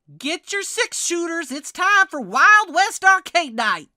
Get your 6-shooters. It's time for Wild West Arcade Night.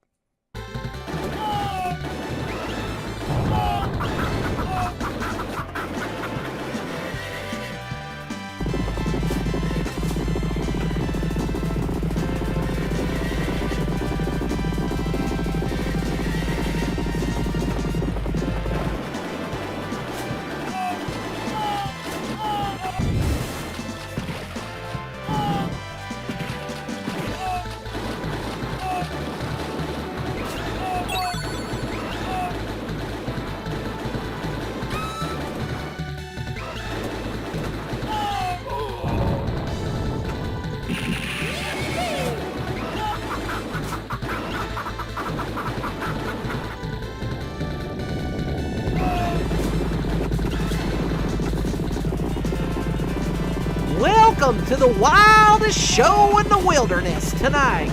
Welcome to the wildest show in the wilderness. Tonight,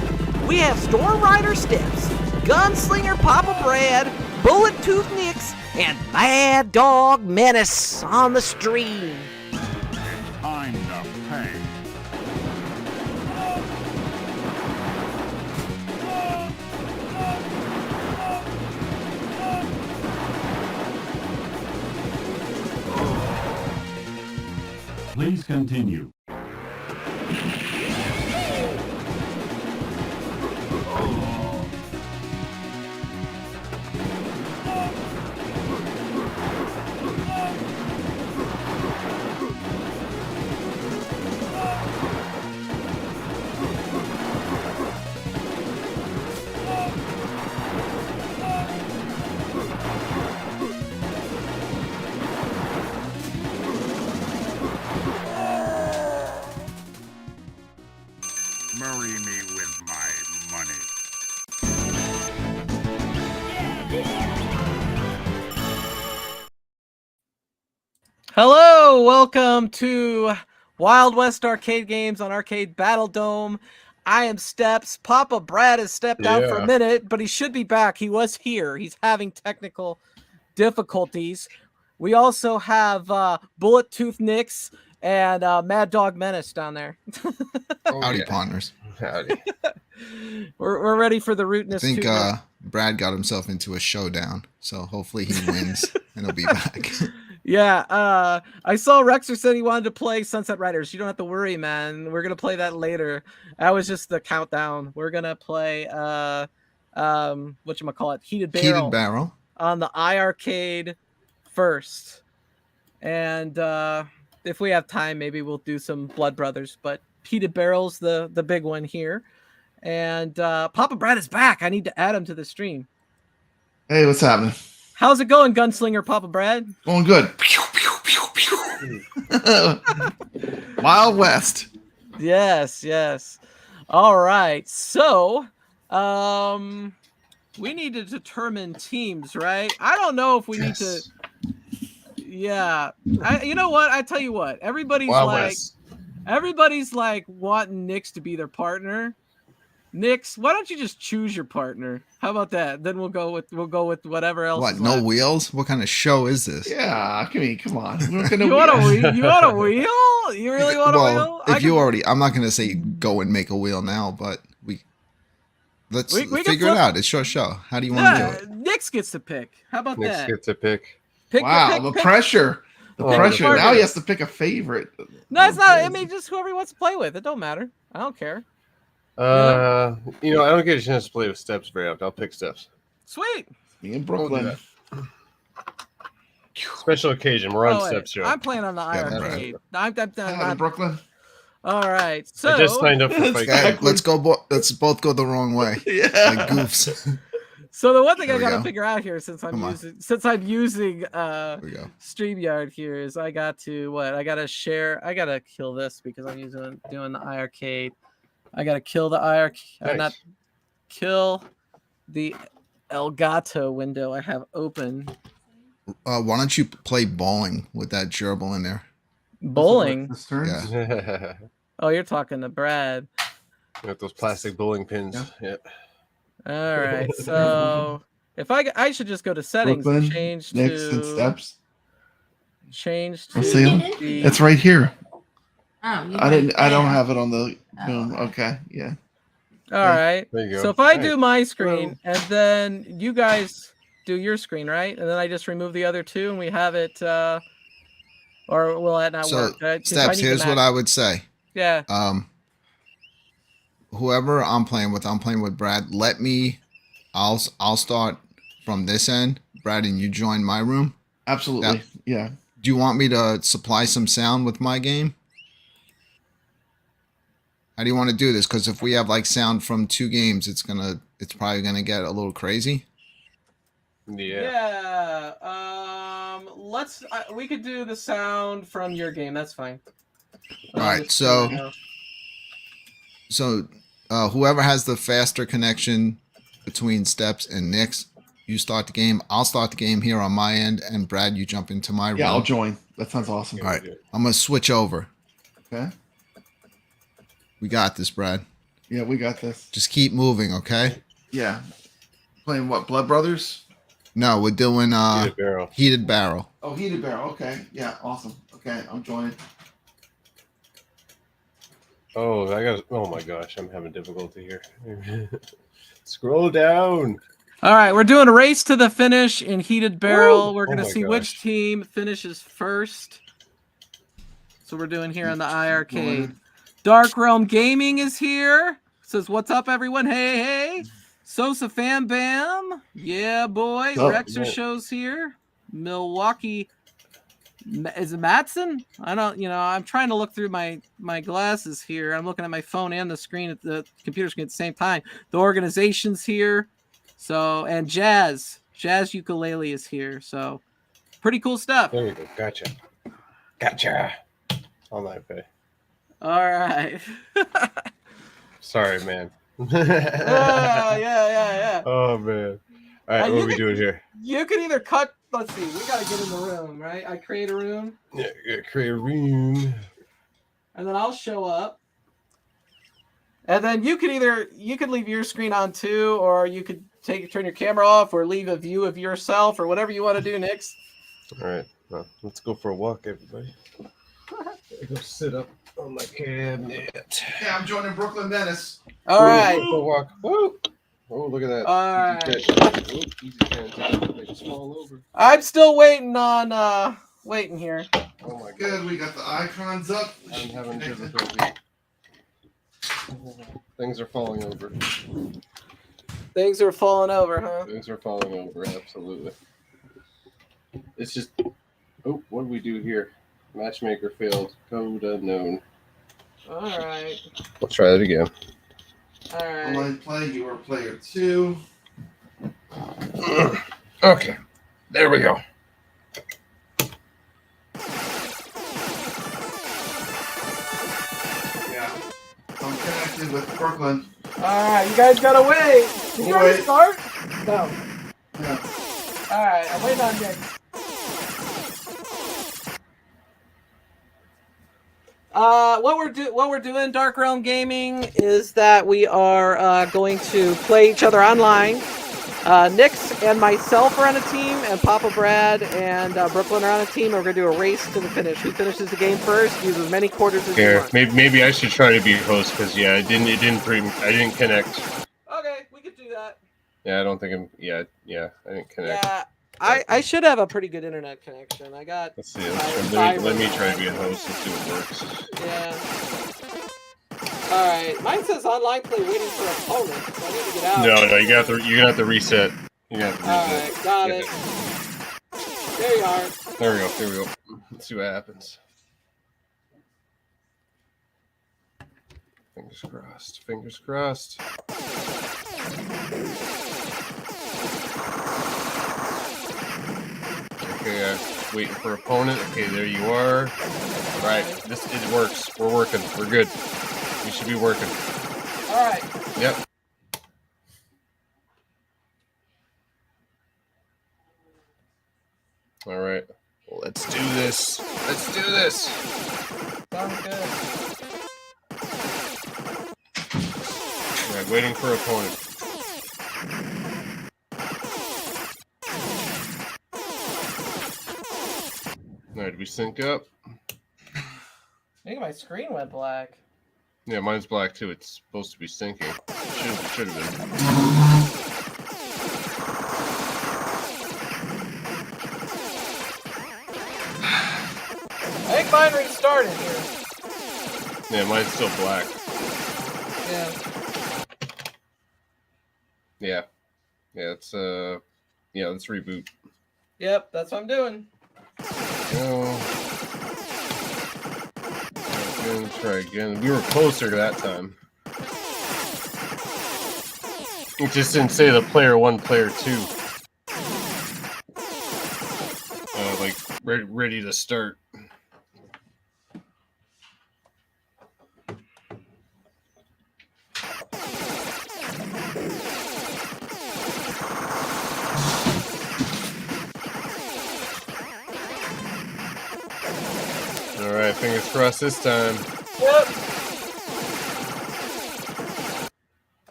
we have Storm Rider Steps, Gunslinger Papa Brad, Bullet Tooth Nix, and Mad Dog Menace on the stream. It's time to pay. Please continue. Marry me with my money. Hello, welcome to Wild West Arcade Games on Arcade Battle Dome. I am Steps. Papa Brad has stepped out for a minute, but he should be back. He was here. He's having technical difficulties. We also have Bullet Tooth Nix and Mad Dog Menace down there. Howdy, partners. Howdy. We're ready for the rootness. I think Brad got himself into a showdown, so hopefully he wins and he'll be back. Yeah, I saw Rexer said he wanted to play Sunset Riders. You don't have to worry, man. We're gonna play that later. That was just the countdown. We're gonna play whatchamacallit, Heated Barrel on the iircade first. And if we have time, maybe we'll do some Blood Brothers, but Heated Barrel's the big one here. And Papa Brad is back. I need to add him to the stream. Hey, what's happening? How's it going, Gunslinger Papa Brad? Going good. Wild West. Yes. All right. So, we need to determine teams, right? I don't know if we need to. Yeah. You know what? I tell you what. Everybody's like wanting Nix to be their partner. Nix, why don't you just choose your partner? How about that? Then we'll go with whatever else. What? No wheels? What kind of show is this? Yeah, come on. You want a wheel? You really want a wheel? I'm not gonna say go and make a wheel now, but let's figure it out. It's your show. How do you want to do it? Nix gets to pick. How about Nix that? gets to pick. The pressure. The pressure. Now he has to pick a favorite. No, it's not. I mean, just whoever he wants to play with. It don't matter. I don't care. I don't get a chance to play with Steps very often. I'll pick Steps. Sweet. Me in Brooklyn. Special occasion. We're on Steps show. I'm playing on the iircade. I'm in Brooklyn. All right. So I just signed up for Fightcade. Let's both go the wrong way. Yeah. Like goofs. So the one thing I gotta figure out here, since I'm using StreamYard here, is I gotta kill this because I'm doing the iircade. I gotta kill the iircade. Not kill the Elgato window I have open. Why don't you play bowling with that gerbil in there? Bowling? Yeah. Oh, you're talking to Brad. With those plastic bowling pins. Yeah. All right. So if I should just go to settings Brooklyn, and change Nix to and Steps. Change to It's right here. Oh, I don't have it on the Boom. Okay. Yeah. All right. There you go. So if I Nice. do my screen and then you guys do your screen, right? And then I just remove the other two and we have it, or will that not So, work? 'Cause I Steps, need the here's what Mac. I would say. Yeah. Whoever I'm playing with Brad. I'll start from this end. Brad, and you join my room. Absolutely. Now, Yeah. do you want me to supply some sound with my game? How do you want to do this? Because if we have like sound from 2 games, it's probably gonna get a little crazy. Yeah. Yeah. We could do the sound from your game. That's fine. All right. So whoever has the faster connection between Steps and Nick's, you start the game. I'll start the game here on my end, and Brad, you jump into my room. Yeah, I'll join. That sounds awesome. All right. I'm gonna switch over. Okay. We got this, Brad. Yeah, we got this. Just keep moving, okay? Yeah. Playing what? Blood Brothers? No, we're doing Heated barrel. Heated Barrel. Oh, Heated Barrel. Okay. Yeah, awesome. Okay, I'm joining. Oh, oh my gosh, I'm having difficulty here. Scroll down. All right, we're doing a race to the finish in Heated Barrel. We're Oh going to my see which gosh. team finishes first. So we're doing here on the iircade. Dark Realm Gaming is here. Says, what's up, everyone? Hey, hey. Sosa Fam Bam. Yeah, boy. What's up? Rexer shows here. Milwaukee. Is it Matson? I'm trying to look through my glasses here. I'm looking at my phone and the screen at the computer screen at the same time. The organization's here. So, and Jazz Ukulele is here. So, pretty cool stuff. There you go. Gotcha. Online pay. All right. Sorry, man. Yeah. Oh man. All right, what are we doing here? You can either cut. Let's see. We gotta get in the room, right? I create a room, Yeah, create a room. and then I'll show up. And then you could leave your screen on too, or you could turn your camera off, or leave a view of yourself, or whatever you want to do, Nix. All right, well, let's go for a walk, everybody. Go sit up on my cabinet. Yeah, I'm joining Brooklyn Menace. All right. Go walk. Woo! Oh, look at that. All right. Easy transition. They just fall over. I'm still waiting on waiting here. Oh my god. Good, we got the icons up. I'm having difficulty. Things are falling over. Things are falling over, huh? Things are falling over, absolutely. It's just, oh, what do we do here? Matchmaker failed. Code unknown. All right. Let's try that again. All right. Online play, you are player 2. Okay, there we go. Yeah. I'm connected with Brooklyn. All right, you guys gotta wait. Did you already Wait. start? No. Yeah. All right, I'm waiting on Nick. What we're doing, Dark Realm Gaming, is that we are going to play each other online. Nix and myself are on a team, and Papa Brad and Brooklyn are on a team. And we're gonna do a race to the finish. Who finishes the game first? Use as many quarters as you Here, want. maybe I should try to be host because I didn't connect. Okay, we could do that. Yeah, I don't think I'm. Yeah, I didn't connect. Yeah, I should have a pretty good internet connection. I got. Let's see. Let me try to be a host and see what works. Yeah. All right. Mine says online play waiting for opponent. So I need to get out. No, you're gonna have to reset. You're gonna have to reset. All right, got it. There you are. There we go. Let's see what happens. Fingers crossed. Fingers crossed. Okay, waiting for opponent. Okay, there you are. All right, it works. We're working. We're good. We should be working. All right. Yep. All right. Well, let's do this. Let's do this. Sounds good. All right, waiting for opponent. All right, did we sync up? I think my screen went black. Yeah, mine's black too. It's supposed to be sinking. Should have been. I think mine restarted here. Yeah, mine's still black. Yeah. Yeah. Yeah, let's reboot. Yep, that's what I'm doing. No. Try again. We were closer to that time. It just didn't say the player 1, player 2. Like ready to start. All right, fingers crossed this time. Yep.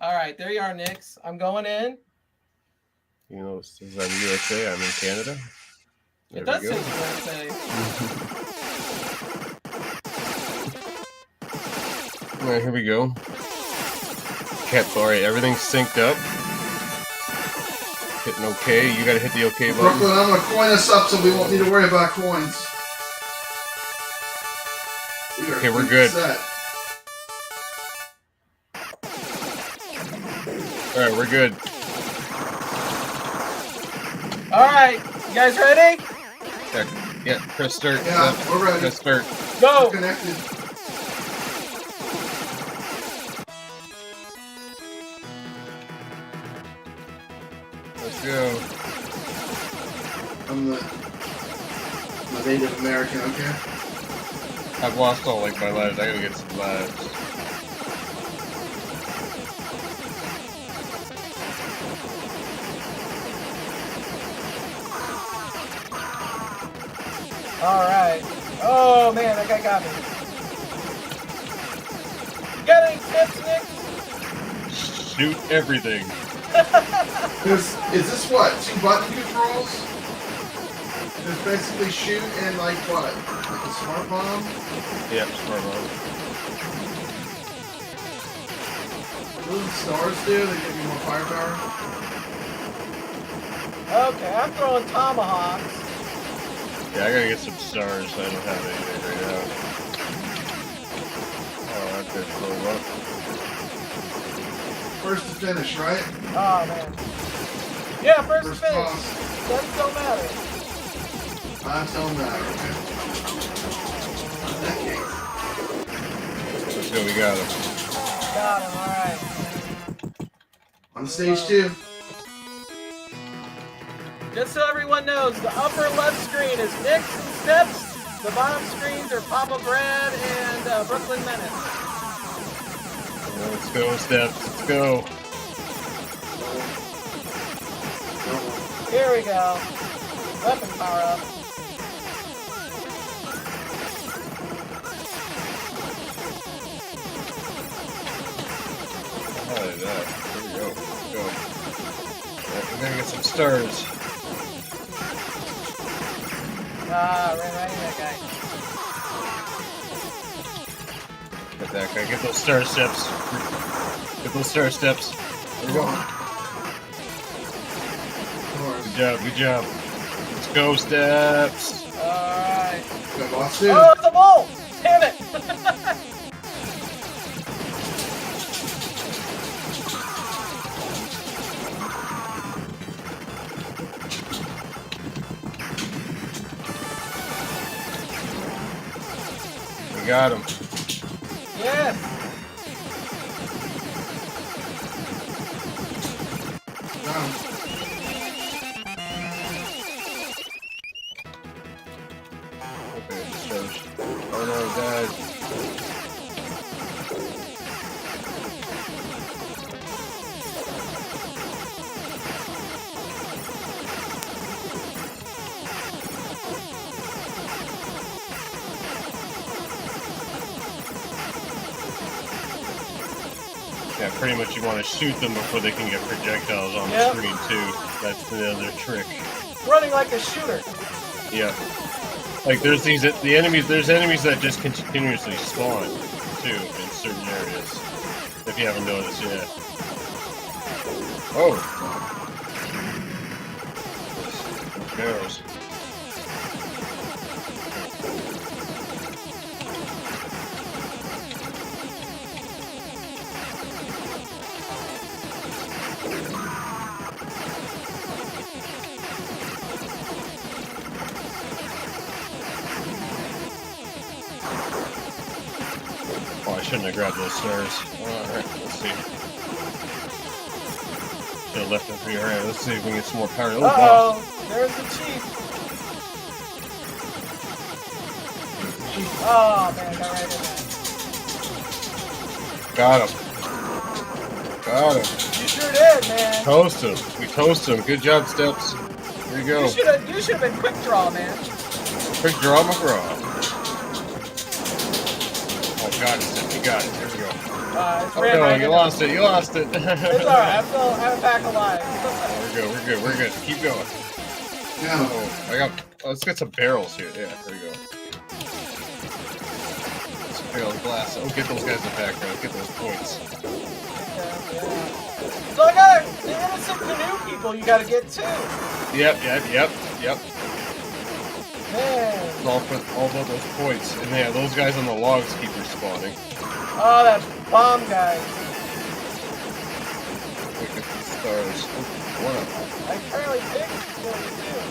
All right, there you are, Nix. I'm going in. You know, it says I'm USA. I'm in Canada. There It does we say go. USA. All right, here we go. All right, everything's synced up. Hitting OK. You gotta hit the OK button. Brooklyn, I'm gonna coin us up so we won't need to worry about coins. Okay, we're good. Set. All right, we're good. All right, you guys ready? Yeah, press start. Yeah, we're ready. Press start. Go. We're connected. Let's go. I'm the Native American, okay? I've lost all like my lives. I gotta get some lives. All right. Oh man, that guy got me. You got any tips, Nick? Shoot everything. Is this what? 2 button controls? There's basically shoot and like what? Like a smart bomb? Yep, smart mode. What do the stars do? They give you more firepower? Okay, I'm throwing tomahawks. Yeah, I gotta get some stars. I don't have anything right now. Oh, that did blow up. First to finish, right? Oh man. Yeah, first to First finish. toss. Doesn't so matter. I'm telling that, okay. That game. Let's go, we got him. Got him. All right. On stage 2. Just so everyone knows, the upper left screen is Nix and Steps. The bottom screens are Papa Brad and Brooklyn Menace. Let's go, Steps. Let's go. Here we go. Weapon power up. Oh, look at that. Here we go. Let's go. Right, we're gonna get some stars. Ah, ran right into that guy. Get that guy. Get those star steps. Get those star steps. There we go. Good job. Good job. Let's go, Steps. Alright. Got lost too. Oh, it's a mole! Damn it! We got him. Yes! Down. Okay, stars. Oh no, guys. Yeah, pretty much you want to shoot them before they can get projectiles on the Yep. screen too. That's the other trick. Running like a shooter. Yeah. Like there's enemies that just continuously spawn. too in certain areas. If you haven't noticed yet. Oh! Barrels. Oh, I shouldn't have grabbed those stairs. Alright, let's see. Should have left them for your hand. Let's see if we can get some more power. Oh, Uh-oh! There's the chief! Oh, man, got right in there. got him. Got him. You sure did, man. Toast him. We toast him. Good job, Steps. Here you go. You should have been quick draw, man. Quick draw McGraw. Oh, got it. You got it. Here we go. It's Oh, ran no, right you in lost it. You lost it. there. It's alright, I'm back alive. We're good. We're good. Keep going. Yeah. Oh, let's get some barrels here. Yeah, there we go. Some barrel glass. Oh, get those guys in the background. Get those points. So I got the innocent canoe people you gotta get too. Yep. Man. It's all about those points. And yeah, those guys on the logs keep respawning. Oh, that bomb guy. Look at the stars. Oh, one up. I apparently picked one too.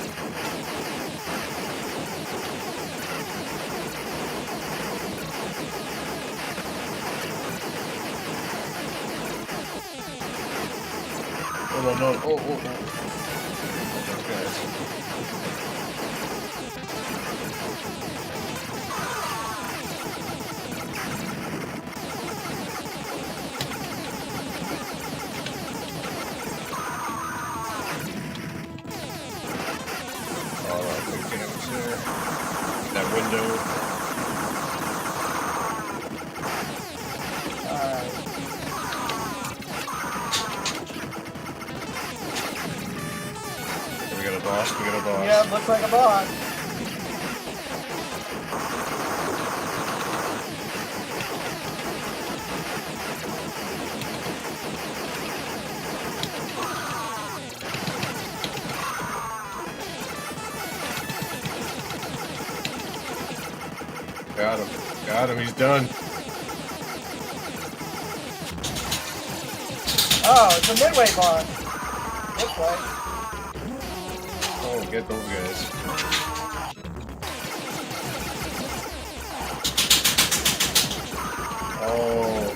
Oh, no. Oh. Those guys. That window. We got a boss. Yeah, looks like a boss. Got him. He's done. Oh, it's a midway boss. Looks like. Oh, get those guys. Oh.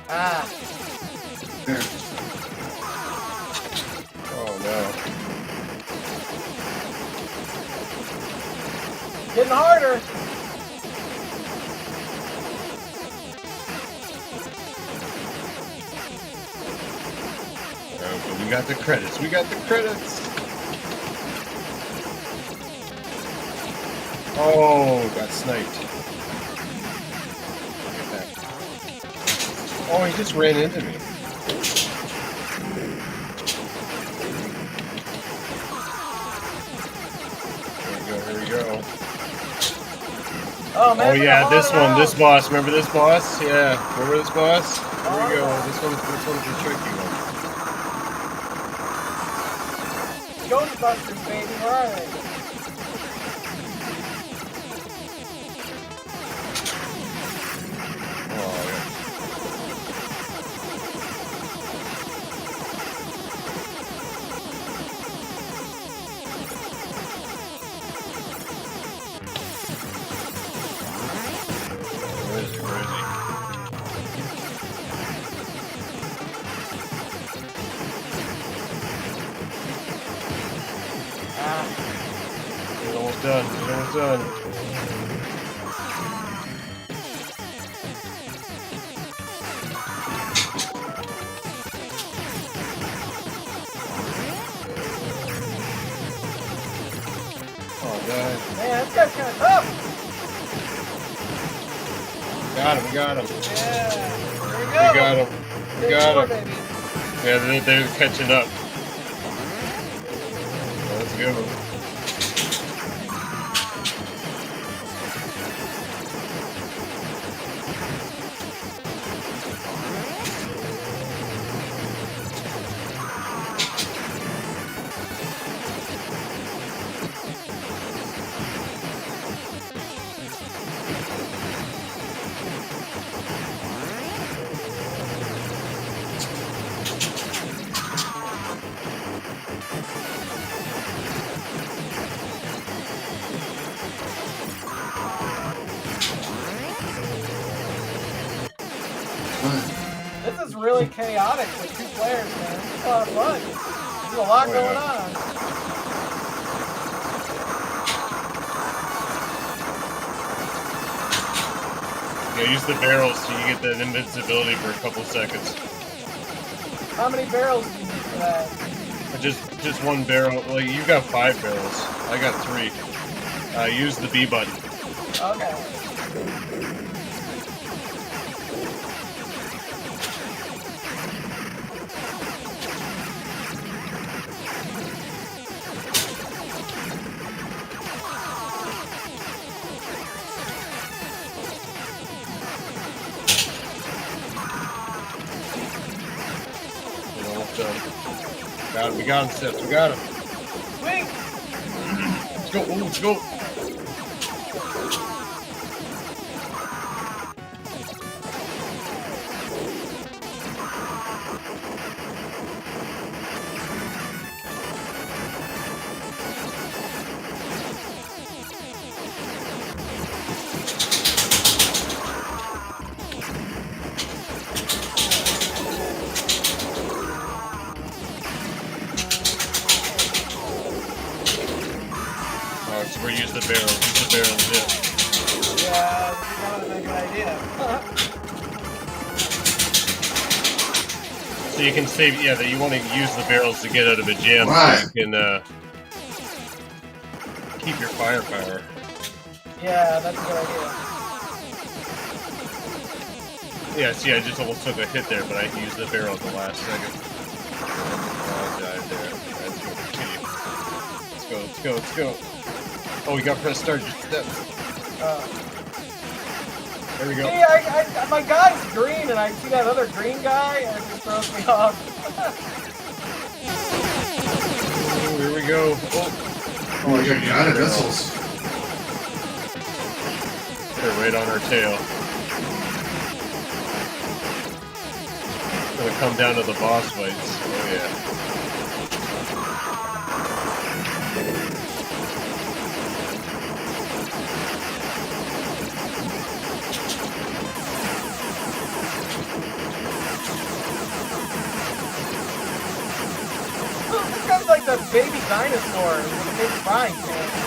Ah. There. Oh no. Getting harder. Oh, but we got the credits. Oh, got sniped. Look at that. Oh, he just ran into me. Here we go. Oh man. Oh yeah, this boss. Remember this boss? Yeah, remember this boss? Here we go. This one's the tricky one. Ghostbusters, baby, where are they? Oh yeah. Where is he? He's almost done. Oh, God. Man, this guy's kind of tough. We got him. Yeah. There we go. We got him. Big Got four, him. baby. Yeah, they're catching up. Let's go. really chaotic with 2 players, man. It's a lot of fun. There's a lot going on. Yeah, use the barrels so you get that invincibility for a couple seconds. How many barrels do you need for that? Just 1 barrel. Like, you got 5 barrels. I got 3. Use the B button. Okay. We got him, Steps. We got him. Wait. Let's go. Ooh, let's go. Use the barrel. Use the barrel. Yeah, that would have been a good idea. So you can save. Yeah, that you want to use the barrels to get out of a jam. Right. So you can keep your firepower. Yeah, that's a good idea. Yeah, see, I just almost took a hit there, but I used the barrel at the last second. Oh, I died there. That's good. Let's go. Let's go. Let's go. Oh, we got press start. Just step. There we go. See, my guy's green, and I see that other green guy, and it just throws me off. Oh, here we go. Oh, you got it, missiles. They're right on our tail. Gonna come down to the boss fights. Oh yeah. This guy's like the baby dinosaur with a big frying pan.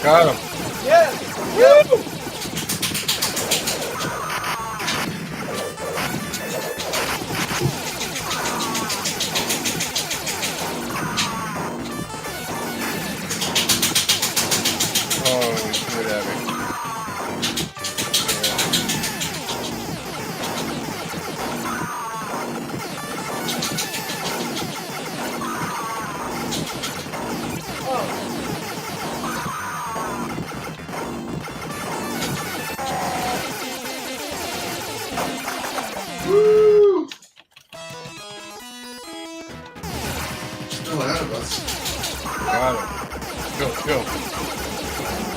Got him. Yes! Woo! Oh, he threw it at me. Woo! Still ahead of us. Got him. Let's go, let's go.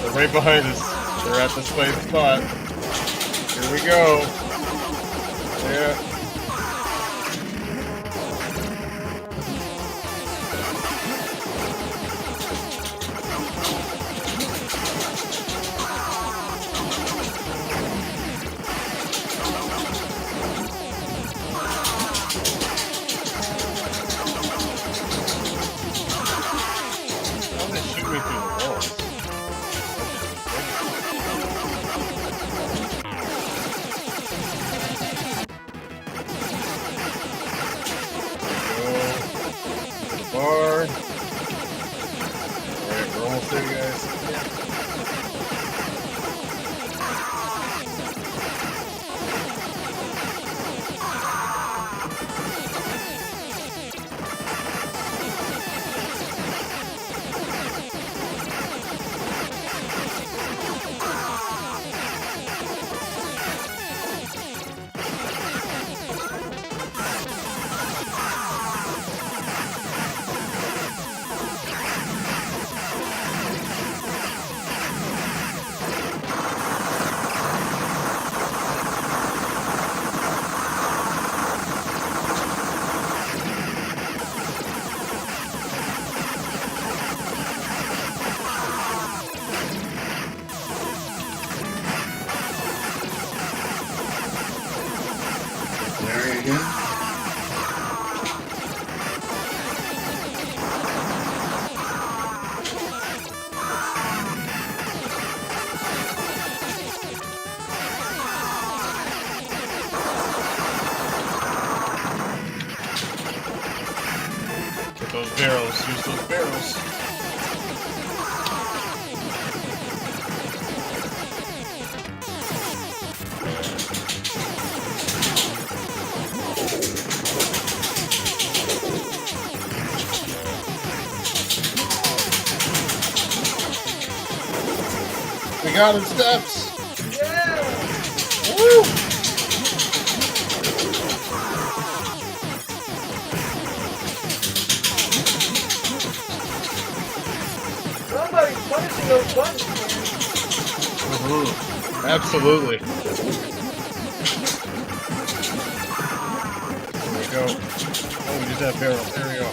They're right behind us. They're at the same spot. Here we go. Yeah. How did it shoot me through the walls? To the bar. Alright, we're almost there, guys. Let's use those barrels. We got him, Steps! Yeah! Woo! Somebody's punishing those buttons, man. Absolutely. There we go. Oh, we just have barrels. There we go.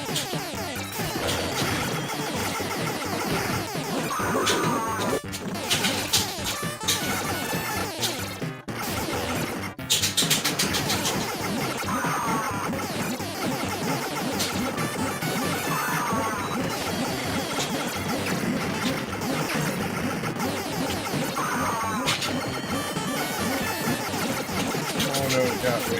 Oh no, it got me.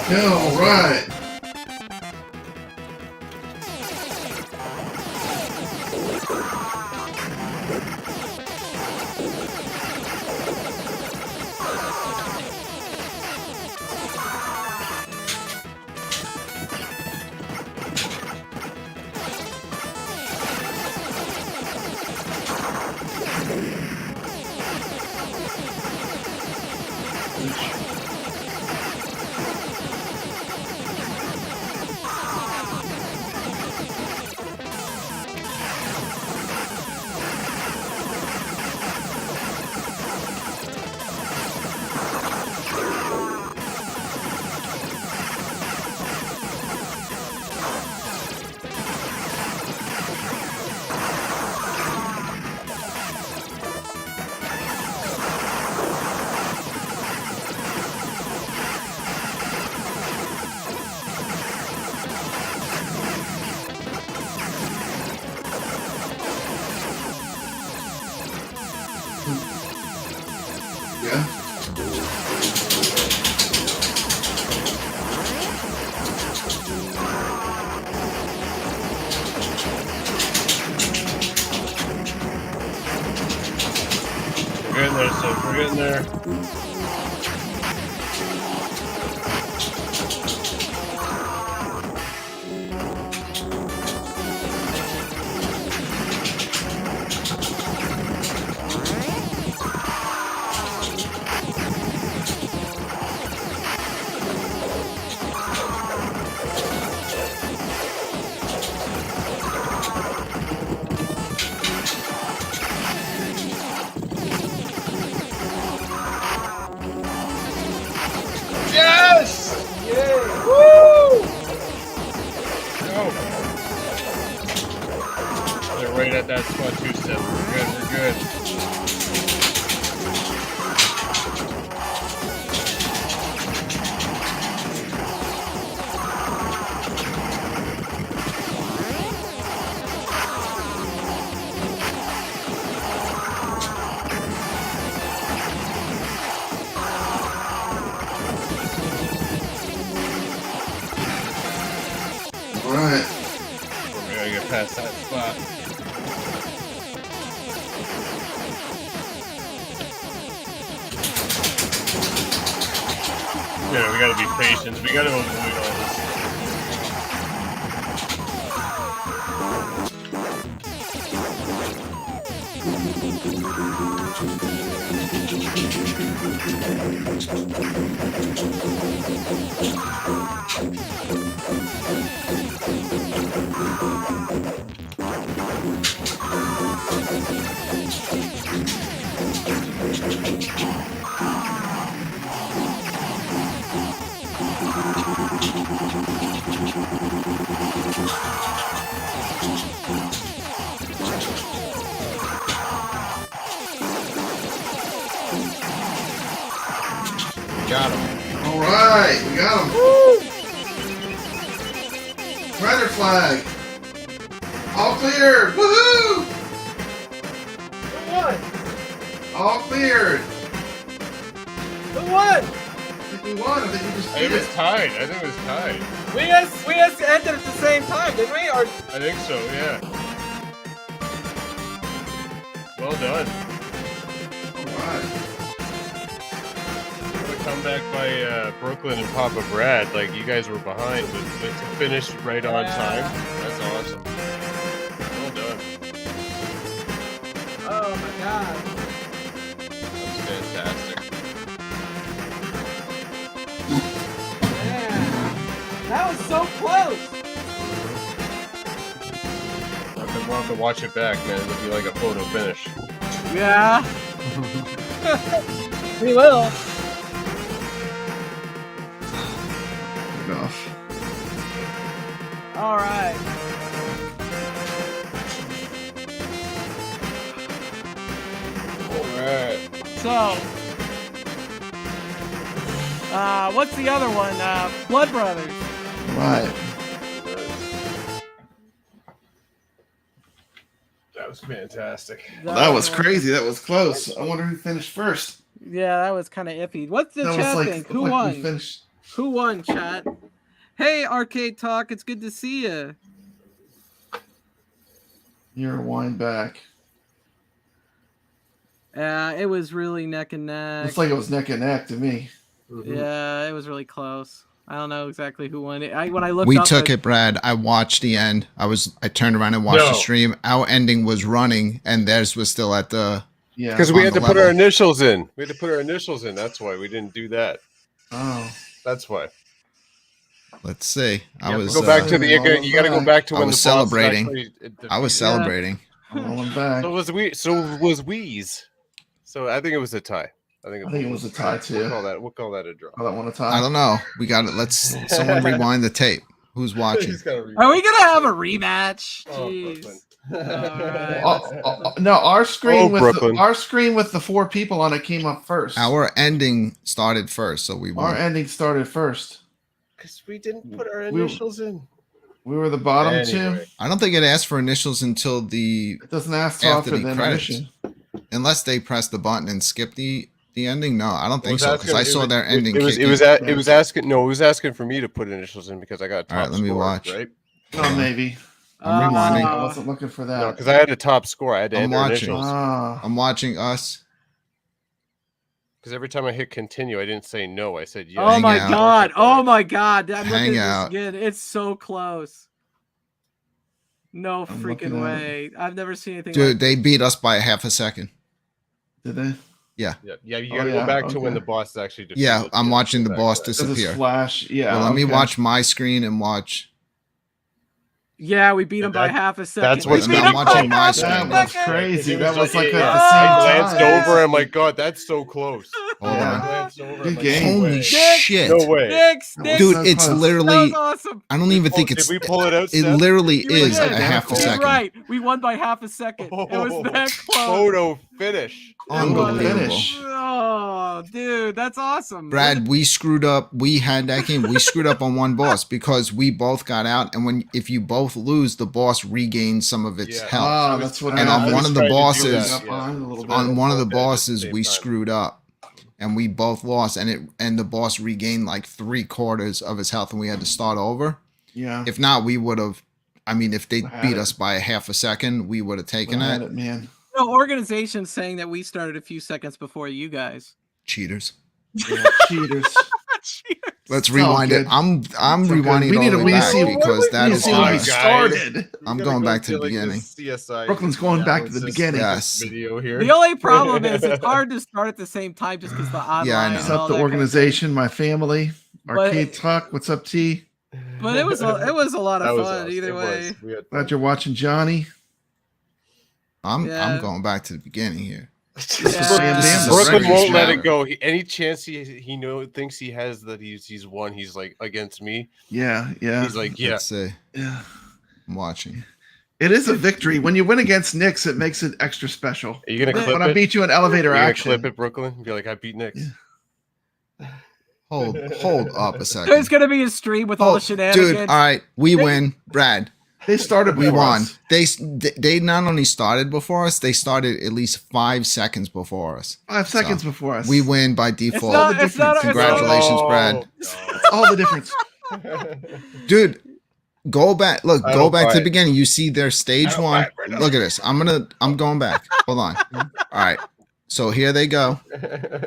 Yeah, all right. Yeah. We're getting there, Steph. We're getting there. Yes! Yay! Woo! Go. They're right at that spot too, Steph. We're good, we're good. All right. We gotta get past that spot. Yeah, we gotta be patient. We gotta avoid all this. Got him. All right. We got him. Rider flag. All clear! Woohoo! Who won? All cleared! Who won? I think we won. I think we just It did was it. tied. I think it was tied. We just ended at the same time, didn't we? Or I think so, yeah. Well done. Alright. What a comeback by Brooklyn and Papa Brad. Like, you guys were behind, but to finish right on time, that's awesome. Well done. oh my god. That's fantastic. Man, that was so close. We'll have to watch it back, man. It'll be like a photo finish. Yeah. We will. Enough. All right. Alright. So, what's the other one? Blood Brothers. Right. That was fantastic. Well, that was crazy. That was close. I wonder who finished first. Yeah, that was kind of iffy. What's the That chat was think? like, Who we won? finished. Who won, chat? Hey, Arcade Talk, it's good to see you. You're a wind back. It was really neck and neck. Looks like it was neck and neck to me. Yeah, it was really close. I don't know exactly who won it. When I looked We up took it, Brad. I watched the end. I turned around and watched the No. stream. Our ending was running, and theirs was still at the. Yeah. Because we on had the to put our level. initials in. We had to put our initials in. That's why we didn't do that. Oh. That's why. Let's see. I You have was to go back to uh, the. You got to go back to I when was the boss celebrating. actually- I was Yeah. celebrating. I'm rolling back. So was we. So was Weeze. So I think it was a tie. I think it was a tie, too. We'll call that a draw. I don't want to tie. I don't know. We got it. Let's someone rewind the tape. Who's watching? He's gotta read. Are we gonna have a rematch? Oh, Jeez. Brooklyn. Alright. No, our screen with Brooklyn. our screen with the 4 people on it came up first. Our ending started first, so we Our won. ending started first. Because we didn't put our We- initials in. We were the bottom Anyway. two. I don't think it asked for initials until the It doesn't ask to after offer the the credits. intermission. Unless they press the button and skip the ending. No, I don't think was so because asking- I saw was- their ending. It was kick in. asking. No, it was asking for me to put initials in because I got top All right, let me score, watch. Right? Oh, maybe. I'm rewinding. I wasn't looking for No, that. because I had a top score. I had to I'm enter watching. initials. I'm watching us. Because every time I hit continue, I didn't say no. I said yes. Oh Hang my out. god! Oh my god! I'm Hang looking out. at this again. It's so close. No I'm looking freaking at way! I've never seen anything. Dude, like they beat us by half a second. Did they? Yeah, you Oh, gotta yeah, go back to when okay. the boss actually. Yeah, defeated I'm you. watching the Back boss to that. Does this disappear. flash? Yeah. Well, let me okay. watch my screen and watch. Yeah, we beat him by That- half a second. that's we what's beat I'm him watching by my half a screen. That was second. crazy. It That was was like yeah, at I the same glanced time. over. I'm like, God, that's so close. Hold Yeah. I on. glanced over. Good I'm like, game. no Holy way. shit. No way. Nick's, That was Dude, so it's close. that literally. was awesome. I don't even think Did it's. we pull it out? It Steph? literally You is did. a half a You're You're second. right. We won by half a second. It was that close. Photo finish. Unbelievable. Finish. Oh, dude, that's awesome. Brad, we screwed up. We had that game. We screwed up on one boss because we both got out, and if you both lose, the boss regains some of its Yeah. health. Ah, that's what And on happened. one of the trying to do bosses- that, Up behind a little bit. On one of the both did at the bosses, same we time. screwed up, and we both lost, and the boss regained like 3/4 of his health, and we had to start over. Yeah. If not, we would have. I mean, if they Had beat it. us by a half a second, we would have taken Had it. it, man. No, organization saying that we started a few seconds before you guys. Cheaters. Yeah, cheaters. Let's Oh, rewind it. good. I'm So rewinding good. it We need all to the way back see- because that You is see how he guys. started. I'm You going gotta back go to the like beginning. this CSI Brooklyn's going back to the analysis beginning. Yes. Video here. The only problem is it's hard to start at the same time just because the online. Yeah, I know. and What's all up, the that kind of organization, my family, But- Arcade Talk. What's up, T? thing. But it was a lot That of was fun awesome. either It way. was. We had Glad you're watching, Johnny. I'm Yeah. going back to the beginning here. Yeah. Bam, bam, Brooklyn the won't let record. it go. Any chance he thinks he has that he's won, he's like against me. Yeah, yeah, He's like, yeah. Let's see. yeah. I'm watching. It is a victory. When you win against Knicks, it makes it extra special. Are you gonna clip When I it? beat you in elevator You're gonna action. clip it, Brooklyn? Be like, I beat Knicks. Yeah. Hold up a There's second. gonna be a stream with all the Oh, shenanigans. dude, all right, we win. Brad, They started We before won. us. They not only started before us, they started at least 5 seconds before us. 5 seconds before us. We win by It's default. not. the It's not. difference. Congratulations, No, Brad. All the difference. no. Dude, go back. Look, I go don't back buy to the it. beginning. You see their I stage don't one. buy it, Brad. Look at this. I'm going back. Hold on. All right. So here they go.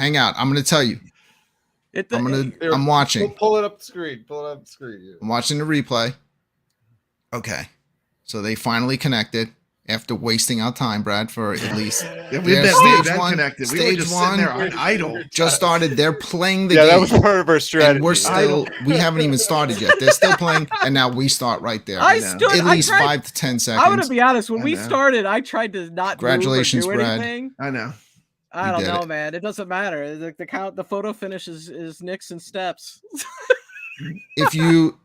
Hang out. I'm gonna tell you. I'm watching. Pull it up the screen. Pull it up the screen. I'm watching the replay. Okay. So they finally connected after wasting our time, Brad, for at least Yeah, Yeah, we've stage been one- connected. We were stage just one- sitting there on idle. just started. They're playing the Yeah, game. that was part of our strategy. And we're still, we haven't even started yet. They're still playing, and now we start right there. I know. stood. At least I tried, 5 to 10 I'm gonna seconds. be honest. When I we know. started, I tried to not Congratulations, move or do Brad. anything. I know. I You don't did know, it. man. It doesn't matter. The count, the photo finish is Nick's and Steps. If you,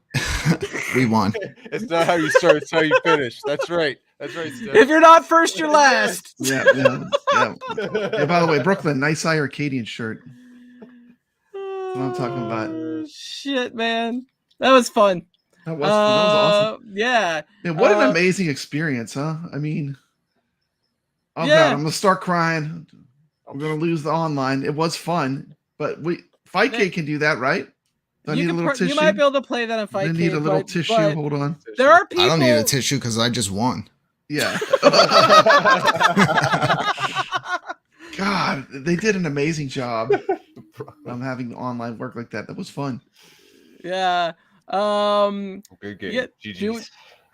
we won. It's not how you start, it's how you finish. That's right. That's right, Steph. If you're not first, you're last. Yeah. Yeah, by the way, Brooklyn, nice iircadian shirt. what I'm talking about. Shit, man. That was fun. That was awesome. Yeah. Yeah, what an amazing experience, huh? I mean, oh Yeah. god, I'm gonna start crying. I'm gonna lose the online. It was fun, but Fightcade can do that, right? Do I need a little tissue? You might be able to play that on I Fightcade. need a little but- tissue. but Hold on. There are people. I don't need a tissue because I just won. Yeah. God, they did an amazing job. I'm having the online work like that. That was fun. Yeah. Good game. Yeah, GG's.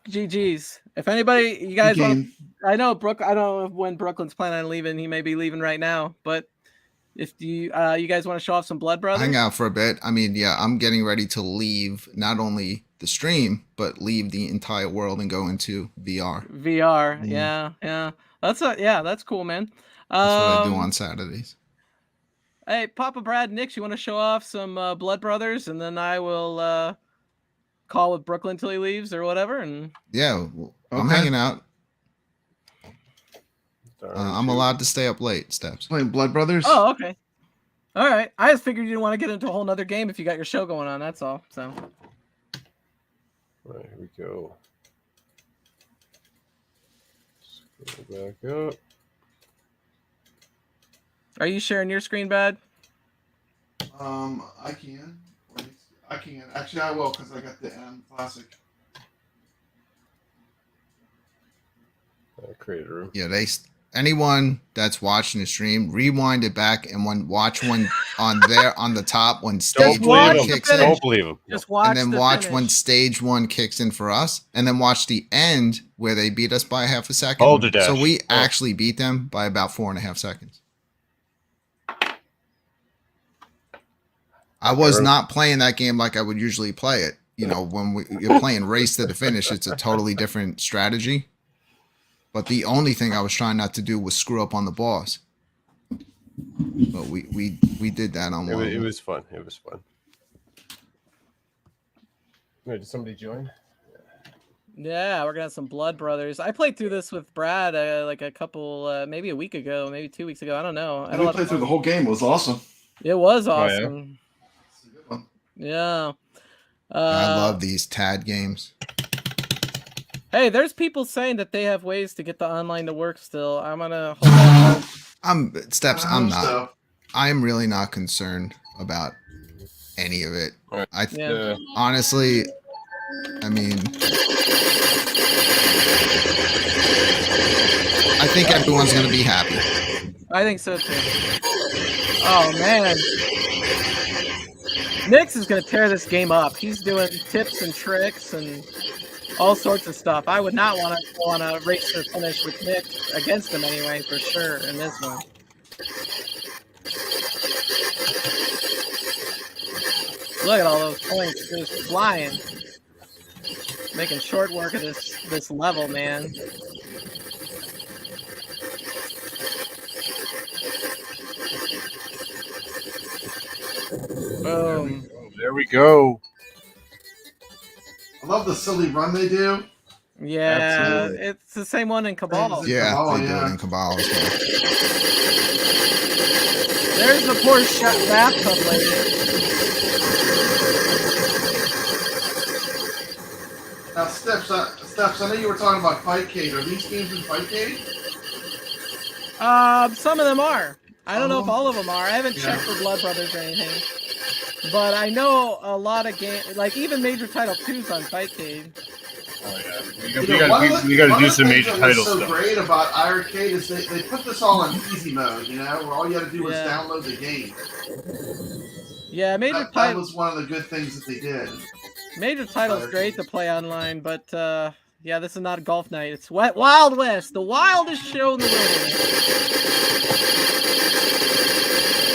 GG's. If anybody, you guys Good want, game. I know Brooke. I don't know when Brooklyn's planning on leaving. He may be leaving right now, but if you guys want to show off some Blood Brothers, Hang out for a bit. I mean, yeah, I'm getting ready to leave not only the stream, but leave the entire world and go into VR. VR. Yeah. That's cool, man. That's what I do on Saturdays. Hey, Papa Brad, Nix, you want to show off some Blood Brothers, and then I will call with Brooklyn till he leaves or whatever. And Yeah, I'm Okay. hanging out. I'm allowed to stay up late, Steps. Playing Blood Brothers. oh, okay, all right. I just figured you didn't want to get into a whole nother game if you got your show going on. That's all. So Right, here we go. Scroll back up. are you sharing your screen, Bad? I can. Wait, I can. Actually, I will because I got the Classic. I created a room. Yeah, anyone that's watching the stream, rewind it back and watch one on the top when stage watch one the kicks finish. in, Don't believe him. Just watch and then the watch finish. when stage one kicks in for us, and then watch the end where they beat us by half a second. Hold it, Dash. So we Oh. actually beat them by about 4.5 seconds. I was not playing that game like I would usually play it. You know, when you're playing race to the finish, it's a totally different strategy. But the only thing I was trying not to do was screw up on the boss. But we did that on one. It was fun. It was fun. Wait, did somebody join? Yeah, we're gonna have some Blood Brothers. I played through this with Brad like a couple, maybe a week ago, maybe 2 weeks ago. I don't know. I had a We lot of played through fun. the whole game. It was awesome. It was yeah? awesome. It's a good one. Yeah. I love these TAD games. Hey, there's people saying that they have ways to get the online to work still. I'm gonna hold on. I'm I not. hope I'm really not concerned about any of it. All right. Yeah. Honestly, I mean, I think everyone's gonna be happy. I think so too. Oh man. Nix is gonna tear this game up. He's doing tips and tricks and all sorts of stuff. I would not want to go on a race to finish with Nick against him anyway, for sure, in this one. Look at all those points just flying. Making short work of this level, man. Boom. There we go. I love the silly run they do. Yeah, Absolutely. it's the same one in Cabal. Yeah, Cabal, they do yeah. it in Cabal as well. There's the poor bathtub lady. Now, Steps, Steps, I know you were talking about Fightcade. Are these games in Fightcade? Some of them are. I don't know if Oh. all of them are. I haven't checked for Blood Brothers or anything. But I know a lot of games, like even Major Title 2's on Fightcade. Oh yeah, You we know, got to one do of the some things major that was title so stuff. great about iircade is they put this all in easy mode, you know, where all you had to do was Yeah. download the game. Yeah, That was one of the good things that they did. Major Title's great to play online, but yeah, this is not a golf night. It's Wild West, the wildest show in the wilderness.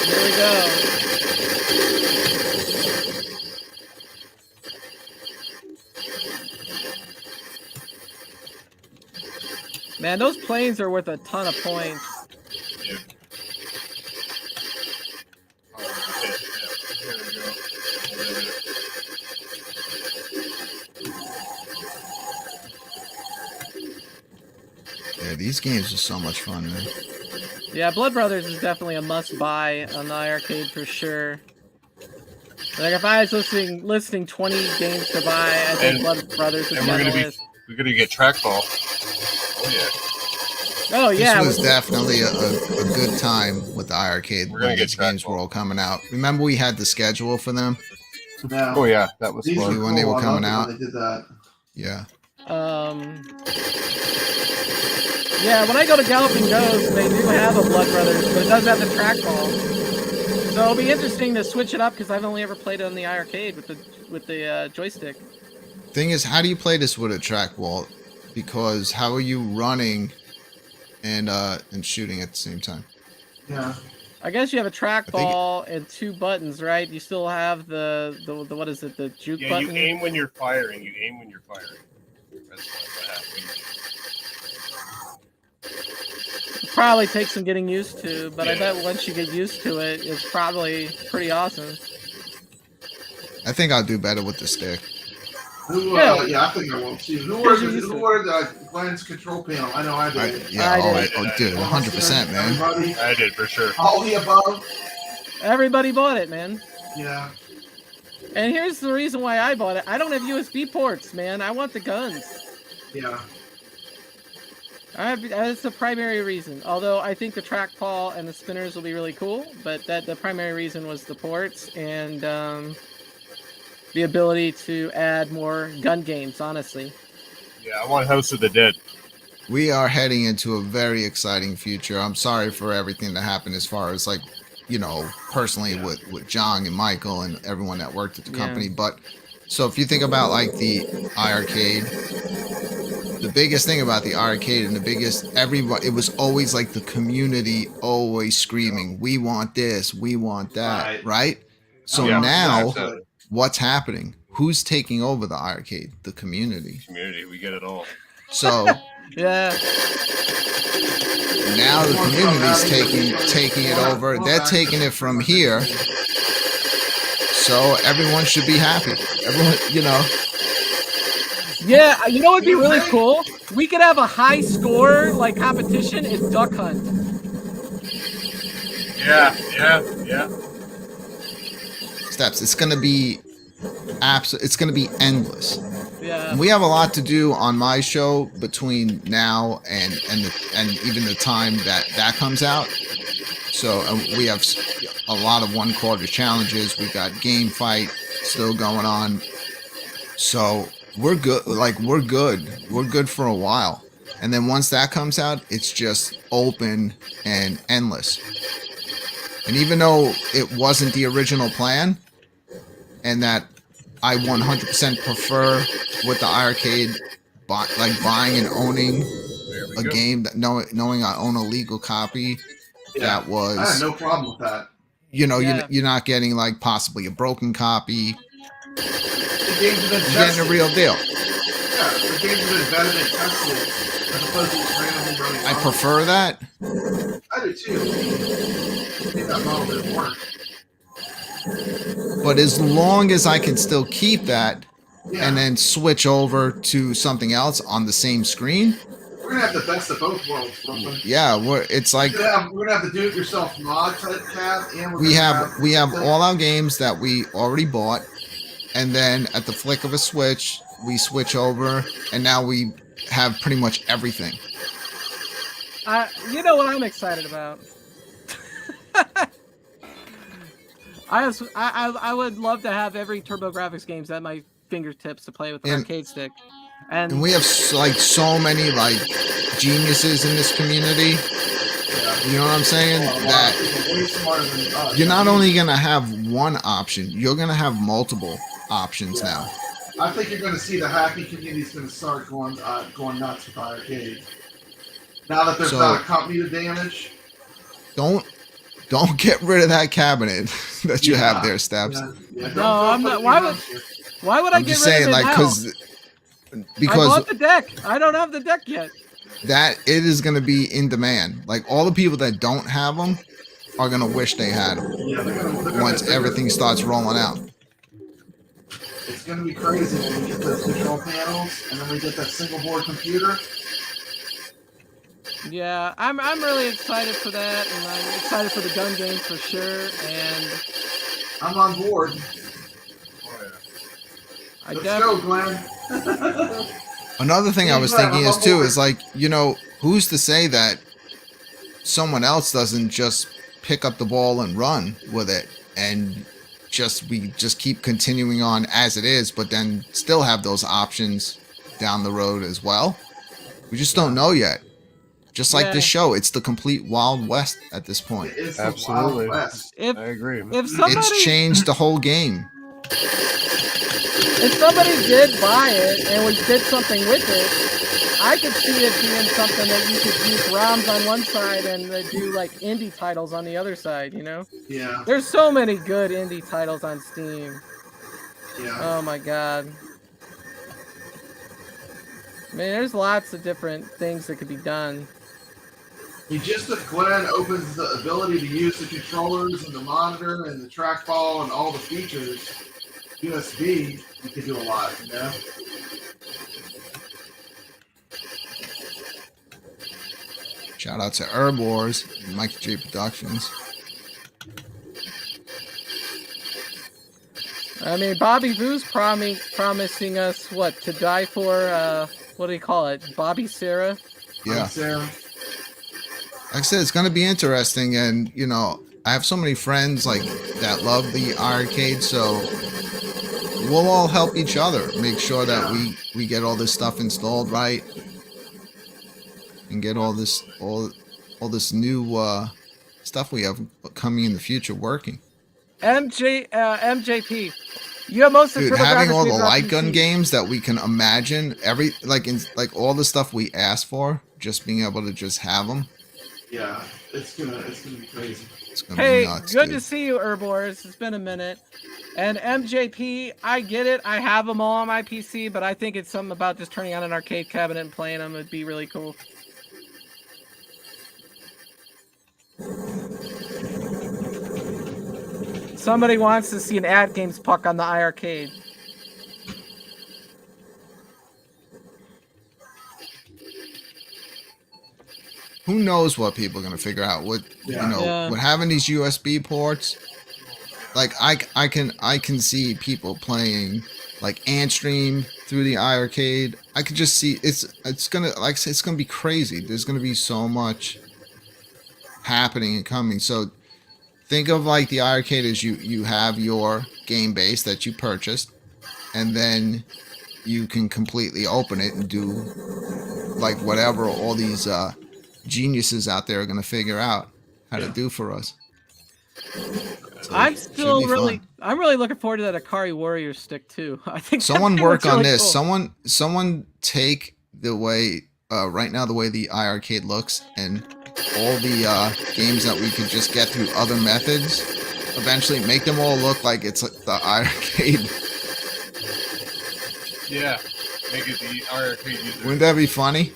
Here we go. Man, those planes are worth a ton of points. Yeah. Oh, okay. Yeah. Here we go. Yeah, these games are so much fun, man. Yeah, Blood Brothers is definitely a must-buy on the iircade for sure. Like if I was listing 20 games to buy, I think Blood Brothers would be on the list. We're gonna get trackball. Oh yeah. Oh yeah. This was definitely a good time with the iircade We're gonna when get these games trackball. were all coming out. Remember we had the schedule for them? Yeah. Oh yeah, that was These fun. were when they cool. were I coming loved it out. when they did that. Yeah. Yeah, when I go to Galloping Ghost, they do have a Blood Brothers, but it does have the trackball. So it'll be interesting to switch it up because I've only ever played it on the iircade with the joystick. Thing is, how do you play this with a trackball? Because how are you running and shooting at the same time? Yeah. I guess you have a trackball and 2 buttons, right? You still have the what is it, the juke Yeah, button? you aim when you're firing. You aim when you're firing. That's what happens. Probably takes some getting used to, but I Yeah. bet once you get used to it, it's probably pretty awesome. I think I'll do better with the stick. Yeah, I think I will too. Who ordered Glenn's control panel? I know I did. I Dude, 100%, man. Everybody, I did for sure. all the above. Everybody bought it, man. Yeah. And here's the reason why I bought it. I don't have USB ports, man. I want the guns. Yeah. That's the primary reason. Although I think the trackball and the spinners will be really cool, but the primary reason was the ports and the ability to add more gun games, honestly. Yeah, I want House of the Dead. We are heading into a very exciting future. I'm sorry for everything that happened as far as, like, you know, personally with John and Michael and everyone that worked at the company. But so if you think about like the iircade, the biggest thing about the arcade and everybody, it was always like the community always screaming, we want this, we want that, right? So now what's happening? Who's taking over the arcade? The community. Community, we get it all. So yeah. Now the community's taking it over. They're taking it from here. So everyone should be happy. Everyone, you know. Yeah, you know what'd be really cool? We could have a high score like competition in Duck Hunt. Yeah. Steps. It's gonna be it's gonna be endless. Yeah. We have a lot to do on my show between now and even the time that comes out. So we have a lot of 1/4 challenges. We've got game fight still going on. So we're good. Like we're good. We're good for a while. And then once that comes out, it's just open and endless. And even though it wasn't the original plan, and that I 100% prefer with the arcade, like buying and owning a game, that knowing I own a legal copy. Yeah. That was. I had no problem with that. You know, you're not getting like possibly a broken copy. The games have been You're tested. getting a real deal. Yeah, the games have been vetted and tested as opposed to just randomly running. I prefer that. I do too. I think that model didn't work. But as long as I can still keep that Yeah. and then switch over to something else on the same screen, We're gonna have the best of both worlds, Brooklyn. yeah, it's like We're gonna have the do-it-yourself mod type tab, and we're we gonna have all our games that we already bought, and then at the flick of a switch, we switch over, and now we have pretty much everything. You know what I'm excited about? I would love to have every TurboGrafx games at my fingertips to play with an arcade stick. And we have like so many like geniuses in this community. You know what I'm saying? That you're not only gonna have one option, you're gonna have multiple options now. I think you're going to see the hacky community is going to start going nuts with arcade. Now that there's not a company to damage. Don't get rid of that cabinet that you have there, Steps. No, I'm not. Why would I get rid of it now? Because I bought the deck. I don't have the deck yet. That it is going to be in demand. Like all the people that don't have them are going to wish they had them. Once everything starts rolling out. It's going to be crazy when we get those control panels and then we get that single board computer. Yeah, I'm really excited for that, and I'm excited for the gun game for sure. And I'm on board. Let's go, Glenn. Another thing I was thinking is too is like, you know, who's to say that someone else doesn't just pick up the ball and run with it, and we just keep continuing on as it is, but then still have those options down the road as well. We just don't know yet. Just like this show, it's the complete Wild West at this point. It's absolutely. Wild West. I agree. It's changed the whole game. If somebody did buy it and we did something with it, I could see it being something that you could use ROMs on one side and do like indie titles on the other side, you know? Yeah. There's so many good indie titles on Steam. Yeah. Oh my god. Man, there's lots of different things that could be done. Just if Glenn opens the ability to use the controllers and the monitor and the trackball and all the features, USB, you could do a lot, you know? Shout out to Herb Wars and Mikey J Productions. I mean, Bobby Vu's promising us, what, to die for, what do you call it? Bobby Sarah? Yeah. Sarah. Like I said, it's going to be interesting, and, you know, I have so many friends, like, that love the arcade, so we'll all help each other, make sure that we get all this stuff installed right, and get all this new stuff we have coming in the future working. MJP. You have most of the having all the light gun games that we can imagine, all the stuff we asked for, just being able to just have them. Yeah, it's gonna be crazy. It's gonna be nuts, good to see you, Herbors. It's been a minute. And MJP, I get it. I have them all on my PC, but I think it's something about just turning on an arcade cabinet and playing them would be really cool. Somebody wants to see an Ad Games puck on the iircade. Who knows what people are gonna figure out? With having these USB ports, like I can see people playing like Antstream through the iircade. I could just see it's gonna be crazy. There's gonna be so much happening and coming. So think of like the iircade as you have your game base that you purchased, and then you can completely open it and do like whatever all these geniuses out there are going to figure out how to do for us. So I'm really looking forward to that Akari Warrior stick too. I think someone work on this. Cool. Someone take the way right now the way the iircade looks and all the games that we could just get through other methods. Eventually, make them all look like it's the iircade. Yeah, make it the iircade user. Wouldn't that be funny?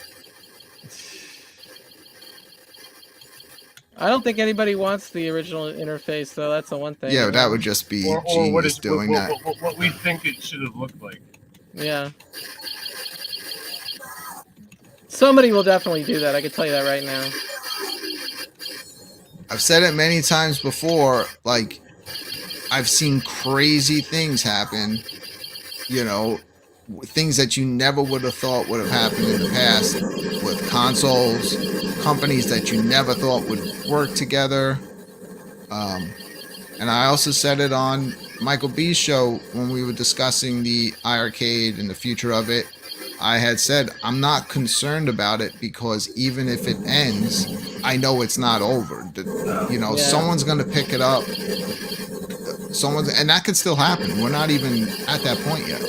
I don't think anybody wants the original interface, though. That's the one thing. Yeah, that would just be genius doing that. What we think it should have looked like. Yeah. Somebody will definitely do that. I can tell you that right now. I've said it many times before. Like, I've seen crazy things happen. You know, things that you never would have thought would have happened in the past with consoles, companies that you never thought would work together. And I also said it on Michael B's show when we were discussing the iircade and the future of it. I had said I'm not concerned about it because even if it ends, I know it's not over. Someone's going to pick it up. And that could still happen. We're not even at that point yet.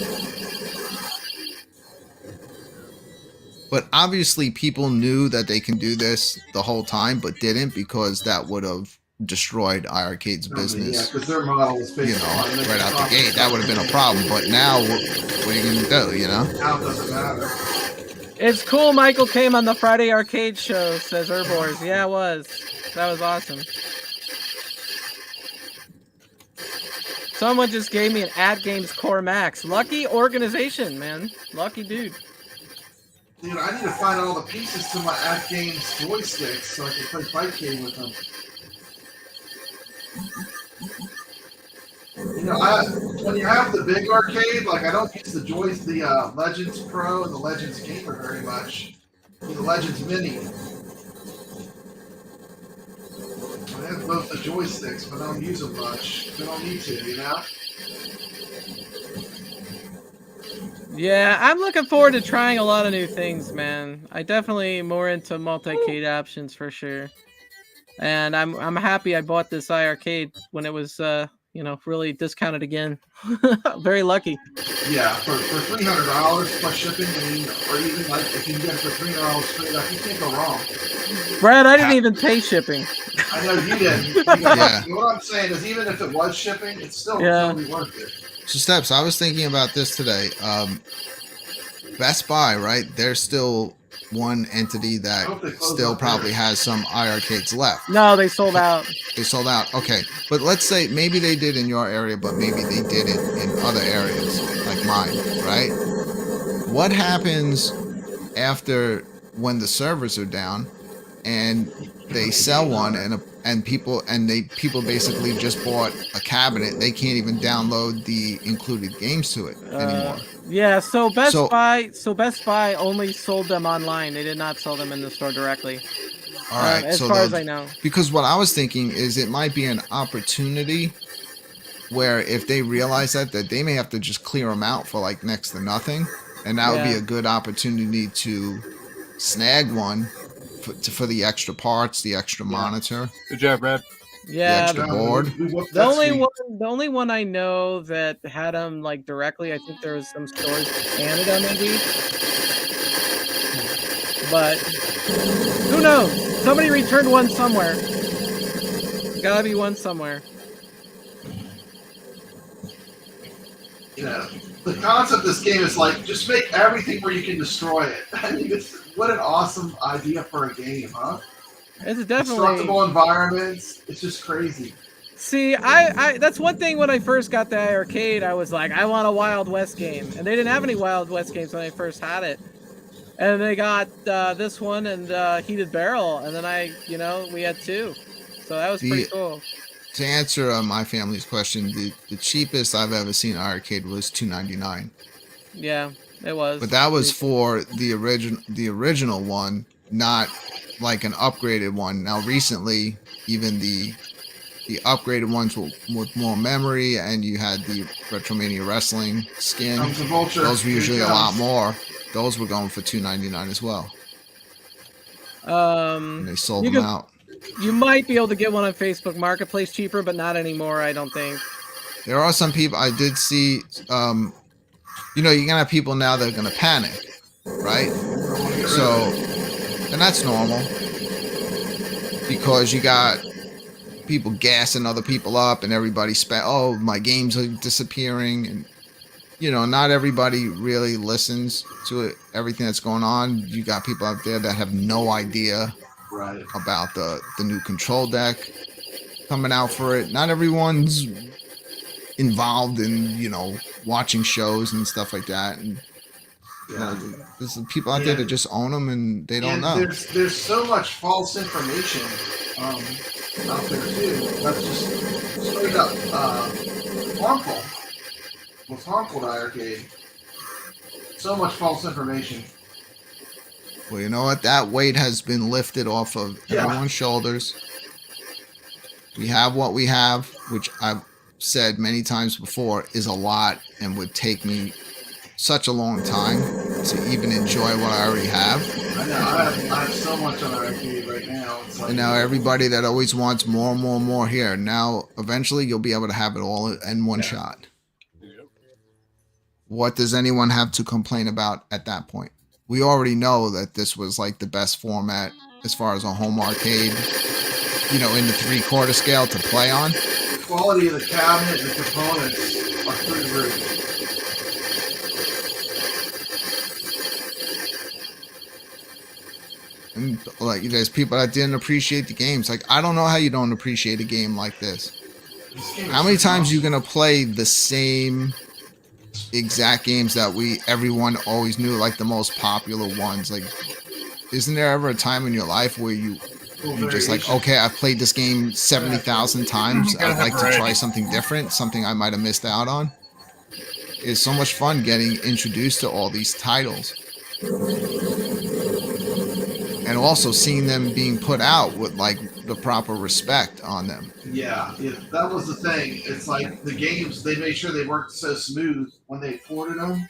But obviously people knew that they can do this the whole time, but didn't, because that would have destroyed iircade's business. Yeah, because their model is based on right out the gate. That would have been a problem. But now, what are you going to do, Now it doesn't matter. It's cool Michael came on the Friday arcade show, says Urbors. Yeah, it was. That was awesome. Someone just gave me an Ad Games Core Max. Lucky organization, man. Lucky dude. Dude, I need to find all the pieces to my Ad Games joysticks so I can play Fightcade with them. When you have the big arcade, like I don't use the Legends Pro and the Legends Gamer very much. The Legends Mini. I have both the joysticks, but I don't use them much. I don't need to, Yeah, I'm looking forward to trying a lot of new things, man. I definitely more into multi-cade options for sure. And I'm happy I bought this iircade when it was really discounted again. Very lucky. Yeah, for $300 plus shipping, or even like if you can get it for $300 straight up, you can't go wrong. Brad, I didn't even pay shipping. I know you didn't. Yeah. What I'm saying is, even if it was shipping, it's still totally worth it. So Steps, I was thinking about this today. Best Buy, right? They're still one entity that still probably has some iircades left. No, they sold out. They sold out. Okay. But let's say maybe they did in your area, but maybe they did it in other areas like mine, right? What happens after when the servers are down and they sell one and people basically just bought a cabinet? They can't even download the included games to it anymore. Yeah, so Best Buy only sold them online. They did not sell them in the store directly. All right, as far as I know. Because what I was thinking is it might be an opportunity where if they realize that they may have to just clear them out for like next to nothing, and that would be a good opportunity to snag one for the extra parts, the extra monitor. Good job, Brad. Yeah, the extra board. The only one I know that had them like directly, I think there was some stores in Canada maybe. But who knows? Somebody returned one somewhere. Gotta be one somewhere. The concept of this game is like, just make everything where you can destroy it. I mean, what an awesome idea for a game, huh? It's definitely destructible environments. It's just crazy. See, I that's one thing when I first got the iircade, I was like, I want a Wild West game. And they didn't have any Wild West games when I first had it. And they got this one and Heated Barrel, and then we had two. So that was pretty cool. To answer my family's question, the cheapest I've ever seen iircade was $2.99. Yeah, it was. But that was for the original one, not like an upgraded one. Now recently, even the upgraded ones with more memory, and you had the Retromania Wrestling skin. Those were usually a lot more. Those were going for $2.99 as well. And they sold them out. You might be able to get one on Facebook Marketplace cheaper, but not anymore, I don't think. There are some people I did see. You're gonna have people now that are gonna panic, right? So, and that's normal because you got people gassing other people up, and everybody my games are disappearing, and not everybody really listens to everything that's going on. You got people out there that have no idea about the new control deck coming out for it. Not everyone's involved in watching shows and stuff like that, and there's people out there that just own them and they don't know. There's so much false information out there too. That's just straight up harmful. What's harmful to iircade? So much false information. Well, you know what? That weight has been lifted off of everyone's shoulders. We have what we have, which I've said many times before is a lot and would take me such a long time to even enjoy what I already have. I know. I have so much on arcade right now. It's like, And now everybody that always wants more and more and more here, now eventually you'll be able to have it all in one shot. Yep. What does anyone have to complain about at that point? We already know that this was like the best format as far as a home arcade, you know, in the 3/4 scale to play on. the quality of the cabinet and the components are through the roof. And like there's people that didn't appreciate the games. Like I don't know how you don't appreciate a game like this. This game is How many times phenomenal. you gonna play the same exact games that everyone always knew, like the most popular ones? Like, isn't there ever a time in your life where you're just like, okay, I've played this game 70,000 times. I'd like to try something different, something I might have missed out on. It's so much fun getting introduced to all these titles. And also seeing them being put out with like the proper respect on them. Yeah, that was the thing. It's like the games, they made sure they worked so smooth when they ported them.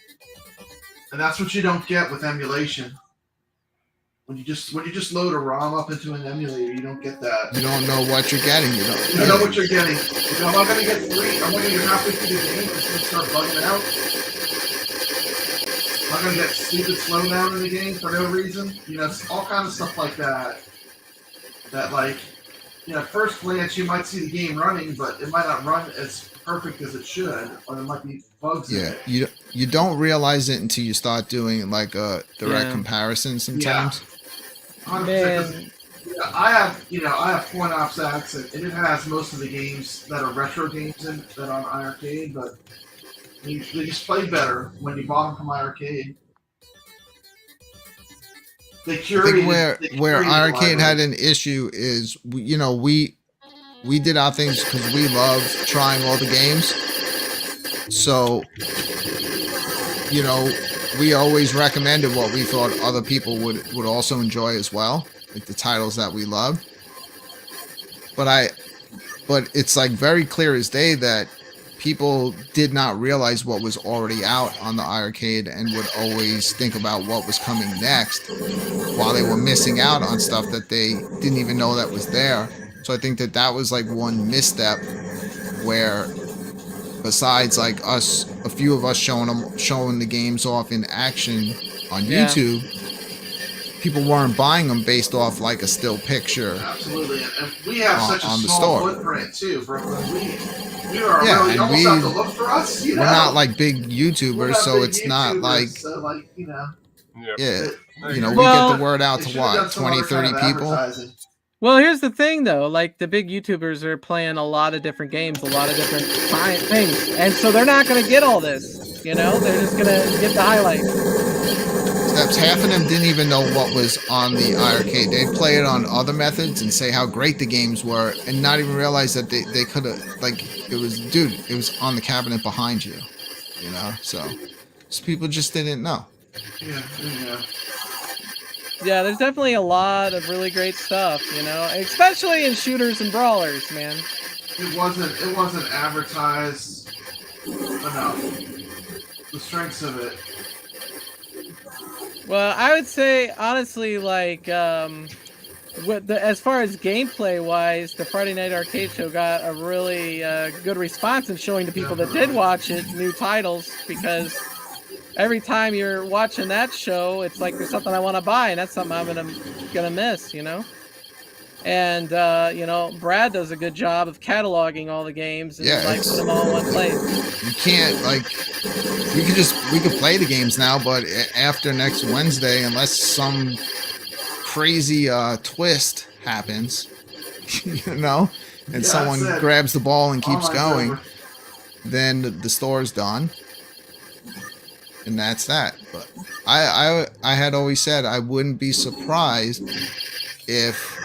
And that's what you don't get with emulation. When you just load a ROM up into an emulator, you don't get that. You don't know what you're getting. You You know what you're getting. You know, I'm not gonna get three. I'm gonna get halfway through the game. It's gonna start bugging out. I'm not gonna get stupid slowdown in the game for no reason. You know, it's all kinds of stuff like that. That like, you know, at first glance you might see the game running, but it might not run as perfect as it should, or there might be bugs in it. You don't realize it until you start doing like a direct comparison sometimes. 100%, 'cause, I have Point Ops X, and it has most of the games that are retro games in that are on iircade, but they just play better when you bought them from iircade. They I curated. think where they curated the iircade library. had an issue is we did our things because we love trying all the games. So, you know, we always recommended what we thought other people would also enjoy as well, like the titles that we love. But it's like very clear as day that people did not realize what was already out on the iircade and would always think about what was coming next while they were missing out on stuff that they didn't even know that was there. So I think that was like one misstep where besides like us, a few of us showing the games off in action on YouTube, people weren't buying them based off like a still picture. Absolutely, and we have such a on the small store. footprint too, Brooklyn. We are Yeah, really, and you almost have to look for us. You know? We're not like big YouTubers, We're not so big it's not YouTubers, like, so like, you know. yeah, I you know, agree. we Well, get the word out They to should have done what, some 20, other 30 kind of people? advertising. Well, here's the thing, though. Like, the big YouTubers are playing a lot of different games, a lot of different things. And so they're not going to get all this, you know? They're just going to get the highlights. Steps, half of them didn't even know what was on the iircade. They'd play it on other methods and say how great the games were and not even realize that they could have, like, it was on the cabinet behind you, you know? So people just didn't know. Yeah. Yeah, there's definitely a lot of really great stuff, you know? Especially in shooters and brawlers, man. It wasn't advertised enough. The strengths of it. Well, I would say, honestly, like, as far as gameplay-wise, the Friday Night Arcade Show got a really good response in showing to people that did watch it new titles, because every time you're watching that show, it's like there's something I want to buy, and that's something I'm gonna miss, you know? And, you know, Brad does a good job of cataloging all the games and like put them all in one place. You can't, like, we could play the games now, but after next Wednesday, unless some crazy twist happens, you know, and someone grabs the ball and keeps going, then the store's done. And that's that. But I had always said I wouldn't be surprised if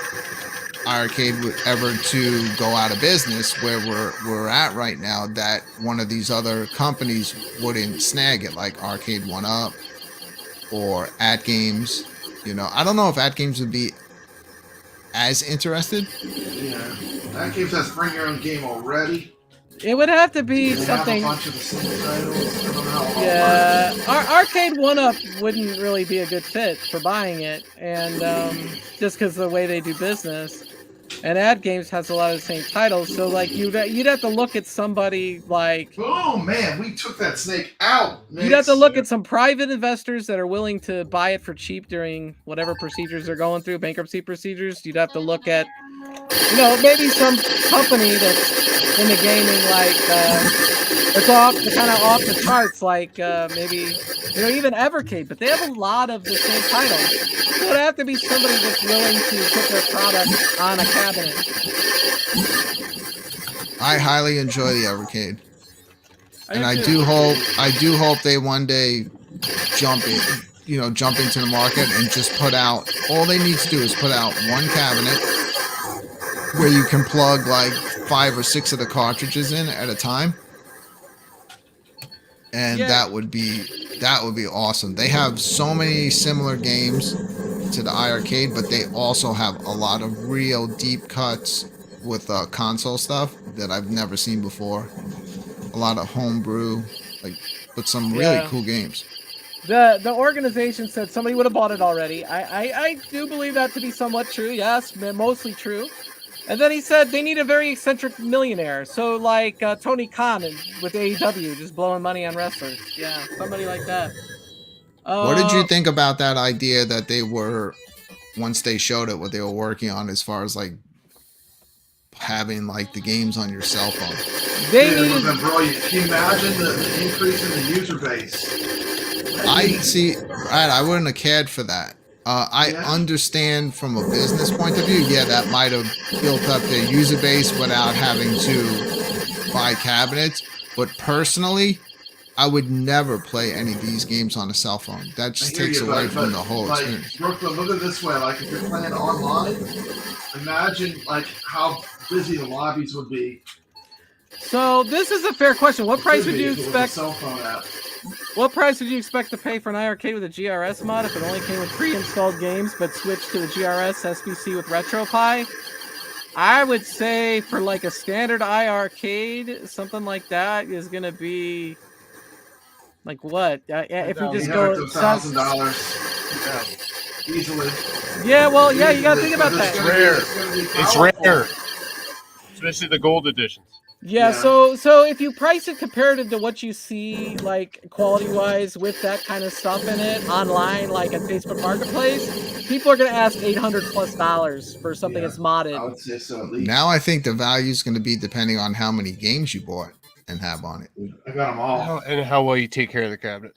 iircade would ever to go out of business where we're at right now, that one of these other companies wouldn't snag it, like Arcade 1-Up or At Games. You know, I don't know if At Games would be as interested. Yeah, that game says bring your own game already. It would have to be They something. have a bunch of the same titles. I don't know how it all Yeah, Arcade 1-Up wouldn't really be a good fit for buying it, and just because of the way they do business. And Ad Games has a lot of the same titles, so like you'd have to look at somebody like. Oh man, we took that snake out. You'd have to look at some private investors that are willing to buy it for cheap during whatever procedures they're going through, bankruptcy procedures. You'd have to look at, you know, maybe some company that's in the gaming, like it's kind of off the charts, like maybe, you know, even iircade, but they have a lot of the same titles. So it would have to be somebody that's willing to put their product on a cabinet. I highly enjoy the iircade. And I do do hope they one day jump into the market and just put out, all they need to do is put out one cabinet where you can plug like 5 or 6 of the cartridges in at a time. And that would be awesome. They have so many similar games to the iircade, but they also have a lot of real deep cuts with console stuff that I've never seen before. A lot of homebrew, but some really cool games. The organization said somebody would have bought it already. I do believe that to be somewhat true. Yes, mostly true. And then he said they need a very eccentric millionaire. So like Tony Khan with AEW, just blowing money on wrestlers. Yeah, somebody like that. What did you think about that idea that they were, once they showed it, what they were working on as far as like having like the games on your cell phone? It would have been brilliant. Can you imagine the increase in the user base? I wouldn't have cared for that. I understand from a business point of view, that might have built up their user base without having to buy cabinets. But personally, I would never play any of these games on a cell phone. That just takes away from the whole experience. Brooklyn, look at it this way. Like, if you're playing online, imagine, like, how busy the lobbies would be. So, this is a fair question. What price would you expect? Cell phone app. What price would you expect to pay for an iircade with a GRS mod if it only came with pre-installed games but switched to the GRS SBC with RetroPie? I would say for like a standard iircade, something like that is going to be like what? If we just go $1,000 easily. Yeah, well, yeah, you got to think about that. It's rare, especially the gold editions. Yeah, so if you price it comparative to what you see, like quality-wise, with that kind of stuff in it online, like at Facebook Marketplace, people are going to ask $800+ for something that's modded. I would say so at least. Now I think the value is going to be depending on how many games you bought and have on it. I got them all. And how well you take care of the cabinet.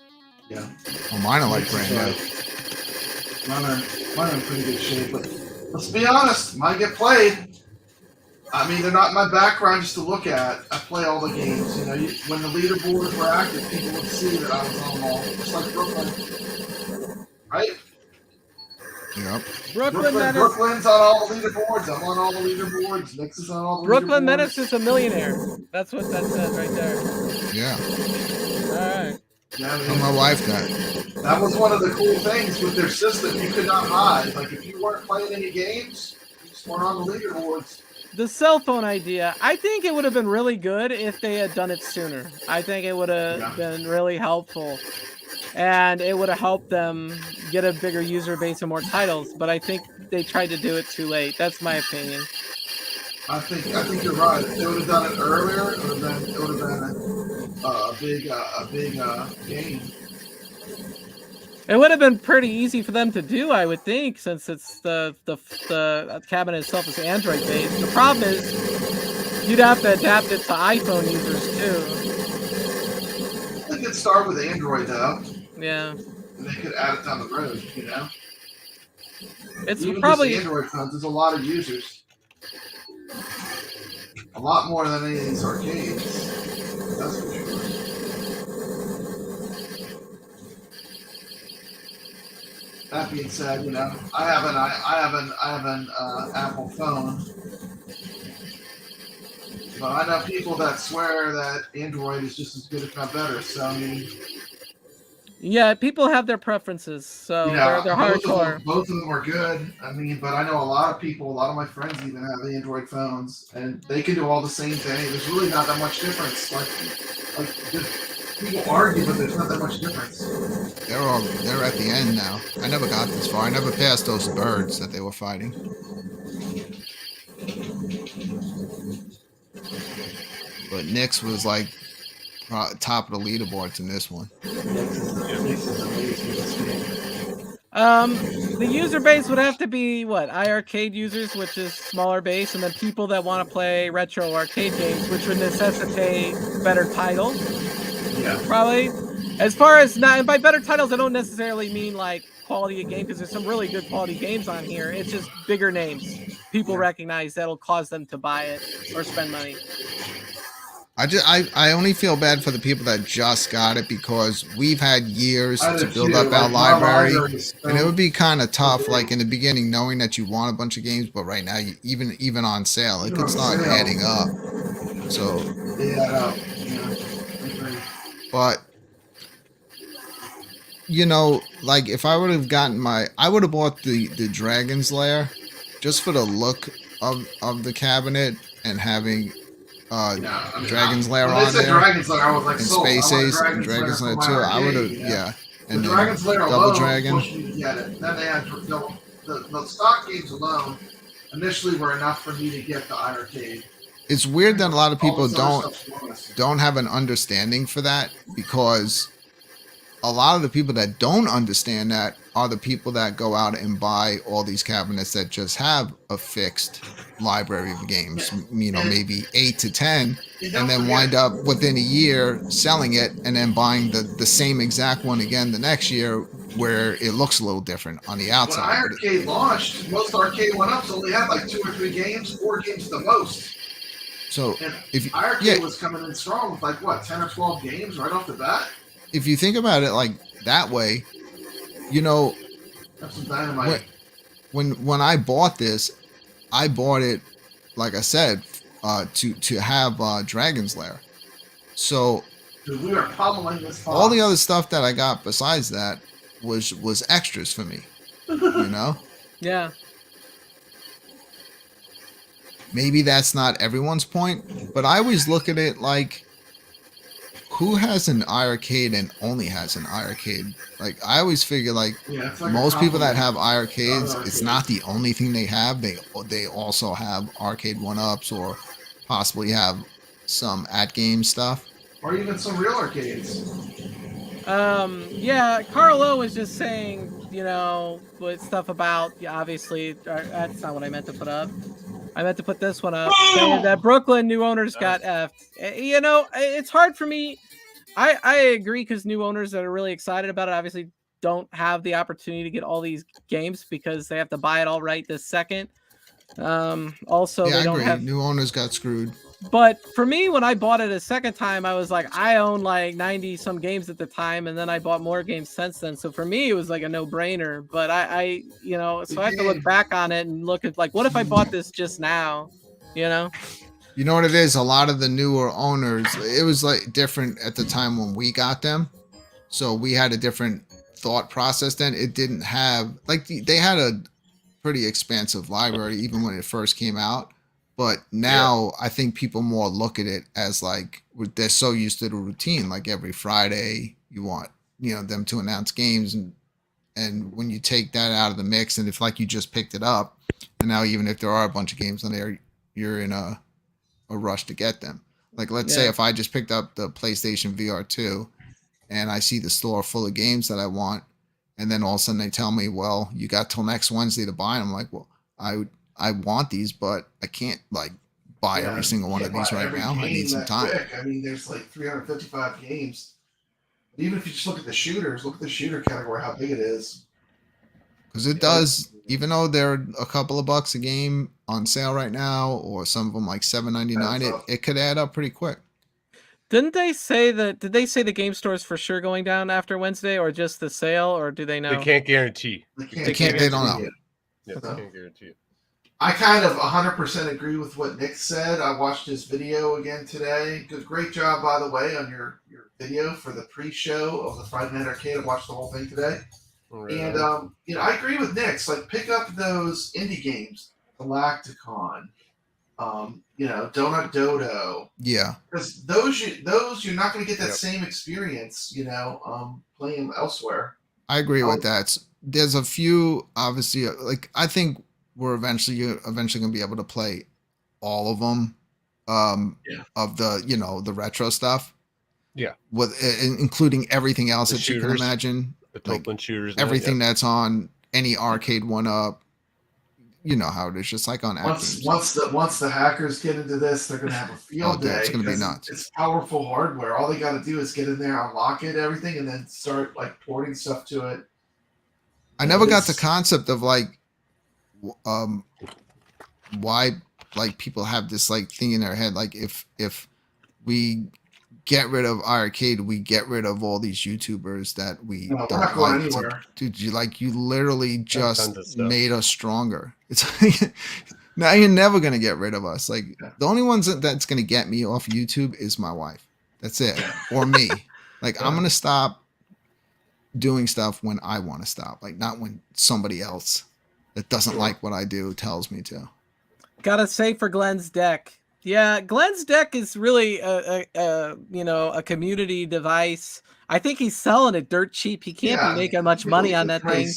Yeah. Well, mine are like brand new. Mine are in pretty good shape, but let's be honest, mine get played. I mean, they're not in my background just to look at. I play all the games. You know, when the leaderboards were active, people would see that I was on them all. Just like Brooklyn. Right? Yep. Brooklyn's on all the leaderboards. I'm on all the leaderboards. Nix is on all the Brooklyn leaderboards. Menace is a millionaire. That's what that says right there. Yeah. All right. Yeah, I mean, Tell my wife that. that was one of the cool things with their system. You could not hide. Like, if you weren't playing any games, you just weren't on the leaderboards. The cell phone idea, I think it would have been really good if they had done it sooner. I think it would have been really helpful. And it would have helped them get a bigger user base and more titles. But I think they tried to do it too late. That's my opinion. I think you're right. If they would have done it earlier, it would have been a big game. It would have been pretty easy for them to do, I would think, since it's the cabinet itself is Android based. The problem is you'd have to adapt it to iPhone users too. They could start with Android though. Yeah. And they could add it down the road, you know. It's even probably just Android phones. There's a lot of users. A lot more than any of these arcades. That's for sure. That being said, you know, I have an Apple phone, but I know people that swear that Android is just as good, if not better. So I mean, Yeah, people have their preferences, so they're hardcore. Both of them are good. I mean, but I know a lot of people, a lot of my friends even have Android phones, and they can do all the same thing. There's really not that much difference. Like people argue, but there's not that much difference. They're at the end now. I never got this far. I never passed those birds that they were fighting. But Nyx was like top of the leaderboards in this one. The user base would have to be what? iircade users, which is smaller base, and then people that want to play retro arcade games, which would necessitate better titles. Yeah. Probably. As far as not, and by better titles, I don't necessarily mean like quality of game, because there's some really good quality games on here. It's just bigger names people recognize that'll cause them to buy it or spend money. I only feel bad for the people that just got it, because we've had years to build up our library, and it would be kind of tough, like in the beginning, knowing that you want a bunch of games, but right now, even on sale, it could start adding up. So, but you know, like if I would have gotten I would have bought the Dragon's Lair just for the look of the cabinet and having. Dragon's Lair on there, Dragon's Lair, I was like, and Space Ace, and Dragon's Lair too. I would have, and the Dragon's Lair Double alone Dragon. pushed me to get it. Then they had the stock games alone initially were enough for me to get the iircade. It's weird that a lot of people don't have an understanding for that, because a lot of the people that don't understand that are the people that go out and buy all these cabinets that just have a fixed library of games, you know, maybe 8 to 10, and then wind up within a year selling it and then buying the same exact one again the next year, where it looks a little different on the outside. When iircade launched, most arcade one-ups only had like 2 or 3 games, 4 games the most. So and if iircade was coming in strong with like what, 10 or 12 games right off the bat. If you think about it like that way, you know, that's some dynamite. When I bought this, I bought it, like I said, to have Dragon's Lair. So dude, we are pummeling this box. All the other stuff that I got besides that was extras for me. You know? Yeah. Maybe that's not everyone's point, but I always look at it like, who has an iircade and only has an iircade? Like, I always figure like most people that have iircades, it's not the only thing they have. They also have arcade one-ups, or possibly have some at-game stuff. Or even some real arcades. Yeah, Carlo was just saying, you know, with stuff about, obviously, that's not what I meant to put up. I meant to put this one up, saying that Brooklyn new owners got effed. You know, it's hard for me. I agree, because new owners that are really excited about it obviously don't have the opportunity to get all these games because they have to buy it all right this second. Also, yeah, they don't have new owners got screwed. But for me, when I bought it a second time, I was like, I own like 90 some games at the time, and then I bought more games since then. So for me, it was like a no-brainer. But I you know, so I have to look back on it and look at like, what if I bought this just now? You know? You know what it is? A lot of the newer owners, it was like different at the time when we got them. So we had a different thought process then. It didn't have, like, they had a pretty expansive library even when it first came out. But now I think people more look at it as like, they're so used to the routine. Like every Friday, you want, you know, them to announce games. And when you take that out of the mix, and if like you just picked it up, and now even if there are a bunch of games on there, you're in a rush to get them. Like, let's say if I just picked up the PlayStation VR 2 and I see the store full of games that I want, and then all of a sudden they tell me, well, you got till next Wednesday to buy them. I'm like, well, I want these, but I can't like buy every single one of these right now. I need some time. Quick. I mean, there's like 355 games. Even if you just look at the shooters, look at the shooter category, how big it is. Because it does, even though they're a couple of bucks a game on sale right now, or some of them like $7.99, it could add up pretty quick. Didn't they say that? Did they say the game store is for sure going down after Wednesday, or just the sale, or do they know? They can't guarantee. They don't know. Yeah, they can't guarantee it. I kind of 100% agree with what Nick said. I watched his video again today. Great job, by the way, on your video for the pre-show of the Friday Night Arcade. I watched the whole thing today. Right And on. I agree with Nick. It's like pick up those indie games, Galacticon, Donut Dodo. Yeah, Because those you're not going to get that same experience, playing elsewhere. I agree with that. There's a few, obviously, like I think we're eventually going to be able to play all of them, of the the retro stuff. Yeah, with including everything else the that you can shooters, imagine, the like Toplin shooters, everything that's on any arcade one up. You know how it is, just like on once the hackers get into this, they're gonna have a field day. It's gonna be nuts. It's powerful hardware. All they got to do is get in there, unlock it, everything, and then start like porting stuff to it. I never got the concept of like, why like people have this like thing in their head, like if we get rid of arcade, we get rid of all these YouTubers that we No, we're don't not going like. anywhere. Dude, you literally tons of just stuff. made us stronger. It's like now you're never gonna get rid of us. Like the only ones that's gonna get me off YouTube is my wife. That's it, or me. Like I'm gonna stop doing stuff when I want to stop, like not when somebody else that doesn't like what I do tells me to. Gotta say for Glenn's deck. Yeah, Glenn's deck is really a community device. I think he's selling it dirt cheap. He can't be making much money on that thing.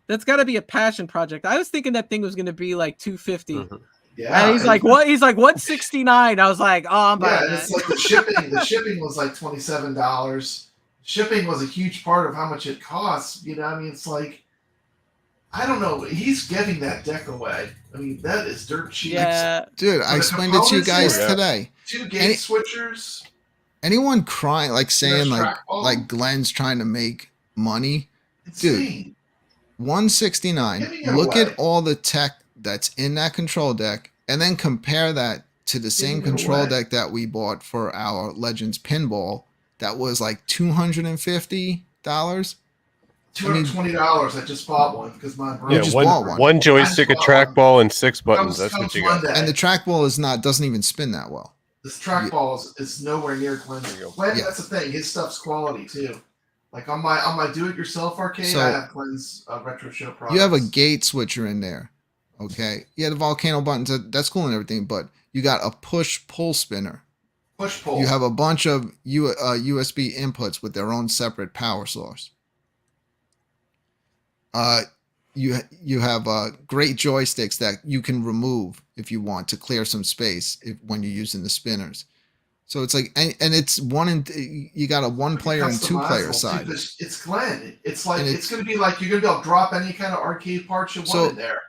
That's got to be a passion project. I was thinking that thing was going to be like $250. Mm-hmm. Yeah, and he's like, what? He's like $169. I was like, oh, I'm buying that. It's like the shipping. The shipping was like $27. Shipping was a huge part of how much it costs. I mean, it's like, I don't know. He's giving that deck away. I mean, that is dirt cheap. Yeah, dude. I explained it to you guys today. 2 gate switchers. Anyone crying, like saying trackball. like Glenn's trying to make money, Insane. dude. $169. Look at all the tech that's in that control deck, and then compare that to the same control deck that we bought for our Legends pinball. That was like $250. $220. I just bought one because my brother just bought one. One joystick, a trackball, and 6 buttons. That's what you got. Monday. And the trackball doesn't even spin that well. This trackball is nowhere near Glenn's. Glenn, that's the thing. His stuff's quality too. Like on my do-it-yourself arcade, I have Glenn's retro show products. You have a gate switcher in there, okay? Yeah, the volcano buttons. That's cool and everything, but you got a push-pull spinner. Push-pull. You have a bunch of USB inputs with their own separate power source. You have great joysticks that you can remove if you want to clear some space when you're using the spinners. So it's like, and it's you got a 1-player and 2-player side. It's Glenn. It's like it's going to be like you're going to be able to drop any kind of arcade parts you want in there.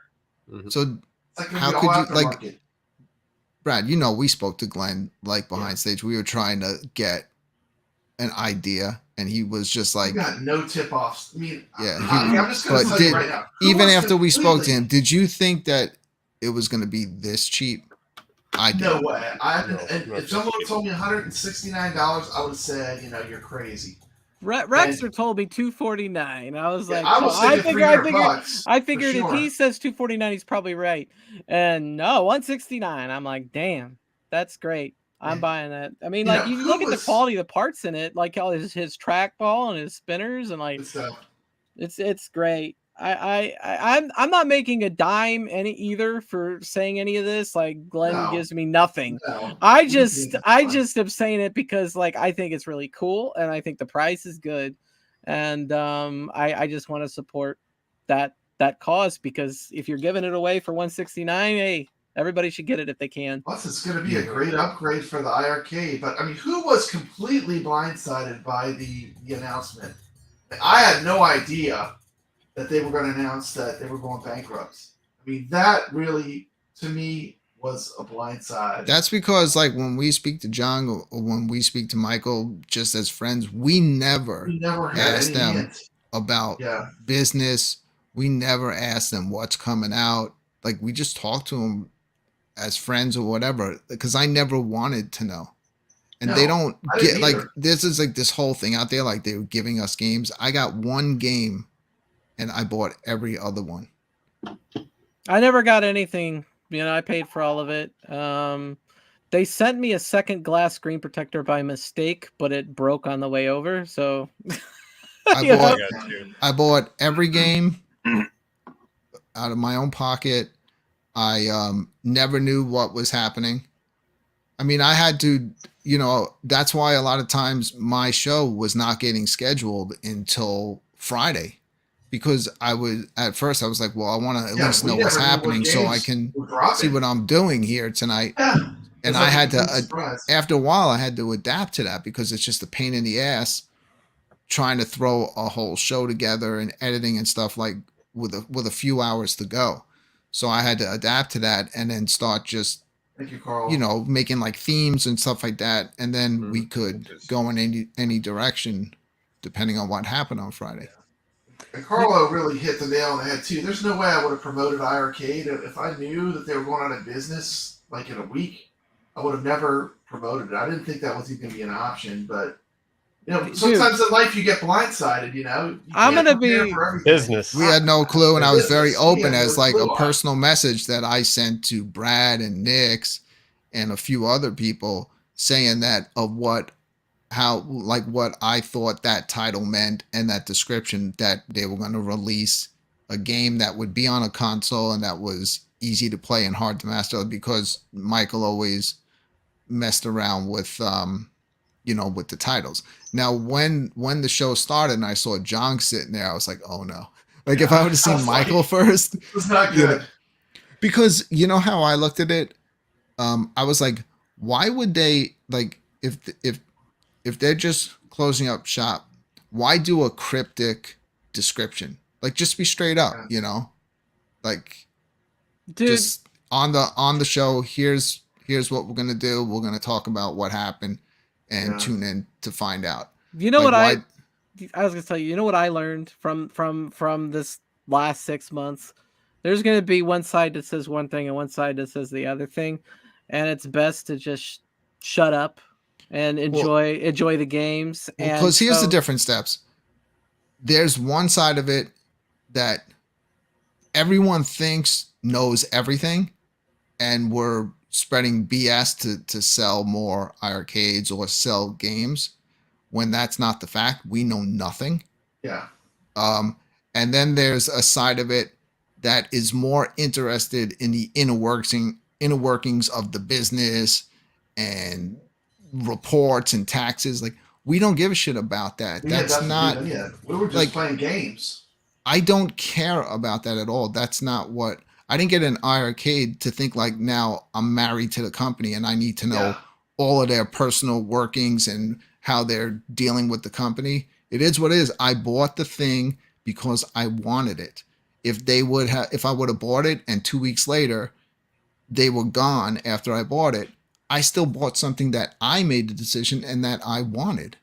So like how could you like, Brad? We spoke to Glenn like behind stage. We were trying to get an idea, and he was just like, you got no tip-offs. I mean, I'm just going to tell you right now. Even after we spoke to him, did you think that it was going to be this cheap? I did. No way. If someone told me $169, I would have said, you're crazy. Rexer told me $249. I was like, I figured if he says $249, he's probably right. And no, $169. I'm like, damn, that's great. I'm buying that. I mean, like you look at the quality of the parts in it, like all his trackball and his spinners, and like it's great. I'm not making a dime either for saying any of this. Like Glenn gives me nothing. No. I just am saying it because like I think it's really cool and I think the price is good, and I just want to support that cause, because if you're giving it away for $169, hey, everybody should get it if they can. Plus, it's going to be a great upgrade for the iircade. But I mean, who was completely blindsided by the announcement? I had no idea that they were going to announce that they were going bankrupt. I mean, that really, to me, was a blindside. That's because, like, when we speak to John or when we speak to Michael, just as friends, we never ask them about business. We never ask them what's coming out. Like, we just talk to them as friends or whatever, because I never wanted to know. And they don't get, like, this is like this whole thing out there, like they were giving us games. I got one game and I bought every other one. I never got anything I paid for all of it. They sent me a second glass screen protector by mistake, but it broke on the way over. So I bought every game out of my own pocket. I never knew what was happening. I mean, I had to, that's why a lot of times my show was not getting scheduled until Friday, because at first I was like, well, I want to at least know what's happening so I can see what I'm doing here tonight. Yeah. And I had to, after a while, I had to adapt to that because it's just a pain in the ass trying to throw a whole show together and editing and stuff like with a few hours to go. So I had to adapt to that and then start just, Thank you, Carl. making like themes and stuff like that. And then we could go in any direction depending on what happened on Friday. And Carlo really hit the nail on the head too. There's no way I would have promoted iircade if I knew that they were going out of business like in a week. I would have never promoted it. I didn't think that was even going to be an option, but sometimes in life you get blindsided. I'm going to be business. We had no clue, and I was very open as like a personal message that I sent to Brad and Nix and a few other people saying that of what I thought that title meant and that description, that they were going to release a game that would be on a console and that was easy to play and hard to master, because Michael always messed around with with the titles. Now when the show started and I saw John sitting there, I was like, oh no. Like if I would have seen Michael first, it was not good. Because how I looked at it, I was like, why would they, like, if they're just closing up shop, why do a cryptic description? Like just be straight up, like, dude, just on the show, here's what we're gonna do. We're gonna talk about what happened and tune in to find out. I was gonna tell you, what I learned from this last 6 months? There's gonna be one side that says one thing and one side that says the other thing, and it's best to just shut up and enjoy the games. Because here's the different steps. There's one side of it that everyone thinks knows everything, and we're spreading BS to sell more arcades or sell games, when that's not the fact. We know nothing. Yeah. And then there's a side of it that is more interested in the inner workings of the business and reports and taxes. Like, we don't give a shit about that. That's not. We were just playing games. I don't care about that at all. That's not what. I didn't get an iircade to think like, now I'm married to the company and I need to know all of their personal workings and how they're dealing with the company. It is what it is. I bought the thing because I wanted it. If I would have bought it and 2 weeks later they were gone after I bought it, I still bought something that I made the decision and that I wanted.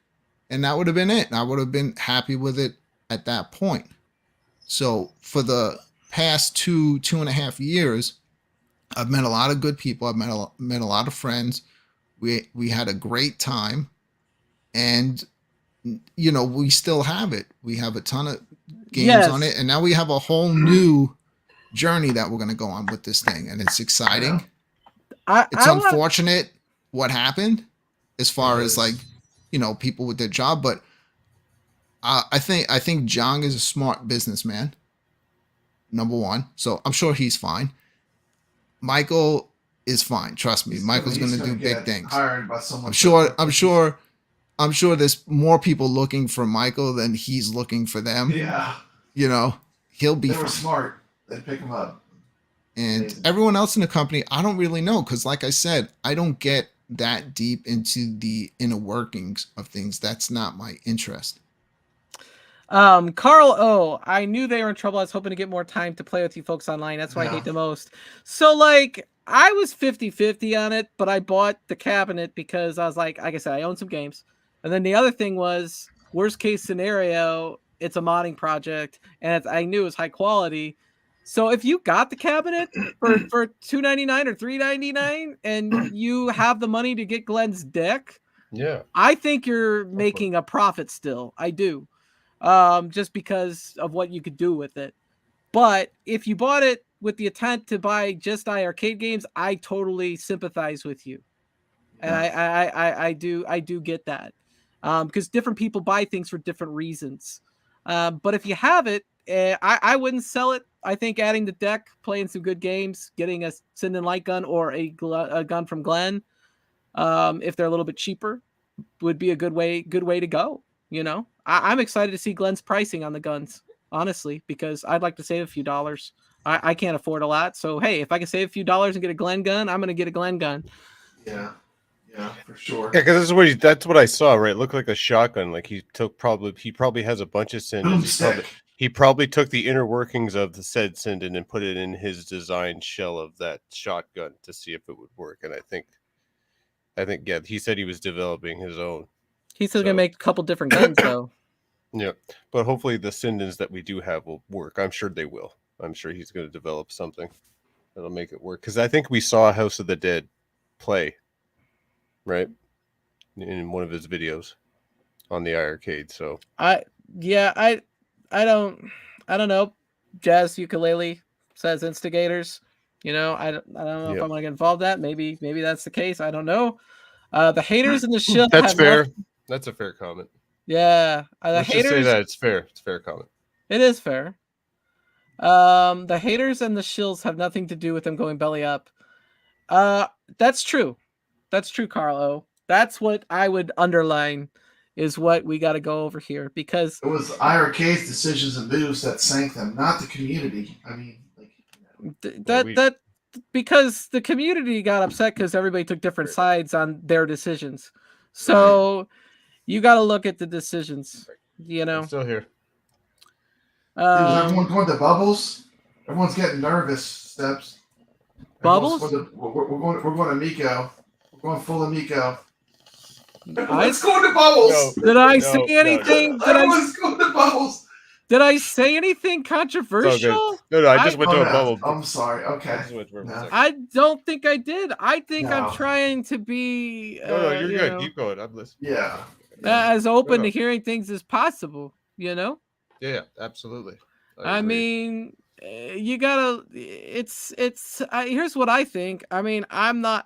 And that would have been it. I would have been happy with it at that point. So for the past 2.5 years, I've met a lot of good people. I've met a lot of friends. We had a great time, and we still have it. We have a ton of games on it, and now we have a whole new journey that we're going to go on with this thing, and it's exciting. It's unfortunate what happened as far as like people with their job, but I think John is a smart businessman. Number one. So I'm sure he's fine. Michael is fine. Trust me. Michael's going to do big things. Hired by someone. I'm sure there's more people looking for Michael than he's looking for them. Yeah. He'll be They were fine. smart. They pick him up. And everyone else in the company, I don't really know. Cause like I said, I don't get that deep into the inner workings of things. That's not my interest. Carl O, I knew they were in trouble. I was hoping to get more time to play with you folks online. That's what I hate the most. So like, I was 50-50 on it, but I bought the cabinet because I was like I said, I own some games. And then the other thing was, worst case scenario, it's a modding project and I knew it was high quality. So if you got the cabinet for $2.99 or $3.99 and you have the money to get Glenn's deck, I think you're making a profit still. I do. Just because of what you could do with it. But if you bought it with the intent to buy just iArcade games, I totally sympathize with you, and I do get that, because different people buy things for different reasons. But if you have it, I wouldn't sell it. I think adding the deck, playing some good games, getting a Sinden light gun or a gun from Glenn, if they're a little bit cheaper, would be a good way to go. You know, I'm excited to see Glenn's pricing on the guns, honestly, because I'd like to save a few dollars. I can't afford a lot, so hey, if I can save a few dollars and get a Glenn gun, I'm gonna get a Glenn gun. Yeah, for sure. Yeah, because that's what I saw. Right, it looked like a shotgun. Like he probably has a bunch of Sindens. He probably took the inner workings of the said Sinden and put it in his design shell of that shotgun to see if it would work. And I think yeah, he said he was developing his own. He's still gonna make a couple different guns though. Yeah, but hopefully the Sindens that we do have will work. I'm sure they will. I'm sure he's going to develop something that'll make it work. Because I think we saw House of the Dead play, right, in one of his videos on the iArcade. So I don't know. Jazz Ukulele says instigators. You know, I don't know if I'm gonna get involved in that. Maybe that's the case. I don't know. The haters in the shill. That's fair. That's a fair comment. Yeah, Let's just say that it's fair. It's a fair comment. It is fair. The haters and the shills have nothing to do with them going belly up. That's true. That's true, Carlo. That's what I would underline. Is what we got to go over here, because it was iArcade's decisions and moves that sank them, not the community. I mean, like, because the community got upset because everybody took different sides on their decisions. So you got to look at the decisions. You know, I'm still here. Is everyone going to Bubbles? Everyone's getting nervous. Steps. Bubbles. We're going to Miko. We're going full of Miko. Let's go to Bubbles. Did I say anything? Let's go to Bubbles. Did I say anything controversial? No, I just went to a bubble. I'm sorry. Okay. I don't think I did. I think I'm trying to be. No, you're good. Keep going. I'm listening. Yeah. As open to hearing things as possible. You know. Yeah, absolutely. I mean, you gotta. It's. Here's what I think. I mean, I'm not.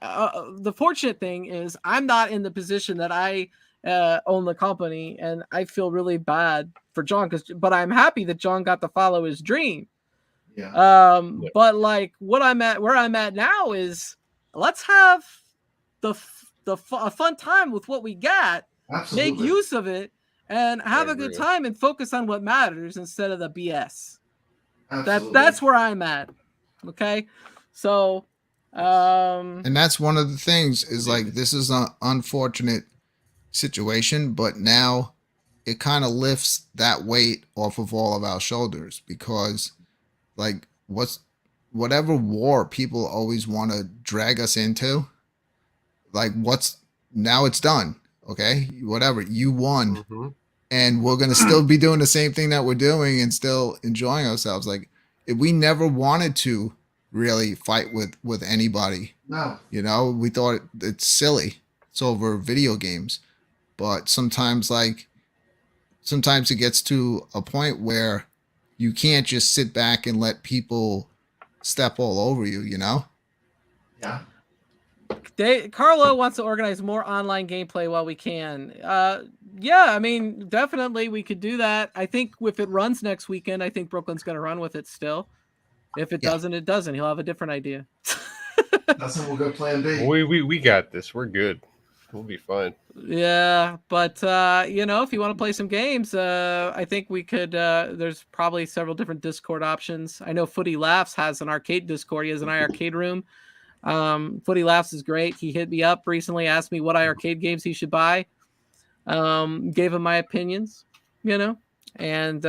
The fortunate thing is, I'm not in the position that I own the company, and I feel really bad for John, but I'm happy that John got to follow his dream. Yeah. But like where I'm at now is, let's have a fun time with what we got. Absolutely. Make use of it and have a good time and focus on what matters instead of the BS. That's where I'm at. Okay. So and that's one of the things is like, this is an unfortunate situation, but now it kind of lifts that weight off of all of our shoulders, because like whatever war people always want to drag us into, like now it's done. Okay, whatever, you won. And we're going to still be doing the same thing that we're doing and still enjoying ourselves. Like, if we never wanted to really fight with anybody, no, you know, we thought it's silly. It's over video games. But sometimes it gets to a point where you can't just sit back and let people step all over you, you know? Yeah. Carlo wants to organize more online gameplay while we can. Yeah, I mean, definitely we could do that. I think if it runs next weekend, I think Brooklyn's going to run with it still. If it doesn't, it doesn't. He'll have a different idea. We'll go plan B. We got this. We're good. We'll be fine. Yeah, but you know, if you want to play some games, I think we could. There's probably several different Discord options. I know Footy Laughs has an arcade Discord. He has an iArcade room. Footy Laughs is great. He hit me up recently, asked me what iArcade games he should buy. Gave him my opinions, you know, and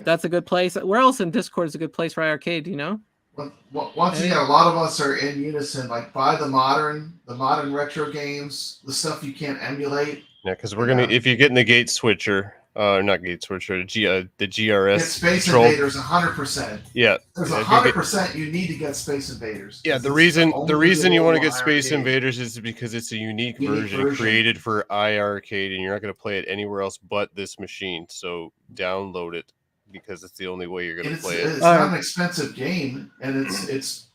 that's a good place. Where else in Discord is a good place for iArcade? You know. Once again, a lot of us are in unison. Like, buy the modern retro games, the stuff you can't emulate. Yeah, because we're gonna. If you get in the gate switcher, not gate switcher, the GRS. Get Space control. Invaders 100%. Yeah, there's 100% you need to get Space Invaders. Yeah, the reason you want to get Space Invaders is because it's a unique version created for iArcade, and you're not going to play it anywhere else but this machine. So download it. because it's the only way you're going to play It's it. not an expensive game, and it's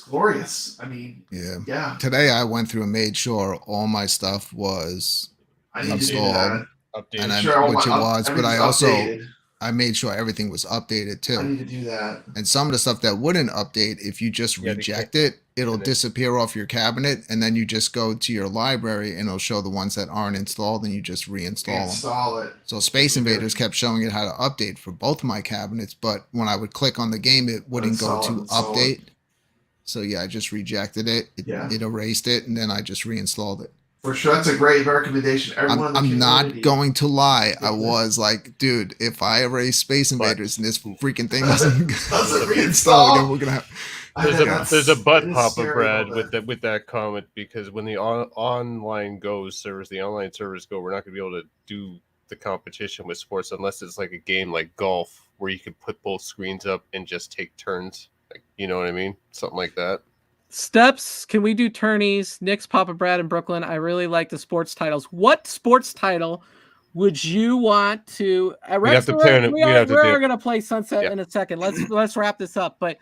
glorious. I mean, yeah. Today I went through and made sure all my stuff was I need installed, to do that. Updated. which it was, but I also updated. I made sure everything was updated too. I need to do that. And some of the stuff that wouldn't update, if you just reject it, it'll disappear off your cabinet, and then you just go to your library and it'll show the ones that aren't installed, and you just reinstall them. So Space Invaders kept showing it how to update for both of my cabinets, but when I would click on the game, it wouldn't go to update. So yeah, I just rejected it. It erased it, and then I just reinstalled it. For sure, that's a great recommendation. Everyone I'm not going to lie. I was like, dude, if I erase Space Invaders and this freaking thing doesn't reinstall, then we're gonna have. There's a butt popper, Brad, with that comment, because when the online servers go, we're not gonna be able to do the competition with sports unless it's like a game like golf where you can put both screens up and just take turns. Like, you know what I mean? Something like that. Steps, can we do tourneys? Nick's Papa Brad in Brooklyn. I really like the sports titles. What sports title would you want to? We have to plan it. We're going to play Sunset in a second. Let's wrap this up. But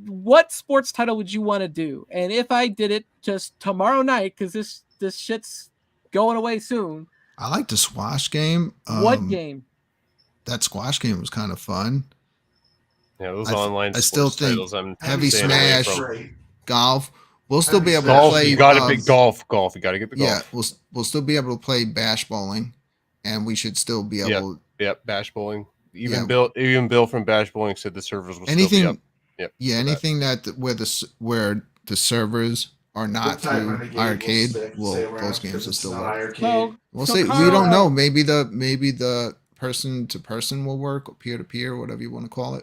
what sports title would you want to do? And if I did it just tomorrow night, because this shit's going away soon. I like the squash game. What game? That squash game was kind of fun. Yeah, those online. I still think titles, Heavy Smash, golf. We'll still be able to golf. play. You got to be golf. You got to get the golf. Yeah, we'll still be able to play bash bowling, and we should still be able. Yep, bash bowling. Even Bill from Bash Bowling said the servers will anything, still be up. Yep. Yeah, anything that where the servers are not through iircade, those games will still work. We'll see. We don't know. Maybe the person to person will work, peer to peer, whatever you want to call it.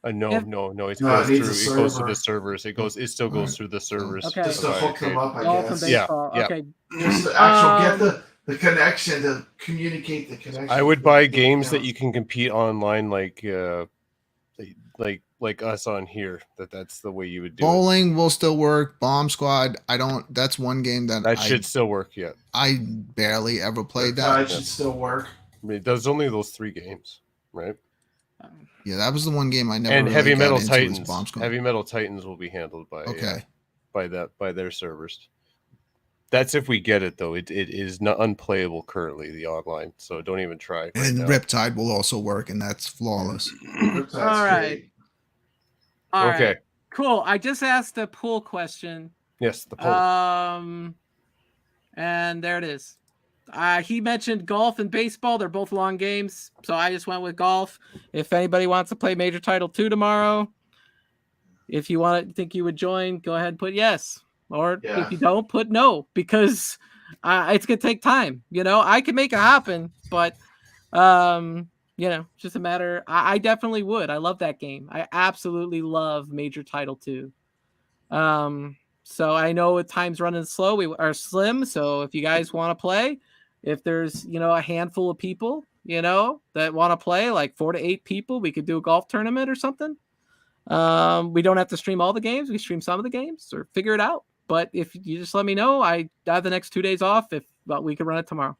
No. It goes through. It goes to the servers. It still goes through the servers. Okay. Just to hook them up, I guess. Yeah. Okay. Just to actually get the connection to communicate the connection. I would buy games that you can compete online, like us on here. That's the way you would do Bowling will still work. Bomb Squad. That's one game that should still work. Yeah. I barely ever played that. That should still work. I mean, there's only those 3 games, right? Yeah, that was the one game I never. And really Heavy got Metal into Titans. Bomb Squad. Heavy Metal Titans will be handled by their servers. That's if we get it, though. It is not unplayable currently, the online. So don't even try. And Riptide will also work, and that's flawless. All right. Okay. Right. Cool. I just asked a pool question. Yes, the poll. And there it is. He mentioned golf and baseball. They're both long games, so I just went with golf. If anybody wants to play Major Title 2 tomorrow, if you think you would join, go ahead and put yes. Or if you don't, put no, because it's going to take time. I can make it happen, but, just a matter. I definitely would. I love that game. I absolutely love Major Title 2. So I know time's running slow. We are slim. So if you guys want to play, if there's, a handful of people, that want to play, like 4 to 8 people, we could do a golf tournament or something. We don't have to stream all the games. We stream some of the games or figure it out. But if you just let me know, I have the next 2 days off. But we could run it tomorrow.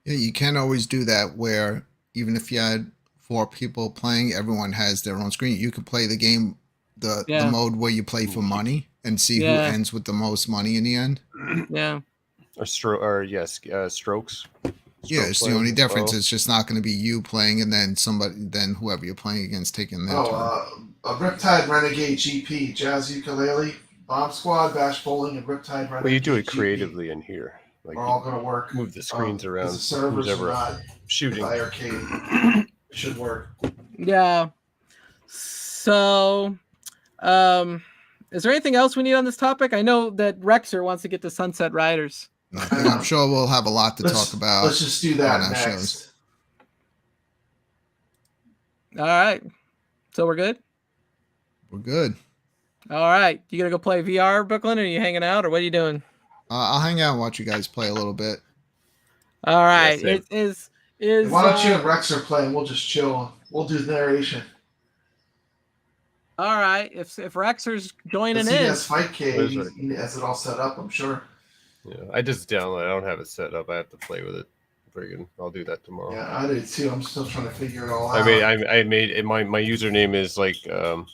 Yeah, you can always do that where even if you had 4 people playing, everyone has their own screen. You could play the game, the mode where you play for money and see who ends with the most money in the end. Yeah. Strokes. Yeah, it's the only difference. It's just not going to be you playing and then whoever you're playing against taking their turn. A Riptide Renegade GP, Jazz Ukulele, Bomb Squad, Bash Bowling, and Riptide Renegade. Well, you do it GP. Creatively in here. Like are all going to work. Move the screens around. The servers who's ever not shooting. iircade. It should work. Yeah. So, is there anything else we need on this topic? I know that Rexer wants to get to Sunset Riders. I'm sure we'll have a lot to talk about. Let's just do that next. Shows. All right. So we're good? We're good. All right. You going to go play VR, Brooklyn, or are you hanging out, or what are you doing? I'll hang out and watch you guys play a little bit. All right. Yes, why don't you and Rexer play and we'll just chill. We'll do the narration. All right. If Rexer's joining in. He has Fightcade. He has it all set up, I'm sure. Yeah, I just download. I don't have it set up. I have to play with it. Friggin', I'll do that tomorrow. Yeah, I did too. I'm still trying to figure it all out. I made it, my username is like the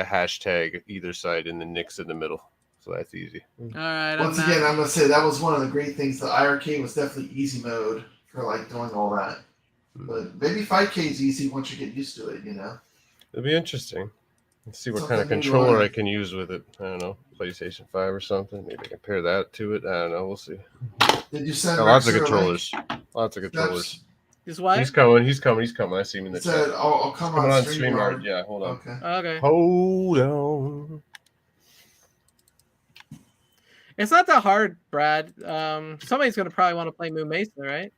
hashtag either side and the Nix in the middle, so that's easy. All right. Once again, I'm gonna say that was one of the great things. The iircade was definitely easy mode for like doing all that. But maybe Fightcade's easy once you get used to it. You know. It'll be interesting. Let's see what Something kind of new controller learn. I can use with it. I don't know, PlayStation 5 or something. Maybe I can pair that to it. I don't know. We'll see. Did you send Got lots of Rexer a controllers. link? Lots of controllers. Is what? He's coming. I see him in the It said, chat. I'll come Coming on on StreamYard. StreamYard. Yeah, hold on. Okay. Okay. Hold on. It's not that hard, Brad. Somebody's gonna probably want to play Moo Mesa, right?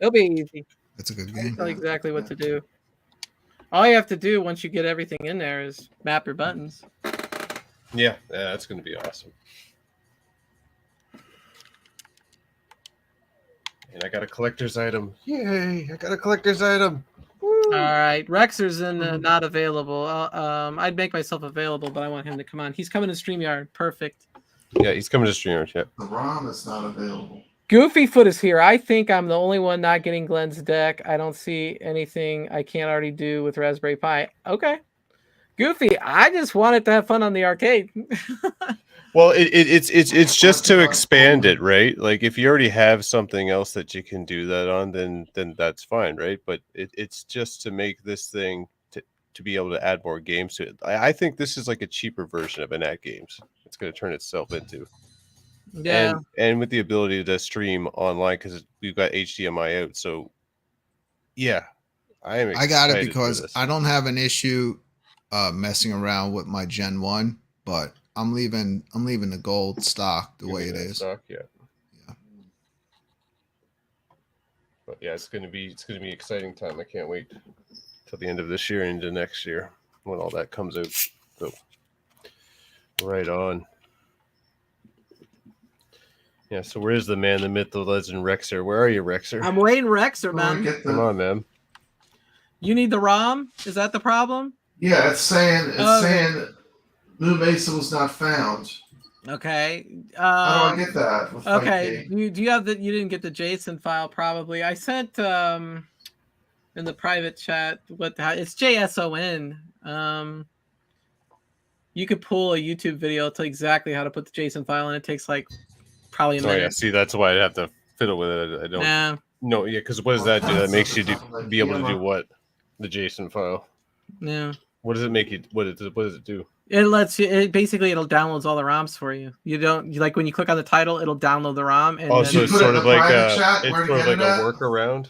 It'll be easy. That's a good I'll game. tell you exactly what to do. All you have to do once you get everything in there is map your buttons. Yeah, that's going to be awesome. And I got a collector's item. Yay! I got a collector's item. Woo. All right, Rexer's not available. I'd make myself available, but I want him to come on. He's coming to StreamYard. Perfect. Yeah, he's coming to StreamYard. Yeah. The ROM is not available. Goofyfoot is here. I think I'm the only one not getting Glenn's deck. I don't see anything I can't already do with Raspberry Pi. Okay. Goofy, I just wanted to have fun on the arcade. Well, it's just to expand it, right? Like if you already have something else that you can do that on, then that's fine, right? But it's just to make this thing to be able to add more games to it. I think this is like a cheaper version of Annette Games. It's going to turn itself into. Yeah. And with the ability to stream online because we've got HDMI out. So yeah, I am excited. I got it because for this. I don't have an issue messing around with my Gen 1, but I'm leaving the gold stock the way it is. Stock, yeah. But yeah, it's gonna be an exciting time. I can't wait till the end of this year and into next year when all that comes out. So right on. Yeah, so where's the man, the myth, the legend, Rexer? Where are you, Rexer? I'm waiting Rexer, man. Come on, man. You need the ROM? Is that the problem? Yeah, it's saying Moo Mesa was not found. Okay. How do I get that? With Okay. Fightcade? Do you have the? You didn't get the JSON file, probably. I sent in the private chat it's JSON. You could pull a YouTube video to exactly how to put the JSON file, and it takes like probably a minute. Oh yeah, see, that's why I have to fiddle with it. I don't. Nah. No, yeah, because what does that do? That makes you be able to do what? The JSON file. Yeah. What does it make you? What does it do? It lets you. It basically downloads all the ROMs for you. You don't like when you click on the title, it'll download the ROM. And so it's sort of like a workaround.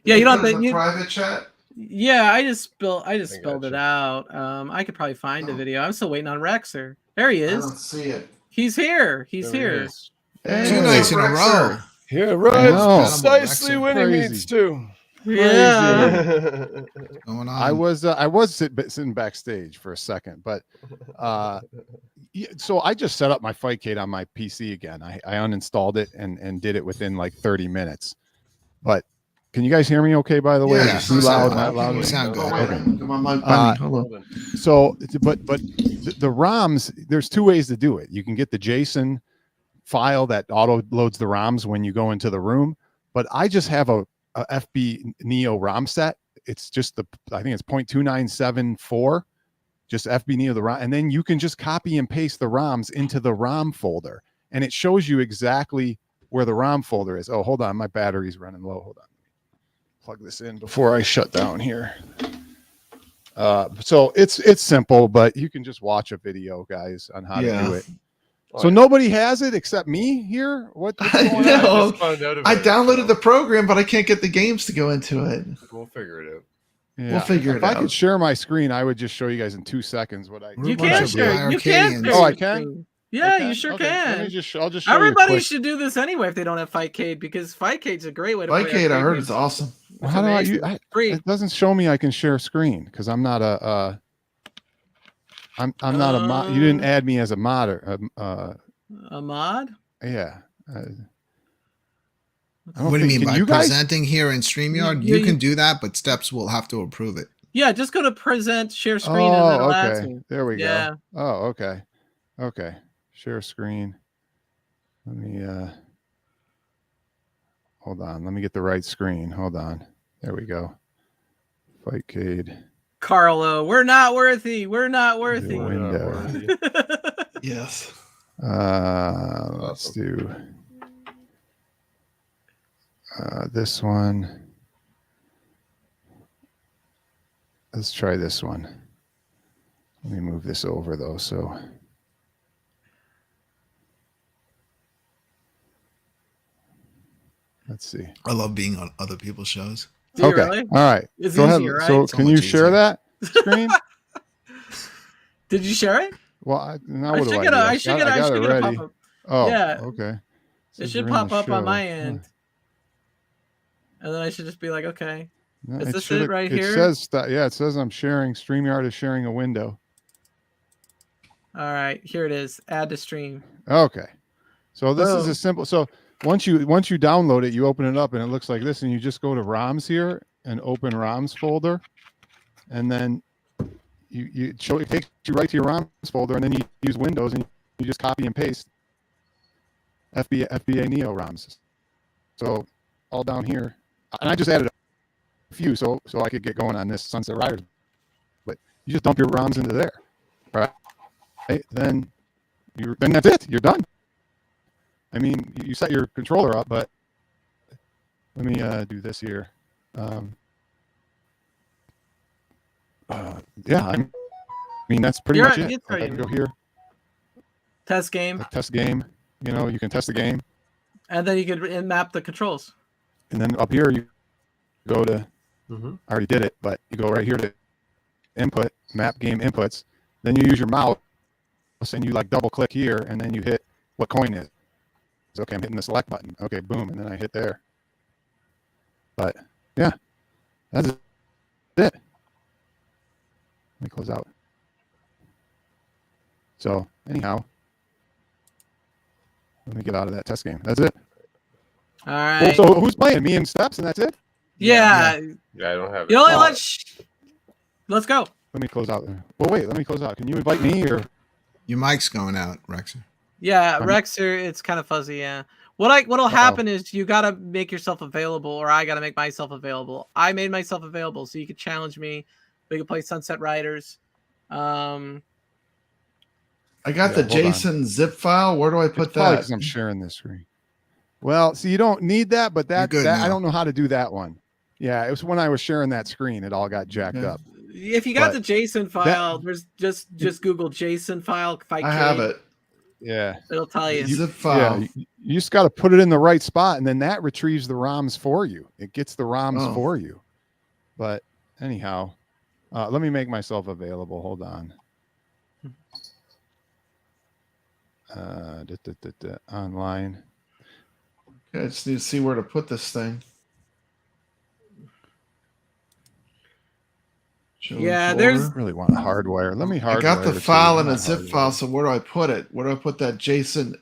Yeah, you don't have to. Private chat. Yeah, I just spelled it out. I could probably find a video. I'm still waiting on Rexer. There he is. I don't see it. He's here. He's here. Hey, 2 nights in a row. Yeah, right. Precisely when he means to. Yeah. Going on. I was sitting backstage for a second, but so I just set up my Fightcade on my PC again. I uninstalled it and did it within like 30 minutes. But can you guys hear me okay, by the way? Yeah, Too loud, not loud. You sound good. Okay. Come on, my hold on. So, but the ROMs, there's 2 ways to do it. You can get the JSON file that auto loads the ROMs when you go into the room, but I just have a FB Neo ROM set. It's just I think it's 0.2974, just FB Neo the ROM, and then you can just copy and paste the ROMs into the ROM folder, and it shows you exactly where the ROM folder is. Oh, hold on, my battery's running low. Hold on, plug this in before I shut down here. So it's simple, but you can just watch a video, guys, on how to do it. So nobody has it except me here? What's going on? No, I downloaded the program, but I can't get the games to go into it. We'll figure it out. Yeah. We'll figure it out. If I could share my screen, I would just show you guys in 2 seconds what I. You can share. You can. Oh, I can. Yeah, you sure can. I'll just show Everybody should do this anyway if they don't have Fightcade, because Fightcade's a great way to play. Fightcade, I heard, is awesome. Well, how do free. It doesn't show me I can share screen because I'm not a. I'm not a mod. You didn't add me as a modder. A mod? Yeah. What do you mean by presenting here in StreamYard? You can do that, but Steps will have to approve it. Yeah, just go to present, share screen, and then it'll ask you. There we Yeah. go. Oh, okay. Okay. Share screen. Let me Hold on. Let me get the right screen. Hold on. There we go. Fightcade. Carlo, we're not worthy. We're not worthy. Window. Yes. Let's do this one. Let's try this one. Let me move this over though. So let's see. I love being on other people's shows. Do you Okay. really? All right. It's Go ahead. easier, right? So So can you much share easier. that screen? Did you share it? Well, now I what do should I get do? a, I should get, I got should it get a ready. pop up. Oh, Yeah. okay. It Says should you're in pop the up on show. my Huh. end. And then I should just be like, okay. No, Is this should- it right here? It says that. Yeah, it says I'm sharing. StreamYard is sharing a window. All right, here it is. Add to stream. Okay. So this is Boom. a simple. So once you download it, you open it up and it looks like this, and you just go to ROMs here and open ROMs folder, and then it takes you right to your ROMs folder, and then you use Windows and you just copy and paste FBA Neo ROMs. So all down here, and I just added a few so I could get going on this Sunset Riders. But you just dump your ROMs into there, right? Then that's it. You're done. I mean, you set your controller up, but let me do this here. Yeah, I mean that's pretty much it. Like, I can go here, Test game. test game. You know, you can test the game, And then you could map the controls. and then up here you go to. Mm-hmm. I already did it, but you go right here to input, map game inputs. Then you use your mouse and you like double click here, and then you hit what coin is. Okay, I'm hitting the select button. Okay, boom, and then I hit there. But yeah, that's it. Let me close out. So anyhow, let me get out of that test game. That's it. All right. So who's playing? Me and Steps, and that's it. Yeah. Yeah, I don't have it. You only let's go. Let me close out. Well, wait. Let me close out. Can you invite me or? Your mic's going out, Rexer. Yeah, I'm- Rexer, it's kind of fuzzy. Yeah. What'll happen is you gotta make yourself available, or I gotta make myself available. I made myself available, so you could challenge me. We could play Sunset Riders. I got the Hold on. JSON zip file. Where do I put that? Because I'm sharing this screen. Well, see, you don't need that, but that good I now. don't know how to do that one. Yeah, it was when I was sharing that screen, it all got jacked Okay. up. If you got But the JSON file, there's just Google JSON file. I have it. Yeah. It'll tell you. Zip file. Yeah, you just got to put it in the right spot, and then that retrieves the ROMs for you. It gets the ROMs Oh. for you. But anyhow, let me make myself available. Hold on. Online. Okay, I just need to see where to put this thing. Show Yeah, folder. there's- I really want to hardwire. Let me hardwire. I got the it file too. in a Not zip hardwire. file, so where do I put it? Where do I put that JSON?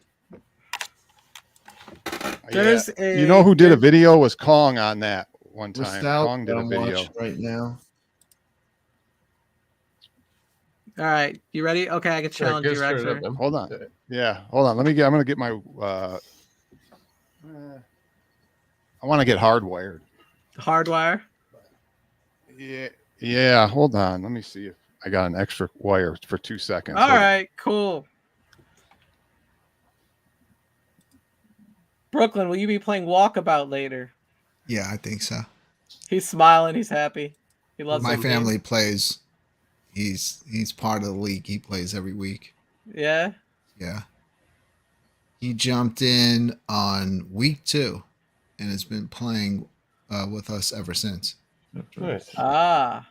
There's You know who did a video was Kong on that one time. Nostalgia Kong did a I'm video. watching right now. All right, you ready? Okay, I can challenge you, Rexer. Hold on. Yeah, hold on. I'm gonna get my I want to get hardwired. Hardwire. Yeah, hold on. Let me see if I got an extra wire for 2 seconds. All Hold on. right, cool. Brooklyn, will you be playing Walkabout later? Yeah, I think so. He's smiling. He's happy. He loves My that game. family plays. He's part of the league. He plays every week. Yeah. Yeah. He jumped in on week 2 and has been playing with us ever since. Nice. Ah,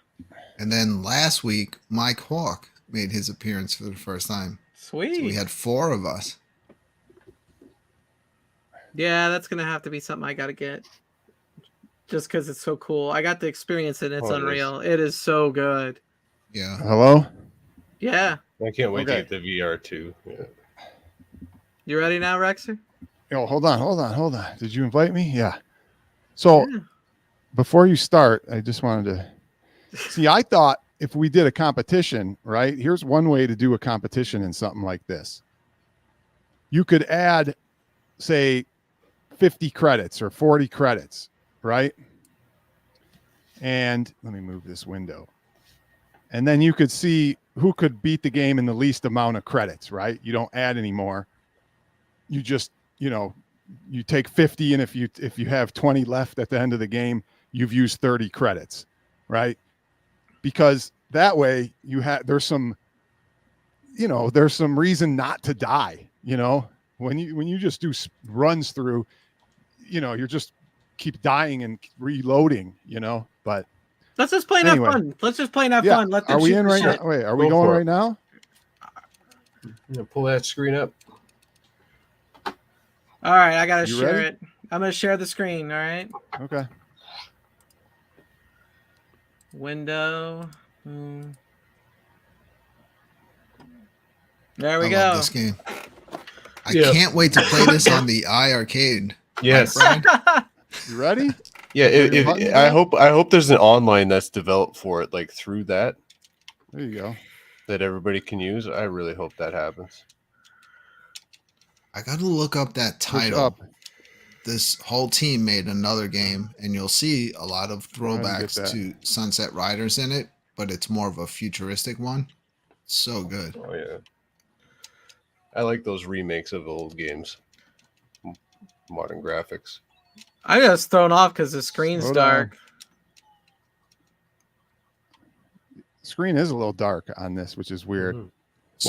And then last week, Mike Hawk made his appearance for the first time. sweet. So we had 4 of us. Yeah, that's gonna have to be something I gotta get. Just because it's so cool. I got to experience it. And it's Oh, it is. unreal. It is so good. Yeah. Hello? Yeah. I can't wait Okay. to get the VR too. Yeah. You ready now, Rexer? Oh, hold on. Did you invite me? Yeah. So Yeah. before you start, I just wanted to see. I thought if we did a competition, right? Here's one way to do a competition in something like this. You could add, say, 50 credits or 40 credits, right? And let me move this window. And then you could see who could beat the game in the least amount of credits, right? You don't add any more. You just, you take 50, and if you have 20 left at the end of the game, you've used 30 credits, right? Because that way there's some reason not to die, when you just do runs through, you're just keep dying and reloading, but let's just play and have fun. Let's just play and have fun. Let them are we shoot in the right shit. now? Wait, are we going right now? Pull that screen up. All right, I gotta share ready? it. I'm gonna share the screen. All right. Okay. Window. There we I go. love this game. I can't wait to play this on the iircade. Yes. You ready? Yeah, I hope there's an online that's developed for it, like through that. There you go. That everybody can use. I really hope that happens. I got to look up that title. This whole team made another game, and you'll see a lot of throwbacks to Sunset Riders in it, but it's more of a futuristic one. So good. Oh yeah. I like those remakes of old games. Modern graphics. I'm just thrown off because the screen's dark. Screen is a little dark on this, which is weird. Mm-hmm.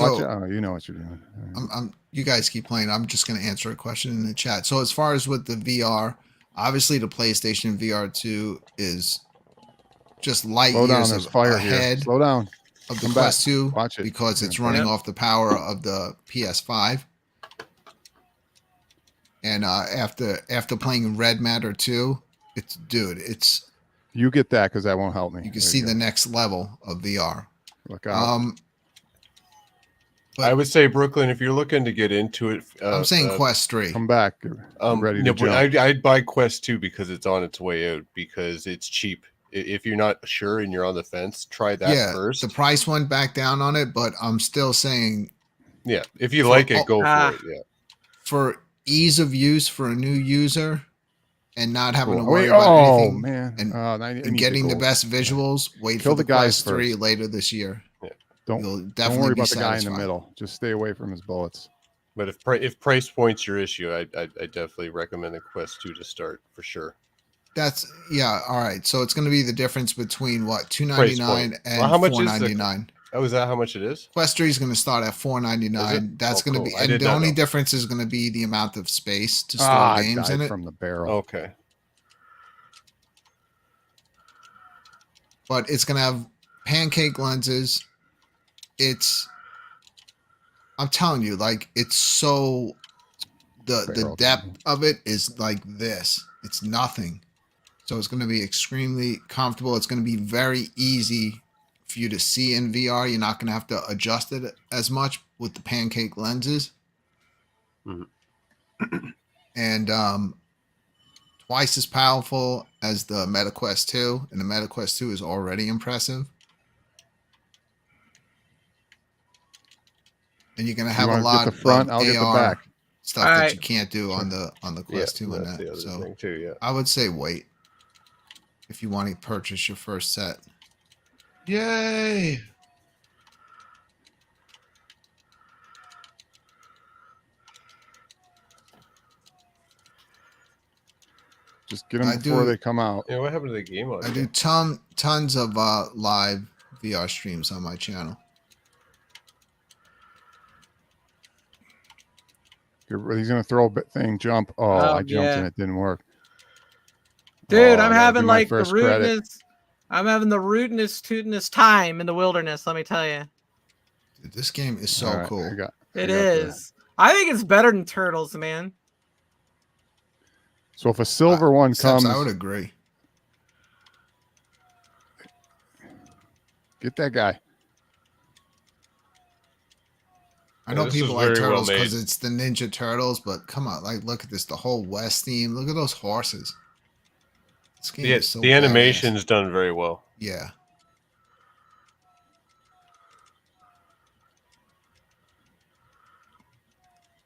Watch So, it. You know what you're doing. You guys keep playing. I'm just going to answer a question in the chat. So as far as with the VR, obviously the PlayStation VR 2 is just light years ahead Slow down. of the Quest 2 Watch it. because it's running off the power of the PS5. And after playing Red Matter 2, it's you get that because that won't help me. You can see the next level of VR. Look out. I would say, Brooklyn, if you're looking to get into it, I'm saying Quest 3. Come back. Ready to jump. I'd buy Quest 2 because it's on its way out, because it's cheap. If you're not sure and you're on the fence, try that first. The price went back down on it, but I'm still saying, if you like it, go for it. Yeah, for ease of use for a new user and not having to worry about anything, and getting the best visuals. Wait for the Quest 3 later this year. Yeah. Don't worry about the guy in the middle. Just stay away from his bullets. But if price point's your issue, I definitely recommend the Quest 2 to start for sure. That's all right. So it's going to be the difference between what, $299 and $499. Oh, is that how much it is? Quest 3 is going to start at $499. That's going to be, and the only difference is going to be the amount of space to store games in it. From the barrel. Okay. But it's going to have pancake lenses. I'm telling you, like, it's so, the depth of it is like this. It's nothing. So it's going to be extremely comfortable. It's going to be very easy for you to see in VR. You're not going to have to adjust it as much with the pancake lenses. Mm-hmm. And twice as powerful as the Meta Quest 2. And the Meta Quest 2 is already impressive. And you're going to have a lot of I'll get the back stuff that you can't do on the Quest 2 and that. The other So thing too, I would say wait if you want to purchase your first set. Yay! Just get them before they come out. Yeah, what happened to the game? I do tons of live VR streams on my channel. He's gonna throw a thing, jump. I jumped and it didn't work. Dude, I'm having like the rootness. I'm having the rootness time in the wilderness. Let me tell you. Dude, this game is so cool. It is. I think it's better than Turtles, man. So if a silver one comes, I would agree. Get that guy. I know people like Turtles because it's the Ninja Turtles, but come on, like, look at this, the whole West theme. Look at those horses. This game is so the animation's done very well. Yeah.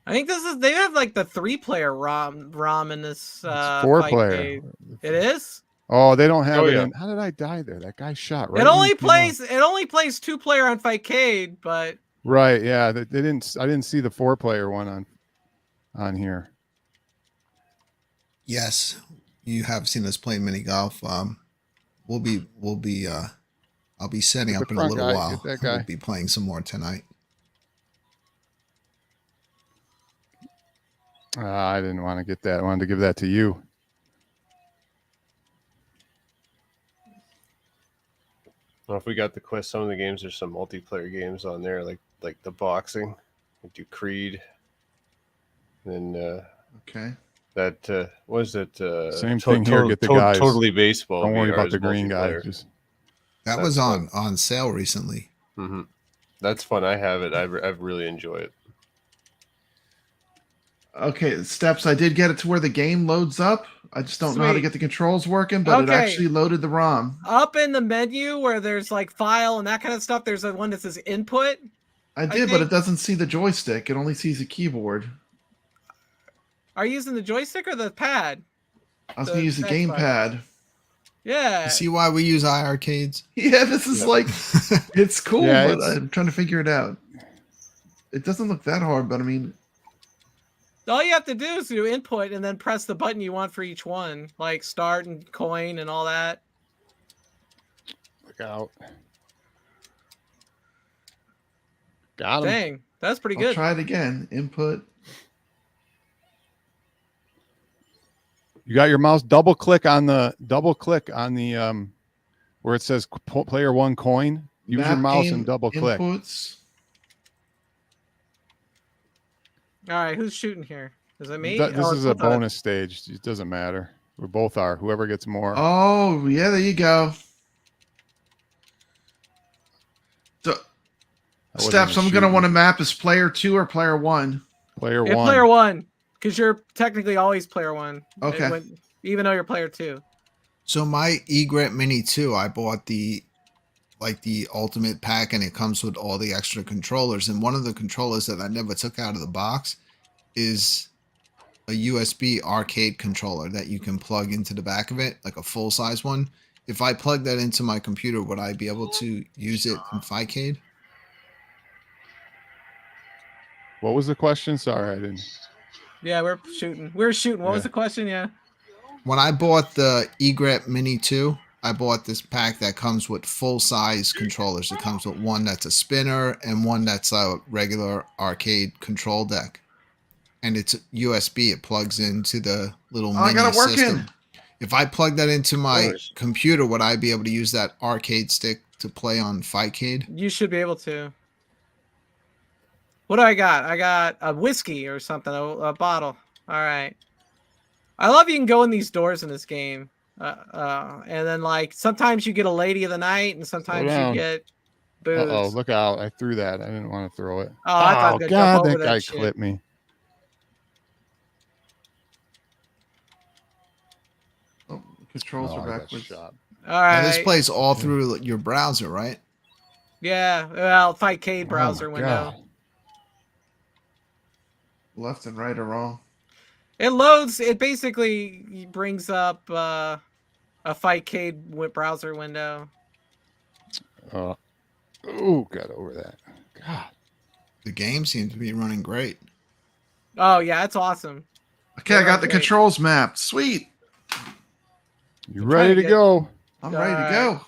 I think they have like the 3-player ROM in this It's 4-player. Fightcade. It is? Oh, they don't have Oh, it yeah. in. How did I die there? That guy shot right. It when only he came out. plays 2-player on Fightcade, but Right, yeah. They didn't. I didn't see the 4-player one on here. Yes, you have seen us play mini golf. We'll be I'll be setting Get up the in a front little guy, while. get that We'll guy. be playing some more tonight. I didn't want to get that. I wanted to give that to you. Well, if we got the quest, some of the games, there's some multiplayer games on there, like the boxing. We do Creed. Then Okay. that what is it? Same thing here. Get the guys. Totally Baseball. Don't worry VR about is the green guy. multiplayer. Just That was on sale recently. Mm-hmm. That's fun. I have it. I've really enjoyed it. Okay, Steps. I did get it to where the game loads up. I just don't know how to Sweet. get the controls working, but it Okay. actually loaded the ROM. up in the menu where there's like file and that kind of stuff, there's a one that says input. I did, but it doesn't see the joystick. It only sees a keyboard. Are you using the joystick or the pad? I was going to use the gamepad. Yeah. You see why we use iircades? Yeah, this is like, it's cool, Yeah, but I'm trying to figure it out. It doesn't look that hard, but I mean, all you have to do is do input and then press the button you want for each one, like start and coin and all that. look out. Got him. Dang, that's pretty I'll good. try it again. Input. You got your mouse. Double click on the where it says player 1 coin. Use your Map mouse game and double click. Inputs. All right, who's shooting here? Is it me? This Oh, is a bonus stage. It doesn't matter. We both are. Whoever gets more. Oh, yeah, there you go. So, Steps, I'm going to want to map as player 2 or player 1. Player Yeah, 1. player 1, because you're technically always player 1. Okay. Even though you're player 2. So my Egret Mini 2, I bought the ultimate pack, and it comes with all the extra controllers. And one of the controllers that I never took out of the box is a USB arcade controller that you can plug into the back of it, like a full size one. If I plug that into my computer, would I be able to use it in Fightcade? What was the question? Sorry, I didn't. Yeah, we're shooting. What was the question? Yeah. When I bought the Egret Mini 2, I bought this pack that comes with full-size controllers. It comes with one that's a spinner and one that's a regular arcade control deck. And it's USB. It plugs into the little mini I got it working. system. If I plug that into my computer, would I be able to use that arcade stick to play on Fightcade? You should be able to. What do I got? I got a whiskey or something, a bottle. All right. I love you can go in these doors in this game. And then, like, sometimes you get a lady of the night, and sometimes you get booze. Uh-oh, look out. I threw that. I didn't want to throw it. Oh, I thought they'd God, jump over that guy shit. clipped me. Oh, controls are I got backwards. shot. All right. Now, this plays all through your browser, right? Yeah, well, Fightcade browser my window. God. Left and right are wrong. It loads. It basically brings up a Fightcade browser window. Oh, got over that. God. The game seems to be running great. Oh yeah, it's awesome. Okay, I got the controls mapped. Sweet. You ready to go? I'm ready to go.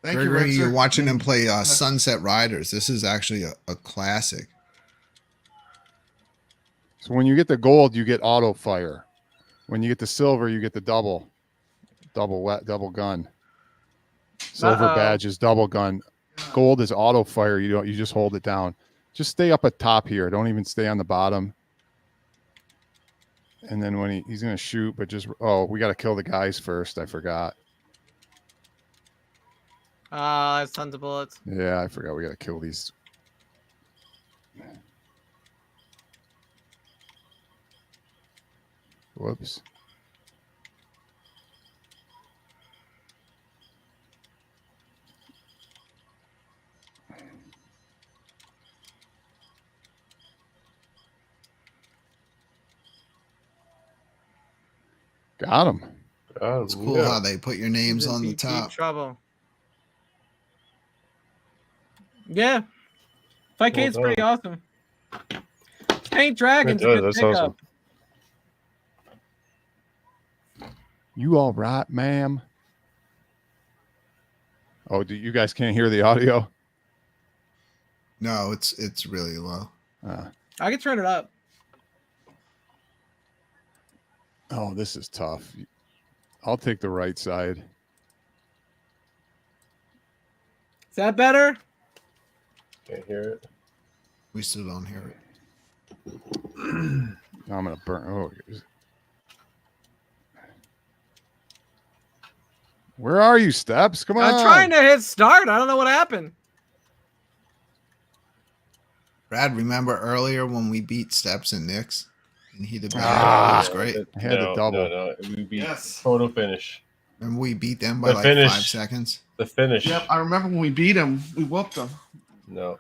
Thank you, Gregory, Ritzer. you're watching them play Sunset Riders. This is actually a classic. So when you get the gold, you get auto fire. When you get the silver, you get the double gun. Silver badge is double gun. Gold is auto fire. You just hold it down. Just stay up at top here. Don't even stay on the bottom. And then when he's gonna shoot, but just we gotta kill the guys first. I forgot. There's tons of bullets. Yeah, I forgot. We gotta kill these. Whoops. Got him. It's cool Yeah. how they put your names He's in on the deep, deep top. trouble. Yeah. Fightcade's Well pretty awesome. Paint Dragon's It a does, good that's pickup. awesome. You all right, ma'am? Oh, you guys can't hear the audio? No, it's really low. I can turn it up. Oh, this is tough. I'll take the right side. Is that better? Can't hear it. We still don't hear it. I'm gonna burn. Oh, where are you, Steps? Come on. I'm trying to hit start. I don't know what happened. Brad, remember earlier when we beat Steps and Nix? And he did better. Ah, It was great. I had a double. No, we beat Yes. photo finish. And we beat them by The like finish. 5 seconds. The finish. Yep, I remember when we beat them, we whooped them. No.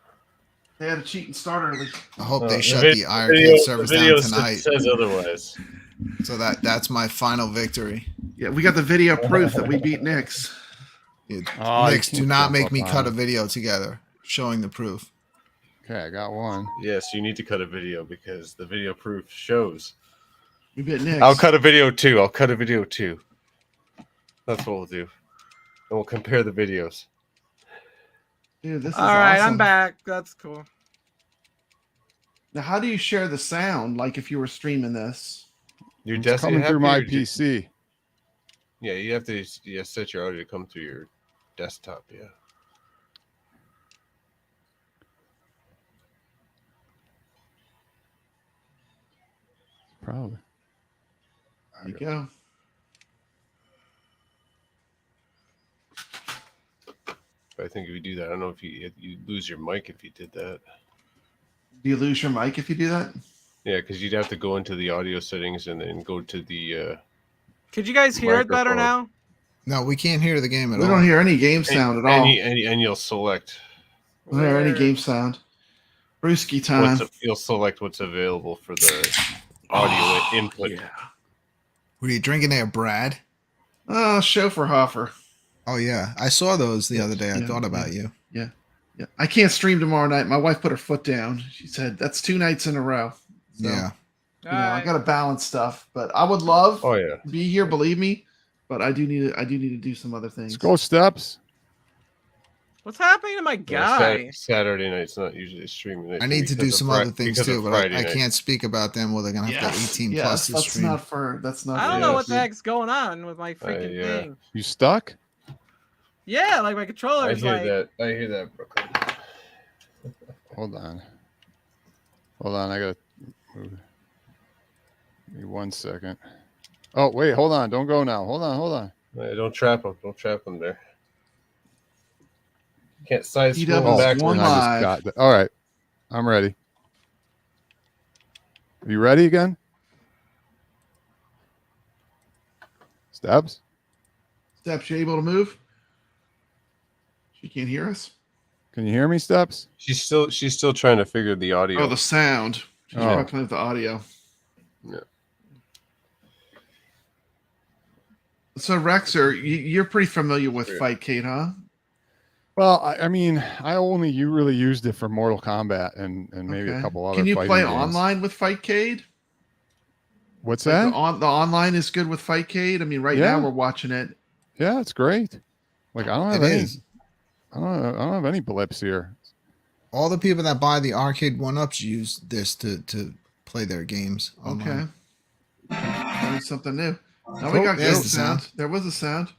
They had a cheat and start early. I hope No, they the shut vid- the the iircade video- servers the video down tonight. says otherwise. So that's my final victory. Yeah, we got the video proof that we beat Nix. Dude, Oh, you Nix, do can't not jump make up me on cut it. a video together showing the proof. Okay, I got one. Yes, you need to cut a video because the video proof shows. We beat Nix. I'll cut a video too. That's what we'll do. And we'll compare the videos. Dude, this is All right, awesome. I'm back. That's cool. Now, how do you share the sound? Like if you were streaming this? Your It's desk coming through my PC. Yeah, you have to set your audio to come through your desktop. Yeah. Probably. There you go. But I think if you do that, I don't know if you lose your mic if you did that. Do you lose your mic if you do that? Yeah, because you'd have to go into the audio settings and then go to the. Could you guys hear it better Microphone. now? No, we can't hear the game at We all. don't hear any game sound at all. And you'll select. We don't hear any Weird. game sound. Brewski time. You'll select what's available for the audio input. Yeah. Were you drinking there, Brad? Oh, Schoferhofer. Oh yeah, I saw those the other day. I Yeah, thought about you. Yeah. I can't stream tomorrow night. My wife put her foot down. She said that's 2 nights in a row. So, Yeah. you know, I got to balance stuff, but I would love Oh yeah. to be here. Believe me, but I do need to do some other things. Let's go, Steps. What's happening to my guy? Saturday night's not usually a streaming night. I need to do some other things too, but I can't speak about them. Well, they're gonna have to 18 plus to that's stream. not for. That's not. I don't for know us. what the heck's going on with my freaking yeah. thing. You stuck? Yeah, like my controller I is hear like. that. I hear that, Brooklyn. Hold on. I gotta move. Give me 1 second. Oh wait, hold on. Don't go now. Hold on. Hey, don't trap them. Don't trap them there. Can't side He scroll doubles back. one I just live. got that. All right. I'm ready. Are you ready again? Steps? Steps, you able to move? She can't hear us. Can you hear me, Steps? She's still trying to figure the audio. Oh, the sound. She's Oh. working with the audio. Yeah. So Rexer, you're pretty familiar with Fightcade, huh? Well, I mean, I only really used it for Mortal Kombat and maybe a Okay. couple other. Can you fighting play games. online with Fightcade? What's Like that? the online is good with Fightcade. I mean, right Yeah. now we're watching it. Yeah, it's great. Like I don't have It any. is. I don't have any blips here. All the people that buy the arcade one-ups use this to play their games. Okay. online. Learned something new. Now we Oh, got there's goat the sound. sound. There was a sound.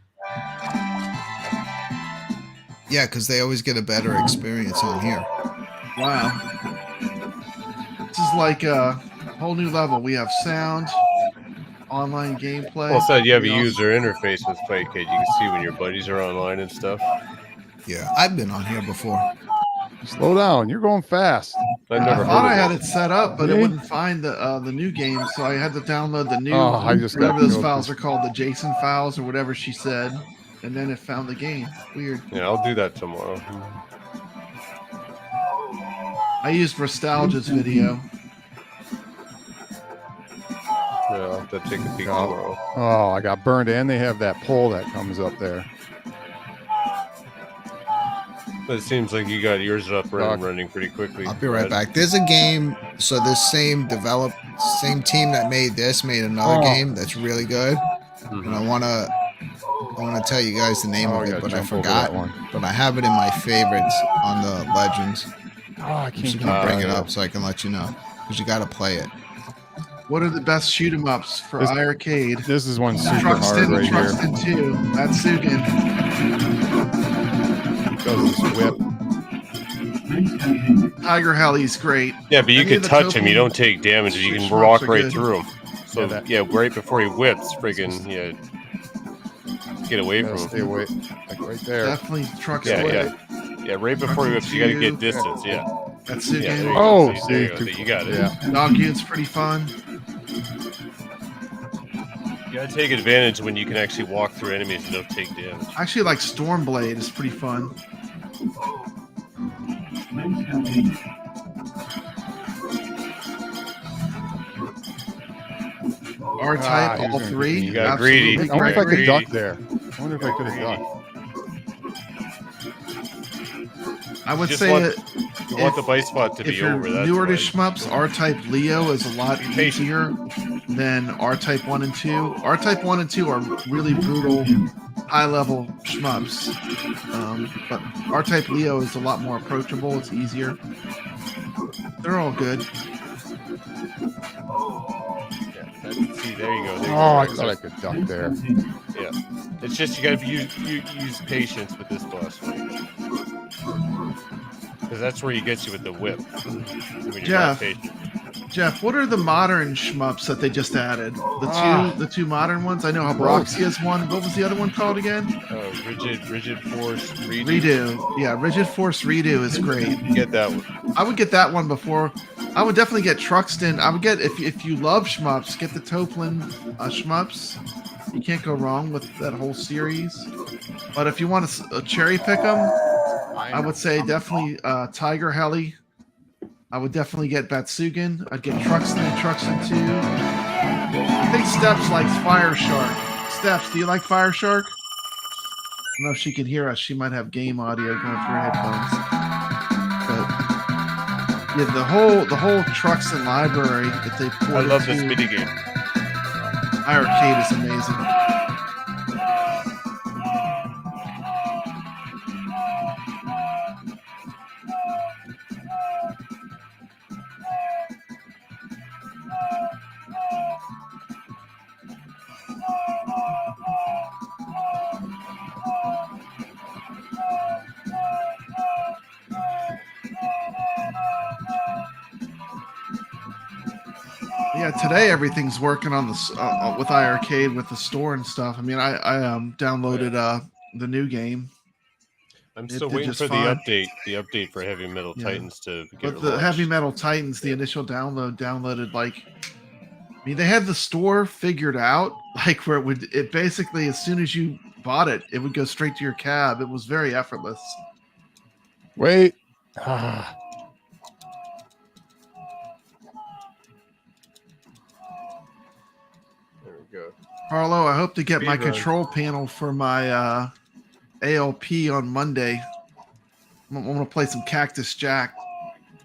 Yeah, because they always get a better experience on here. Wow. This is like a whole new level. We have sound, online gameplay. Well, so you have a We also- user interface with Fightcade. You can see when your buddies are online and stuff. Yeah, I've been on here before. Slow down. You're going fast. I've I never thought I heard had of it set up, but it Really? wouldn't find the new game, so I had to download the new Oh, I just got whatever those killed. files are called, the JSON files or whatever she said, and then it found the game. Weird. Yeah, I'll do that tomorrow. I used Nostalgia's video. Yeah. to take a peek tomorrow. Oh, I got burned, and they have that pole that comes up there. But it seems like you got yours up and running pretty quickly. I'll be right back. There's a game. So this same team that made this made another game that's really good, and I wanna tell you guys the name of it, but I forgot. But I have it in my favorites on the Legends. Oh, I I'm just gonna bring it up so I can let you know, because you got to play it. What are the best shoot 'em ups for iircade? This is one super hard right here. Truxton 2. That's Sugan. Does this whip. Tiger Helly's great. Yeah, but you Any can of the touch him. token You don't take damage. You can shmups walk are right good. through him. So right before he whips, friggin' get away from him. Stay away, like right there. Definitely Truxton. Yeah, right before he whips, you got to get distance. Yeah. That's Yeah, Sugan. there you Oh, go. There you go. You got it. Yeah. Doggoon's pretty fun. You got to take advantage when you can actually walk through enemies and don't take damage. I actually like Stormblade. It's pretty fun. R-Type, all three. You got greedy. I wonder if I could Greedy. duck there. I wonder if I could have ducked. I would Just say want- that You want the bite spot to if be you're over. That's newer to why. shmups, R-Type Leo is a lot easier than R-Type 1 and 2. R-Type 1 and 2 are really brutal, high-level shmups. But R-Type Leo is a lot more approachable. It's easier. They're all good. See, there you go. There you Oh, I go. thought I could duck there. Yeah. It's just you got to use patience with this boss fight. Because that's where he gets you with the whip. When you're not patient. Jeff, what are the modern shmups that they just added? The two modern ones? I know Habroxy has one. What was the other one called again? Rigid Force Redo. Redo. Yeah, Rigid Force Redo is great. You get that one. I would get that one before. I would definitely get Truxton. I would get, if you love shmups, get the Toplin shmups. You can't go wrong with that whole series. But if you want to cherry pick them, I would say definitely Tiger Helly. I would definitely get Batsugan. I'd get Truxton and Truxton 2. I think Steps likes Fire Shark. Steps, do you like Fire Shark? I don't know if she can hear us. She might have game audio going through her headphones. But yeah, the whole Truxton library that they ported I love to this mini game. iircade is amazing. Yeah, today everything's working on this with iircade with the store and stuff. I mean, I downloaded the new game. I'm still waiting for the update for Heavy Metal Titans to get But the Heavy Metal Titans, the initial downloaded like, I mean, they had the store figured out, like where it basically, as soon as you bought it, it would go straight to your cab. It was very effortless. Wait. There we go. Harlow, I hope to get my Speedrun. control panel for my ALP on Monday. I'm going to play some Cactus Jack.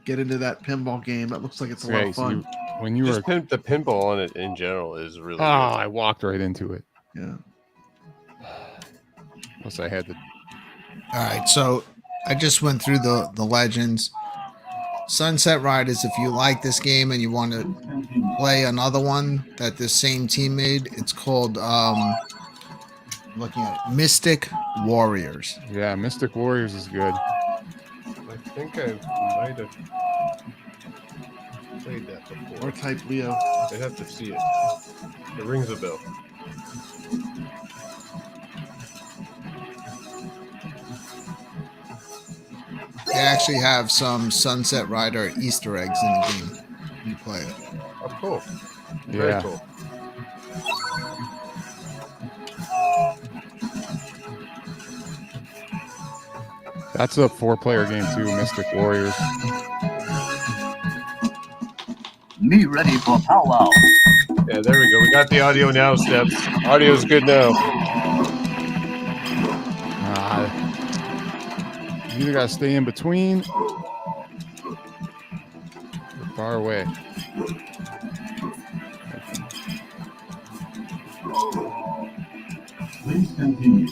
Get into that pinball game. That looks like it's a lot of fun. When you Just were, the pinball on it in general is really good. I walked right into it. Yeah. Plus, I had to. All right, so I just went through the legends. Sunset Riders, if you like this game and you want to play another one that this same team made, it's called looking at it, Mystic Warriors. Yeah, Mystic Warriors is good. I think I might have played that before. Or type Leo. I'd have to see it. It rings a bell. They actually have some Sunset Rider Easter eggs in the game when you play it. Oh, cool. Very Yeah. cool. That's a 4-player game too, Mystic Warriors. Me ready for powwow. Yeah, there we go. We got the audio now, Steps. Audio's good now. You either got to stay in between or far away. Please continue.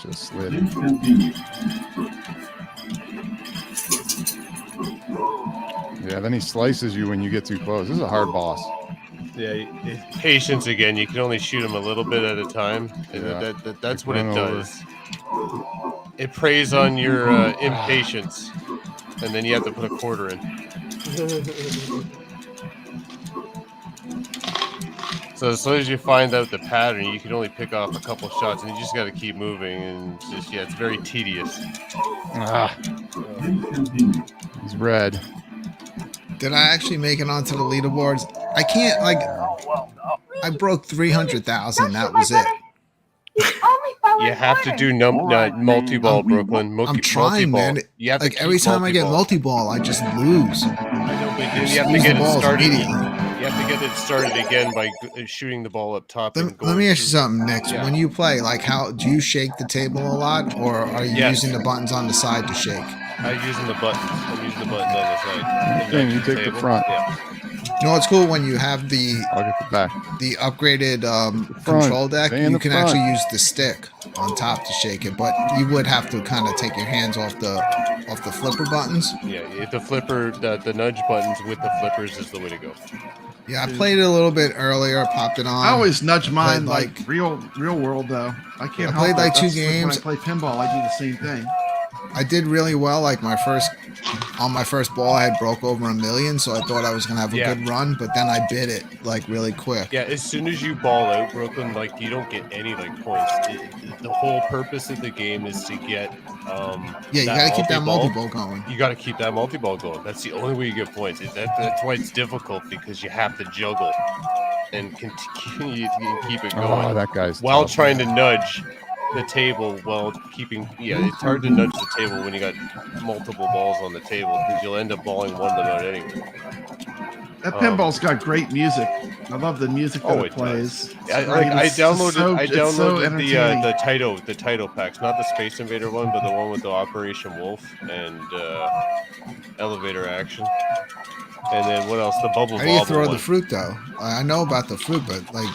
Should have slid. Please continue. Yeah, then he slices you when you get too close. This is a hard boss. Yeah, patience again. You can only shoot him a little bit at a time. Yeah. That's what it Run over. does. It preys on your impatience, and then you have to put a quarter in. So as soon as you find out the pattern, you can only pick off a couple shots, and you just got to keep moving. And just it's very tedious. Please continue. He's red. Did I actually make it onto the leaderboards? I can't, like, I broke 300,000. That was it. You have to do multi-ball, Brooklyn. I'm trying, man. You have to Like, every time I get multi-ball, I just lose. I know, but Just you have to lose get the it balls started. immediately. You have to get it started again by shooting the ball up top. Let me ask you something, Nick. Yeah. When you play, like, how do you shake the table a lot, or are you Yes. using the buttons on the side to shake? I'm using the buttons. I'm using the buttons on the side. Okay, you take the table. front. Yeah. You know what's cool when you have I'll get the back. the upgraded front. control deck? Stay in You the can front. actually use the stick on top to shake it, but you would have to kind of take your hands off the flipper buttons. Yeah, the flipper, the nudge buttons with the flippers is the way to go. Yeah, I played it a little bit earlier, popped it on. I always nudge mine played, like real world though. I can't. I help played it. like two That's games. When I play pinball, I do the same thing. I did really well. Like my first ball, I had broke over 1 million, so I thought I was gonna have a good run. But then I bit it like really quick. Yeah, as soon as you ball out, Brooklyn, like you don't get any like points. The whole purpose of the game is to get You gotta keep that multi-ball going. You gotta keep that multi-ball going. That's the only way you get points. That's why it's difficult, because you have to juggle and continue to keep it going. Oh, that guy's while tough, trying man. to nudge the table while keeping. Yeah, it's hard to nudge the table when you got multiple balls on the table, because you'll end up balling one of them out anyway. That pinball's got great music. I love the music that it plays. I downloaded the title packs, not the Space Invader one, but the one with the Operation Wolf and Elevator Action. And then what else? The Bubble Bobble. How do you throw one. the fruit though? I know about the fruit, but like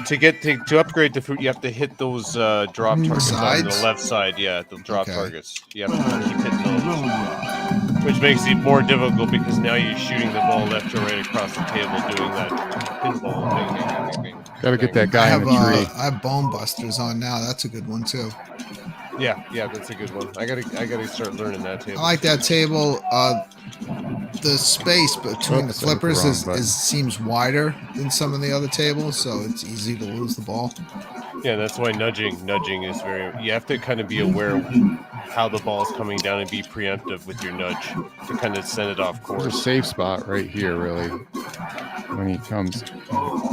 to upgrade the fruit, you have to hit those drop targets on the left side. Yeah, the drop targets. You have to keep hitting those, which makes it more difficult, because now you're shooting the ball left or right across the table, doing that pinball thing. Gotta get that guy in the tree. I have Bone Busters on now. That's a good one too. Yeah, that's a good one. I gotta start learning that table. I like that table. The space between the flippers seems wider than some of the other tables, so it's easy to lose the ball. Yeah, that's why nudging is very. You have to kind of be aware of how the ball is coming down and be preemptive with your nudge to kind of send it off course. There's a safe spot right here, really, when he comes. Do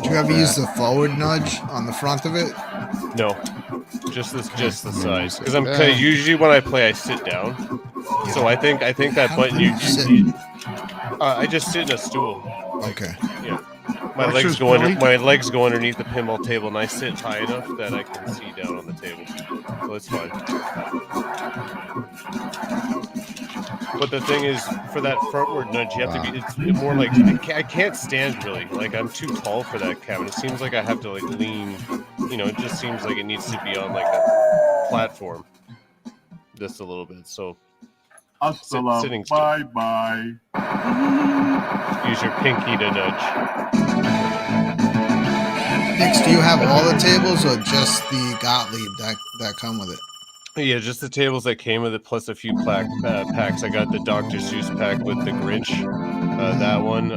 you ever use the forward nudge on the front of it? No, just the size. Because usually when I play, I sit down. So I think that button you I just sit in a stool. Okay. Yeah. My legs go underneath the pinball table, and I sit high enough that I can see down on the table. So it's fine. But the thing is, for that frontward nudge, you have to be. It's more like I can't stand really. Like I'm too tall for that cabinet. It seems like I have to like lean. It just seems like it needs to be on like a platform, just a little bit. So. Sitting still. Bye. Use your pinky to nudge. Nix, do you have all the tables or just the Gottlieb that come with it? Yeah, just the tables that came with it, plus a few packs. I got the Dr. Seuss pack with the Grinch, that one.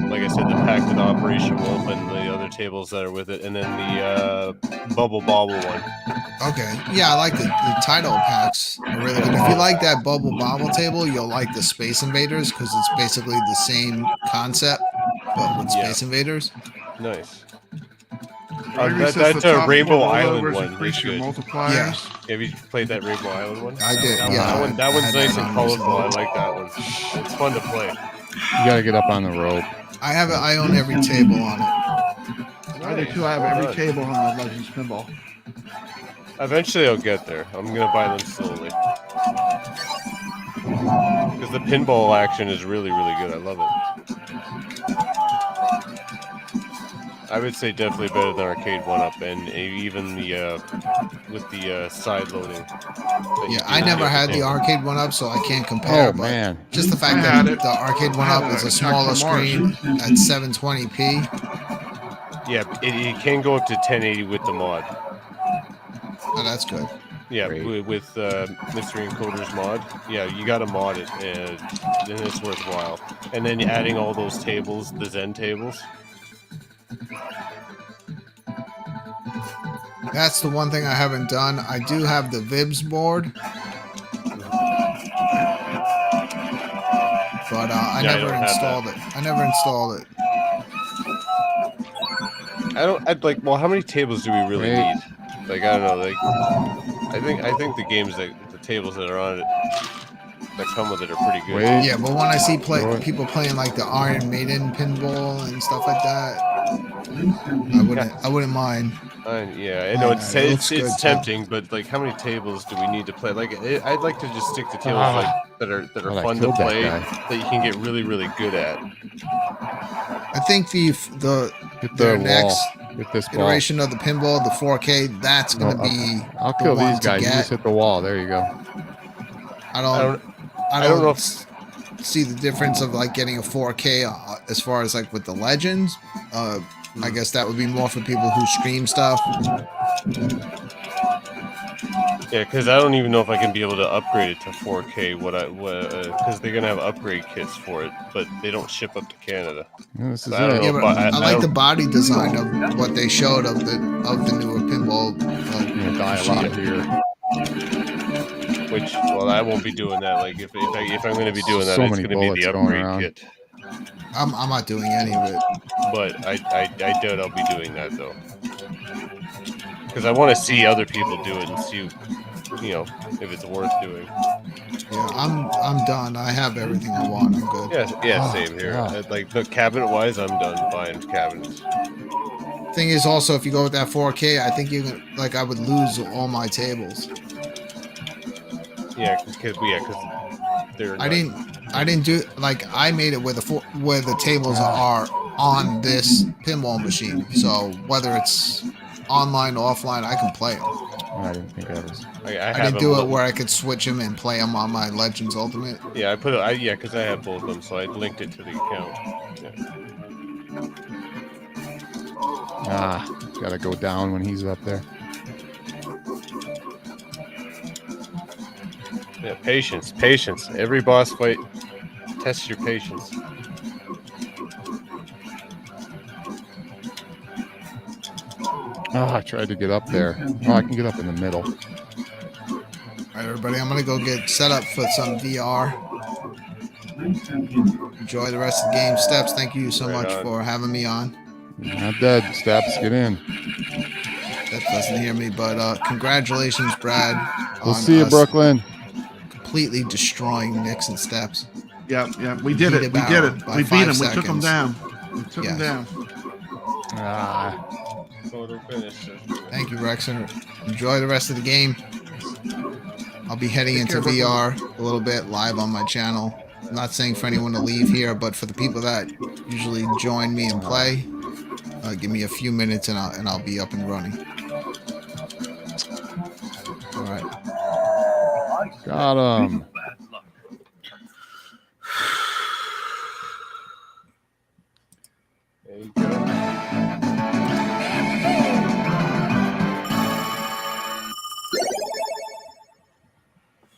Like I said, the pack with Operation Wolf and the other tables that are with it, and then the Bubble Bobble one. Okay. Yeah, I like the title packs are really good. If you like that Bubble Bobble table, you'll like the Space Invaders, because it's basically the same concept, but with Space Invaders. Nice. That's a Rainbow Island one. Increase your Good. multipliers. Have you played that Rainbow Island one? I did. That Yeah, one, that I one's had nice that and one colorful. I recently. like that one. It's fun to play. You got to get up on the rope. I have it. I own every table on it. I do too. I have every table on the Legends Pinball. Eventually, I'll get there. I'm gonna buy them slowly because the pinball action is really, really good. I love it. I would say definitely better than Arcade 1-Up, and even the with the side loading. Yeah, I never had the Arcade 1-Up, so I can't compare. Oh man! Just the fact that the Arcade 1-Up is a smaller screen at 720p. Yeah, it can go up to 1080 with the mod. Oh, that's good. Yeah, with Mystery Encoder's mod. Yeah, you got to mod it, and then it's worthwhile. And then adding all those tables, the Zen tables. That's the one thing I haven't done. I do have the Vibs board, but I never installed it. I never installed it. I'd like. Well, how many tables do we really need? Like, I don't know. Like, I think the games the tables that are on it that come with it are pretty good. Yeah, but when I see people playing like the Iron Maiden pinball and stuff like that, I wouldn't mind. Yeah, I know it's tempting, but like, how many tables do we need to play? Like, I'd like to just stick to tables that are fun to play that you can get really, really good at. I think the next iteration of the pinball, the 4K, that's going to be. I'll kill these guys. You just hit the wall. There you go. I don't know. See the difference of like getting a 4K as far as like with the Legends. I guess that would be more for people who stream stuff. Yeah, because I don't even know if I can be able to upgrade it to 4K. Because they're gonna have upgrade kits for it, but they don't ship up to Canada. This is I like the body design of what they showed of the newer pinball. Die a lot here. Which, well, I won't be doing that. Like, if I'm going to be doing that, it's going to be the upgrade kit. I'm not doing any of it. But I doubt I'll be doing that though, because I want to see other people do it and see, if it's worth doing. Yeah, I'm done. I have everything I want. I'm good. Yeah, same here. Like, the cabinet wise, I'm done buying cabinets. Thing is, also, if you go with that 4K, I think I would lose all my tables. Yeah, because they're. I didn't do like I made it where the tables are on this pinball machine. So whether it's online or offline, I can play them. I didn't think that was. I didn't do it where I could switch them and play them on my Legends Ultimate. Yeah, because I have both of them, so I linked it to the account. Yeah. Gotta go down when he's up there. Yeah, patience. Every boss fight tests your patience. I tried to get up there. Oh, I can get up in the middle. All right, everybody, I'm gonna go get set up for some VR. Enjoy the rest of the game. Steps, thank you so much for having me on. You're not dead, Steps. Get in. Steps doesn't hear me, but congratulations, Brad. We'll see you, Brooklyn. Completely destroying Nix and Steps. Yeah, we did it. We did it. We beat him. We took him down. We took him down. Thank you, Rexer. Enjoy the rest of the game. I'll be heading into VR a little bit live on my channel. I'm not saying for anyone to leave here, but for the people that usually join me and play, give me a few minutes and I'll be up and running. All right. Got him. There you go.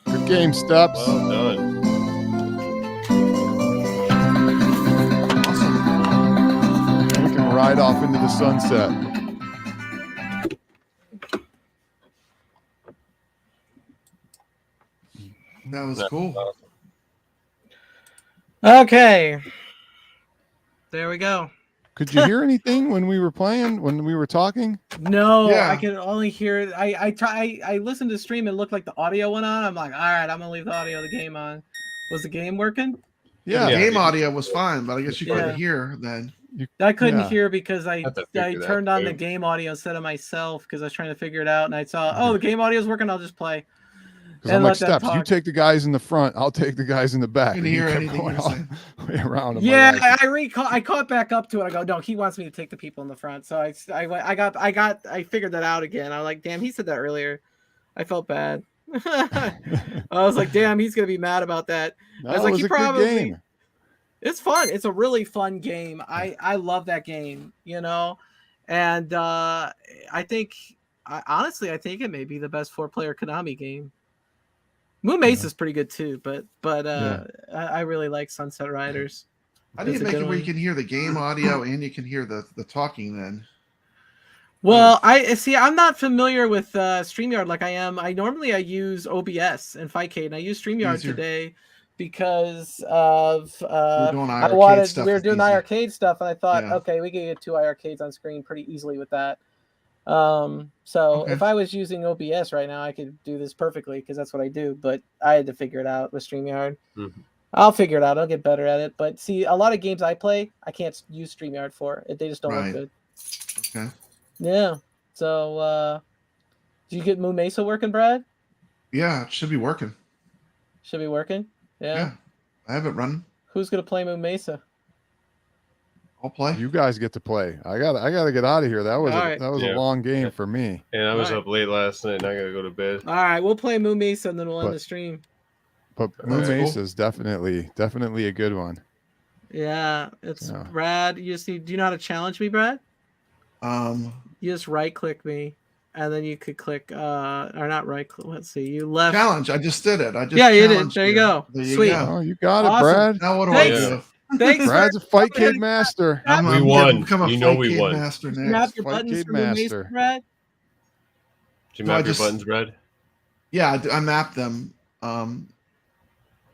Good game, Steps. Well done. We can ride off into the sunset. That was cool. Okay. There we go. Could you hear anything when we were playing? When we were talking? No, Yeah. I could only hear it. I listened to the stream and it looked like the audio went on. I'm like, all right, I'm gonna leave the audio of the game on. Was the game working? Yeah. The Yeah. game audio was fine, but I guess you Yeah. couldn't hear then. I couldn't Yeah. hear because I Have to figure that turned on the out. game audio instead of myself because I was trying to figure it out, and I saw, oh, the game audio is working. I'll just play. Because And I'm like, let them Steps, you talk. take the guys in the front, I'll take the guys in the back. Couldn't And you hear kept anything going you were all saying. the way around. I'm Yeah, like, I caught back up to it. I go, no, he wants me to take the people in the front. So I figured that out again. I'm like, damn, he said that earlier. I felt bad. I was like, damn, he's gonna be mad about that. no, I was it like, was he a good probably. game. It's fun. It's a really fun game. I love that game, you know, and honestly, I think it may be the best 4-player Konami game. Moo Mesa is pretty good too, but I really like Sunset Riders. How do you It's a make good it where you one. can hear the game audio and you can hear the talking then? Well, I see. I'm not familiar with StreamYard like I am. I use OBS and Fightcade, and I use StreamYard Easier. today because of We're doing I iircade wanted stuff, we were it's doing easy. iircade stuff, and I thought, Yeah. okay, we could get 2 iircades on screen pretty easily with that. So Okay. if I was using OBS right now, I could do this perfectly because that's what I do. But I had to figure it out with StreamYard. Mhm. I'll figure it out. I'll get better at it. But see, a lot of games I play, I can't use StreamYard for. They just don't Right. look good. Okay. Yeah. So, do you get Moo Mesa working, Brad? Yeah, it should be working. Should be working. Yeah. Yeah. I have it running. Who's gonna play Moo Mesa? I'll play. You guys get to play. I gotta get out of here. That was All right. a long game for me. And I was Alright. up late last night and I gotta go to bed. All right, we'll play Moo Mesa and then we'll end But- the stream. But Moo That's cool. Mesa is definitely a good one. Yeah, it's Yeah. Brad. You just need. Do you know how to challenge me, Brad? Um, You just right click me, and then you could click. Or not right click. Let's see. You left. challenge. I just did it. I just Yeah, you did. challenged There you go. There you Sweet. go. Oh, you got Awesome. it, Brad. Now what do Thanks. I do? Thanks. Brad's a Fightcade master. I'm We gonna won. become a You know we Fightcade won. master Map next. your buttons Fightcade for Moo Mesa, master. Brad. Did you No, I map your just- buttons, Brad? Yeah, I mapped them.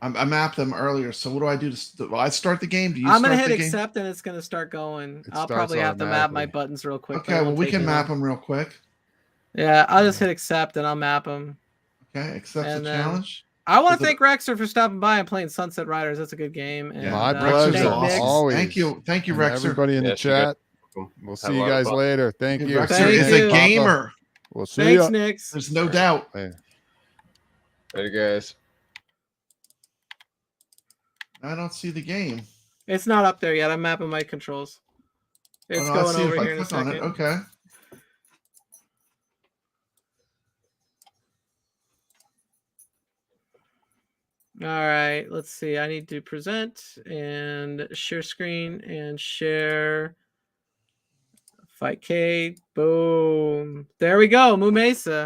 I mapped them earlier. So what do I do? I start the game? Do you I'm gonna start hit the game? accept and it's gonna start going. It I'll starts probably have to map my automatically. buttons real quick. but Okay, it well won't we take can me map long. them real quick. Yeah, I'll just hit accept and I'll map them. Okay, accept And the then- challenge. I want Is to it- thank Rexer for stopping by and playing Sunset Riders. That's a good game. And, My Rexer's pleasure. thank awesome. Nick. Always. Thank you, And Rexer. everybody in the Yes, you got- chat. Welcome. We'll Had see a you lot of guys fun. later. Thank you. Rexer Thank is you. a gamer. We'll see Thanks, you. Nix. There's no doubt. Later, guys. I don't see the game. It's not up there yet. I'm mapping my controls. It's Oh, no, I going see over if I here in a click on second. it. Okay. All right, let's see. I need to present and share screen and share Fightcade. Boom. There we go. Moo Mesa.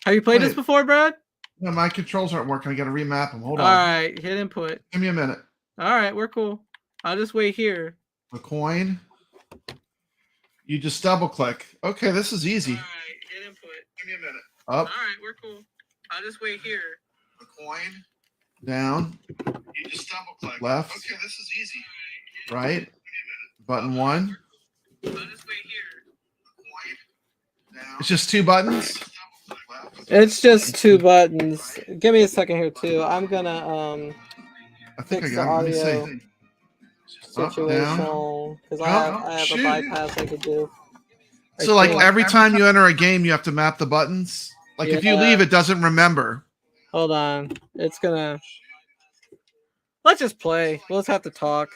Have you played this Wait. before, Brad? No, my controls aren't working. I got to remap them. Hold All on. right, hit input. Give me a minute. All right, we're cool. I'll just wait here. A coin. You just double click. Okay, this is easy. All right, hit input. Give me a minute. All Up, right, we're cool. I'll just wait here. a coin. Down. You just double click. Left. Okay, this is easy. Right. Button 1. I'll just wait here. It's just 2 buttons. It's just 2 buttons. Give me a second here too. I'm gonna I think I fix the got it. Let me audio see. Up, situation down. because Jump. I have Shoot. a bypass I could do. So like every time you enter a game, you have to map the buttons. Like if you Yeah. leave, it doesn't remember. Hold on, it's gonna. Let's just play. We'll just have to talk.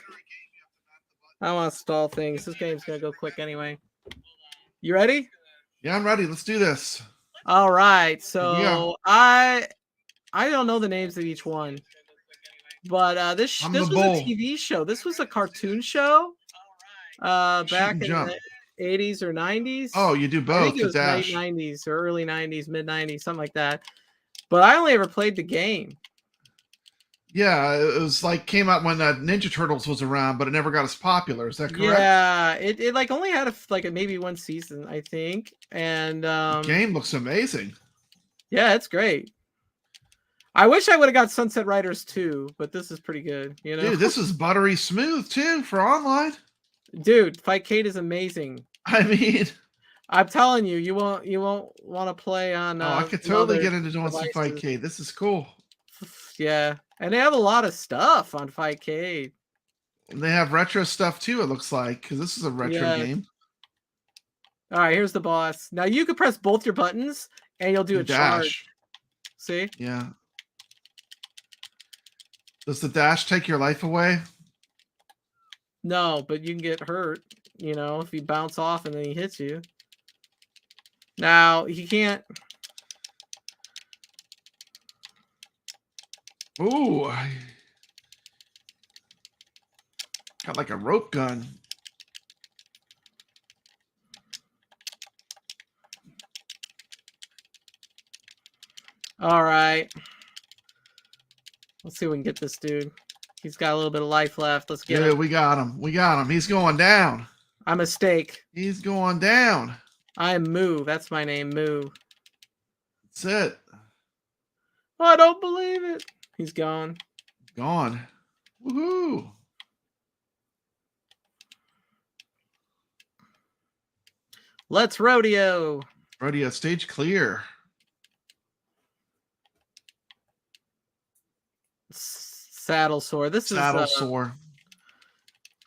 I don't want to stall things. This game's gonna go quick anyway. You ready? Yeah, I'm ready. Let's do this. All right. So Yeah. I don't know the names of each one, but this I'm this the was bull. a TV show. This was a cartoon show. Back and in jump. the 80s or 90s. Oh, you do I both. think it The was late dash. 90s or early 90s, mid 90s, something like that. But I only ever played the game. Yeah, it was like came out when Ninja Turtles was around, but it never got as popular. Is that correct? Yeah, it like only had maybe 1 season, I think. And The game looks amazing. yeah, it's great. I wish I would have got Sunset Riders 2, but this is pretty good. You know, Dude, this is buttery smooth too for online. Dude, Fightcade is amazing. I mean, I'm telling you, you won't want to play on. I could totally get into doing some devices. Fightcade. This is cool. Yeah, and they have a lot of stuff on Fightcade. And they have retro stuff too. It looks like because this is a retro game. All right, here's the boss. Now you can press both your buttons, and you'll do a charge. See? Yeah. Does the dash take your life away? No, but you can get hurt, you know, if you bounce off and then he hits you. Now, he can't... Ooh. Got like a rope gun. All right. Let's see if we can get this dude. He's got a little bit of life left. Let's get him. We got him. We got him. He's going down. I'm a steak. He's going down. I'm Moo. That's my name, Moo. That's it. I don't believe it. He's gone. Gone. Woohoo. Let's rodeo. Rodeo stage clear. Saddle sore. This Saddle is sore.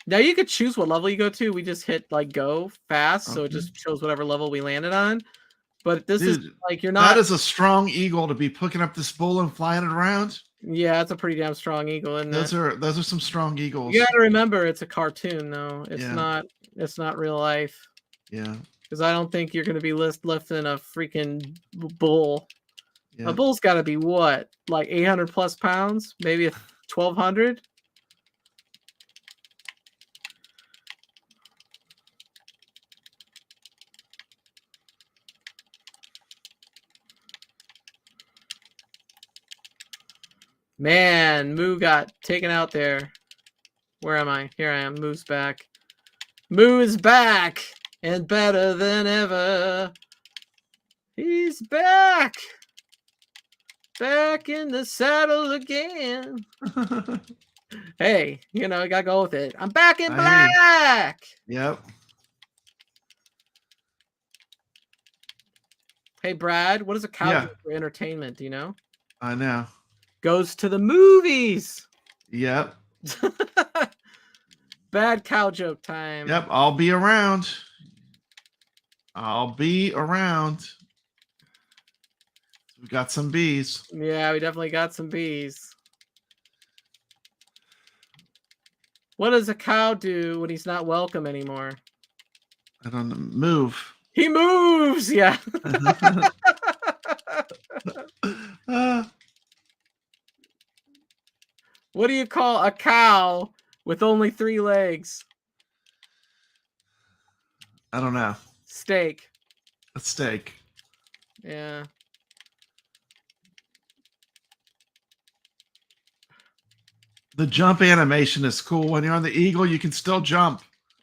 Now you could choose what level you go to. We just hit like go fast, so it just shows whatever level we landed on. But this is like you're not. That is a strong eagle to be picking up this bull and flying it around. Yeah, it's a pretty damn strong eagle, isn't those are some strong eagles. You gotta remember it's a cartoon though. It's not real life. Yeah. Because I don't think you're gonna be lifting a freaking bull. Yeah. A bull's got to be what, like 800 plus pounds, maybe 1,200. Man, Moo got taken out there. Where am I? Here I am. Moo's back. Moo is back and better than ever. He's back. Back in the saddle again. Hey, you know, I gotta go with it. I'm back in black. Yep. Hey, Brad, what does a cow do for entertainment? Do you know? I know. Goes to the movies. Yep. Bad cow joke time. Yep. I'll be around. I'll be around. We got some bees. Yeah, we definitely got some bees. What does a cow do when he's not welcome anymore? I don't know. Move. He moves. Yeah. What do you call a cow with only 3 legs? I don't know. Steak. A steak. Yeah. The jump animation is cool. When you're on the eagle, you can still jump.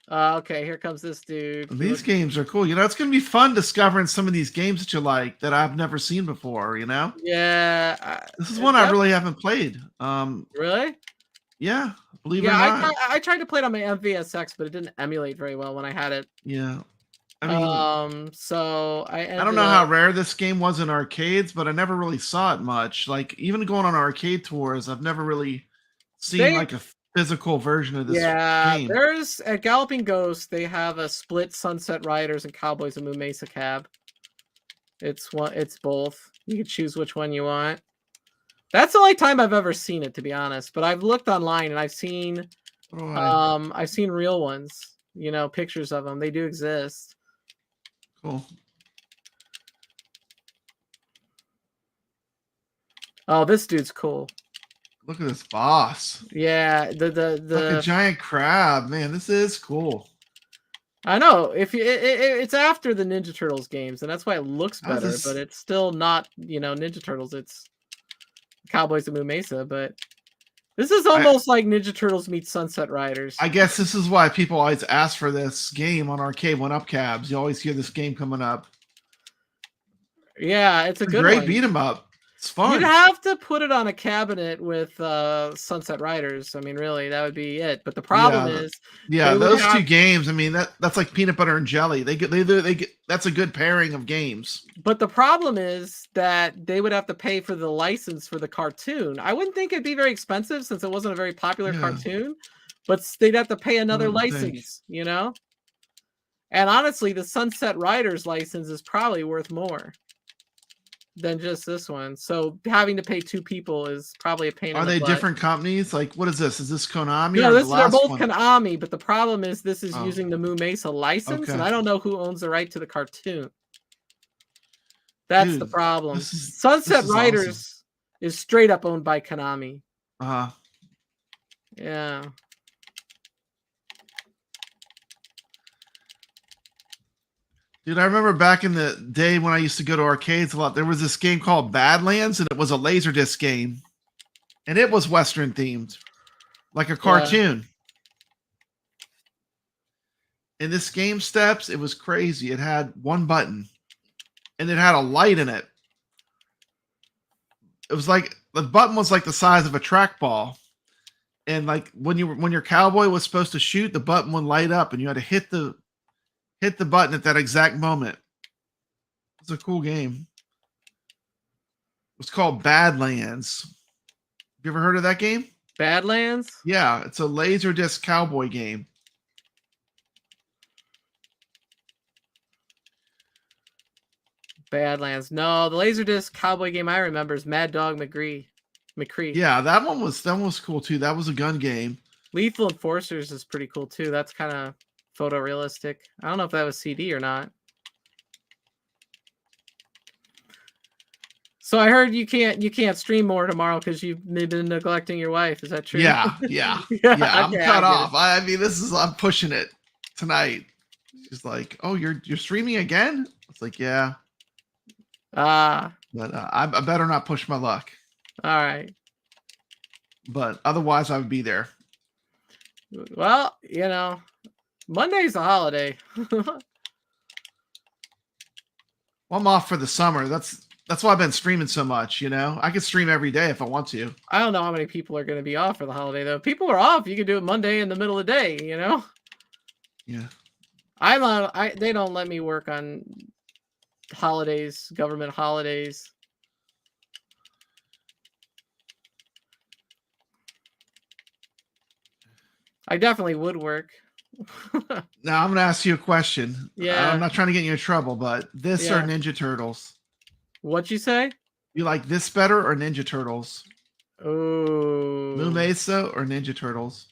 Okay, here comes this dude. These games are cool. You know, it's going to be fun discovering some of these games that you like that I've never seen before, you know? Yeah. This is one I really haven't played. Really? Yeah, believe it or not. I tried to play it on my MVSX, but it didn't emulate very well when I had it. Yeah. I mean, so I don't know how rare this game was in arcades, but I never really saw it much. Like, even going on arcade tours, I've never really seen like a physical version of this game. There's at Galloping Ghost, they have a split Sunset Riders and Cowboys of Moo Mesa cab. It's both. You can choose which one you want. That's the only time I've ever seen it, to be honest. But I've looked online and I've seen real ones. You know, pictures of them. They do exist. Cool. Oh, this dude's cool. Look at this boss. Yeah, the like a giant crab, man. This is cool. I know. If you, it's after the Ninja Turtles games, and that's why it looks better. But it's still not, you know, Ninja Turtles. It's Cowboys of Moo Mesa. But this is almost like Ninja Turtles meets Sunset Riders. I guess this is why people always ask for this game on arcade 1-up cabs. You always hear this game coming up. Yeah, it's a good great one. beat 'em up. It's fun. You'd have to put it on a cabinet with Sunset Riders. I mean, really, that would be it. But the problem is, yeah, they would those have- two games. I mean, that's like peanut butter and jelly. They get that's a good pairing of games. But the problem is that they would have to pay for the license for the cartoon. I wouldn't think it'd be very expensive since it wasn't a very popular Yeah. cartoon, but they'd have to pay another would think. license, you know? And honestly, the Sunset Riders license is probably worth more than just this one. So having to pay 2 people is probably a pain in Are the they butt. different companies? Like, what is this? Is this Konami? No, or they're the last both one? Konami, but the problem is this is Oh. using the Moo Mesa license, and Okay. I don't know who owns the right to the cartoon. That's the Dude, problem. this Sunset is Riders awesome. is straight up owned by Konami. Yeah. Dude, I remember back in the day when I used to go to arcades a lot, there was this game called Badlands, and it was a Laserdisc game. And it was Western themed, like a cartoon. In this game, Steps, it was crazy. It had one button, and it had a light in it. It was like, the button was like the size of a trackball. And like when your cowboy was supposed to shoot, the button would light up, and you had to hit the button at that exact moment. It's a cool game. It's called Badlands. Have you ever heard of that game? Badlands? Yeah, it's a Laserdisc cowboy game. Badlands. No, the Laserdisc cowboy game I remember is Mad Dog McCree. Yeah, that one was cool too. That was a gun game. Lethal Enforcers is pretty cool too. That's kind of photorealistic. I don't know if that was CD or not. So I heard you can't stream more tomorrow because you've been neglecting your wife. Is that true? Yeah. I'm okay, cut off. I mean, I'm pushing it tonight. She's like, "Oh, you're streaming again?" It's like, "Yeah." But I better not push my luck. All right. But otherwise, I would be there. Well, Monday's a holiday. Well, I'm off for the summer. That's why I've been streaming so much. I could stream every day if I want to. I don't know how many people are going to be off for the holiday though. If people are off, you can do it Monday in the middle of the day. Yeah. They don't let me work on holidays, government holidays. I definitely would work. Now I'm gonna ask you a question. Yeah. I'm not trying to get you in trouble, but this or Yeah. Ninja Turtles? What'd you say? You like this better or Ninja Turtles? Oh. Moo Mesa or Ninja Turtles?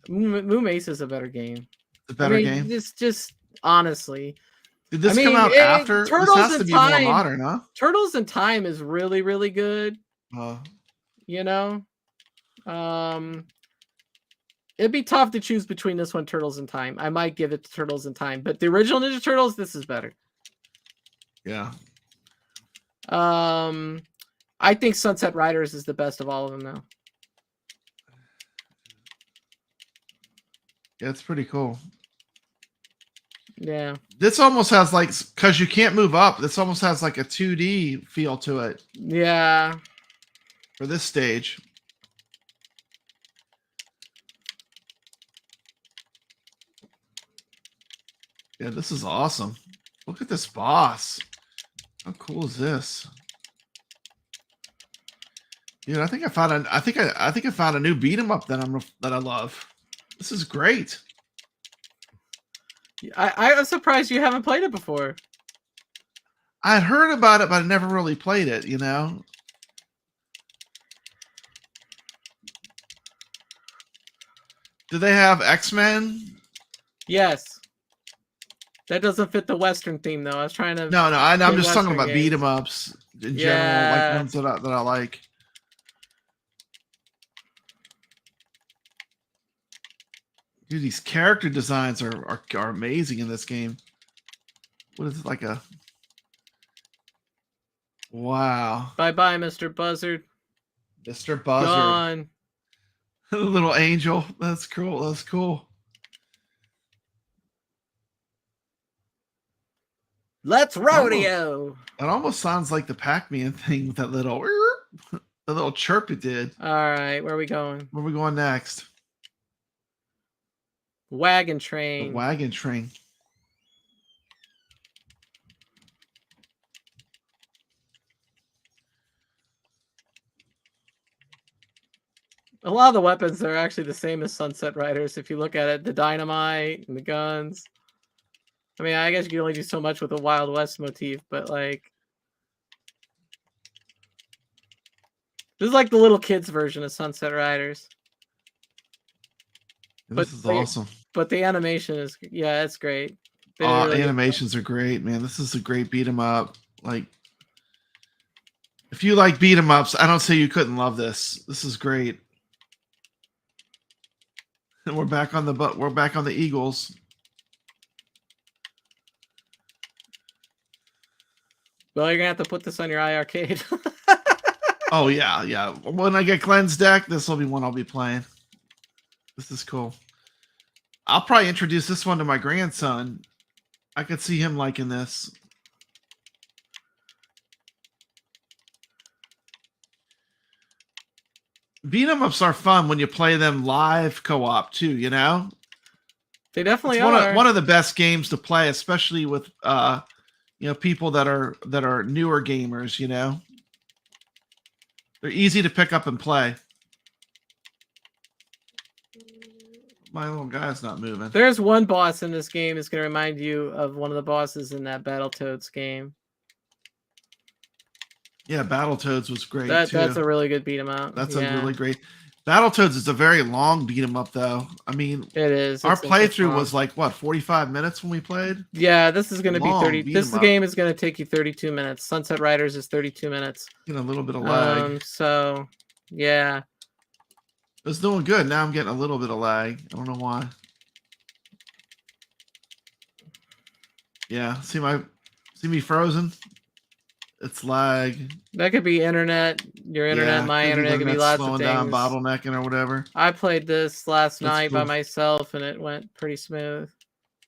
Moo Mesa is a better game. The better game. Just honestly. Did this I come mean, out after? This Turtles has in to be Time- more modern, huh? Turtles in Time is really, really good. It'd be tough to choose between this one, Turtles in Time. I might give it to Turtles in Time, but the original Ninja Turtles, this is better. Yeah. I think Sunset Riders is the best of all of them now. Yeah, it's pretty cool. Yeah. This almost has like, because you can't move up, this almost has like a 2D feel to it Yeah. for this stage. Yeah, this is awesome. Look at this boss. How cool is this? Dude, I think I found a new beat 'em up that I love. This is great. I'm surprised you haven't played it before. I had heard about it, but I never really played it, Do they have X-Men? Yes. That doesn't fit the Western theme, though. I was trying to... No, I'm play just talking Western about games. beat 'em ups in general, Yeah. like ones that I like. Dude, these character designs are amazing in this game. What is it, like a... Wow. Bye-bye, Mr. Buzzard. Mr. Buzzard. Gone. Little angel. That's cool. That's cool. Let's rodeo. It almost sounds like the Pac-Man thing with that little the little chirp it did. All right, where are we going? Where are we going next? Wagon The train. wagon train. A lot of the weapons are actually the same as Sunset Riders. If you look at it, the dynamite and the guns. I mean, I guess you can only do so much with a Wild West motif, but like, this is like the little kids version of Sunset Riders. This is awesome. But the animation is, yeah, it's great. The animations are great, man. This is a great beat 'em up. Like, if you like beat 'em ups, I don't say you couldn't love this. This is great. And we're back on the Eagles. Well, you're gonna have to put this on your iircade. Oh yeah. When I get Glenn's deck, this will be one I'll be playing. This is cool. I'll probably introduce this one to my grandson. I could see him liking this. Beat 'em ups are fun when you play them live co-op too, you know? They definitely It's are. one of the best games to play, especially with people that are newer gamers, you know. They're easy to pick up and play. My little guy's not moving. There's one boss in this game that's going to remind you of one of the bosses in that Battletoads game. Yeah, Battletoads was great too. That's a really good beat 'em up. That's a really great. Battletoads is a very long beat 'em up though. I mean, it is. Our playthrough was like what, 45 minutes when we played? Yeah, this is going to be 30. This 'em game is going to take you 32 minutes. Sunset Riders is 32 minutes. You know, a little bit of lag. So, yeah. It was doing good. Now I'm getting a little bit of lag. I don't know why. Yeah, see me frozen? It's lag. That could be internet. Your internet, my internet could be lots of things. Slowing down, bottlenecking or whatever. I played this last night by cool. myself, and it went pretty smooth.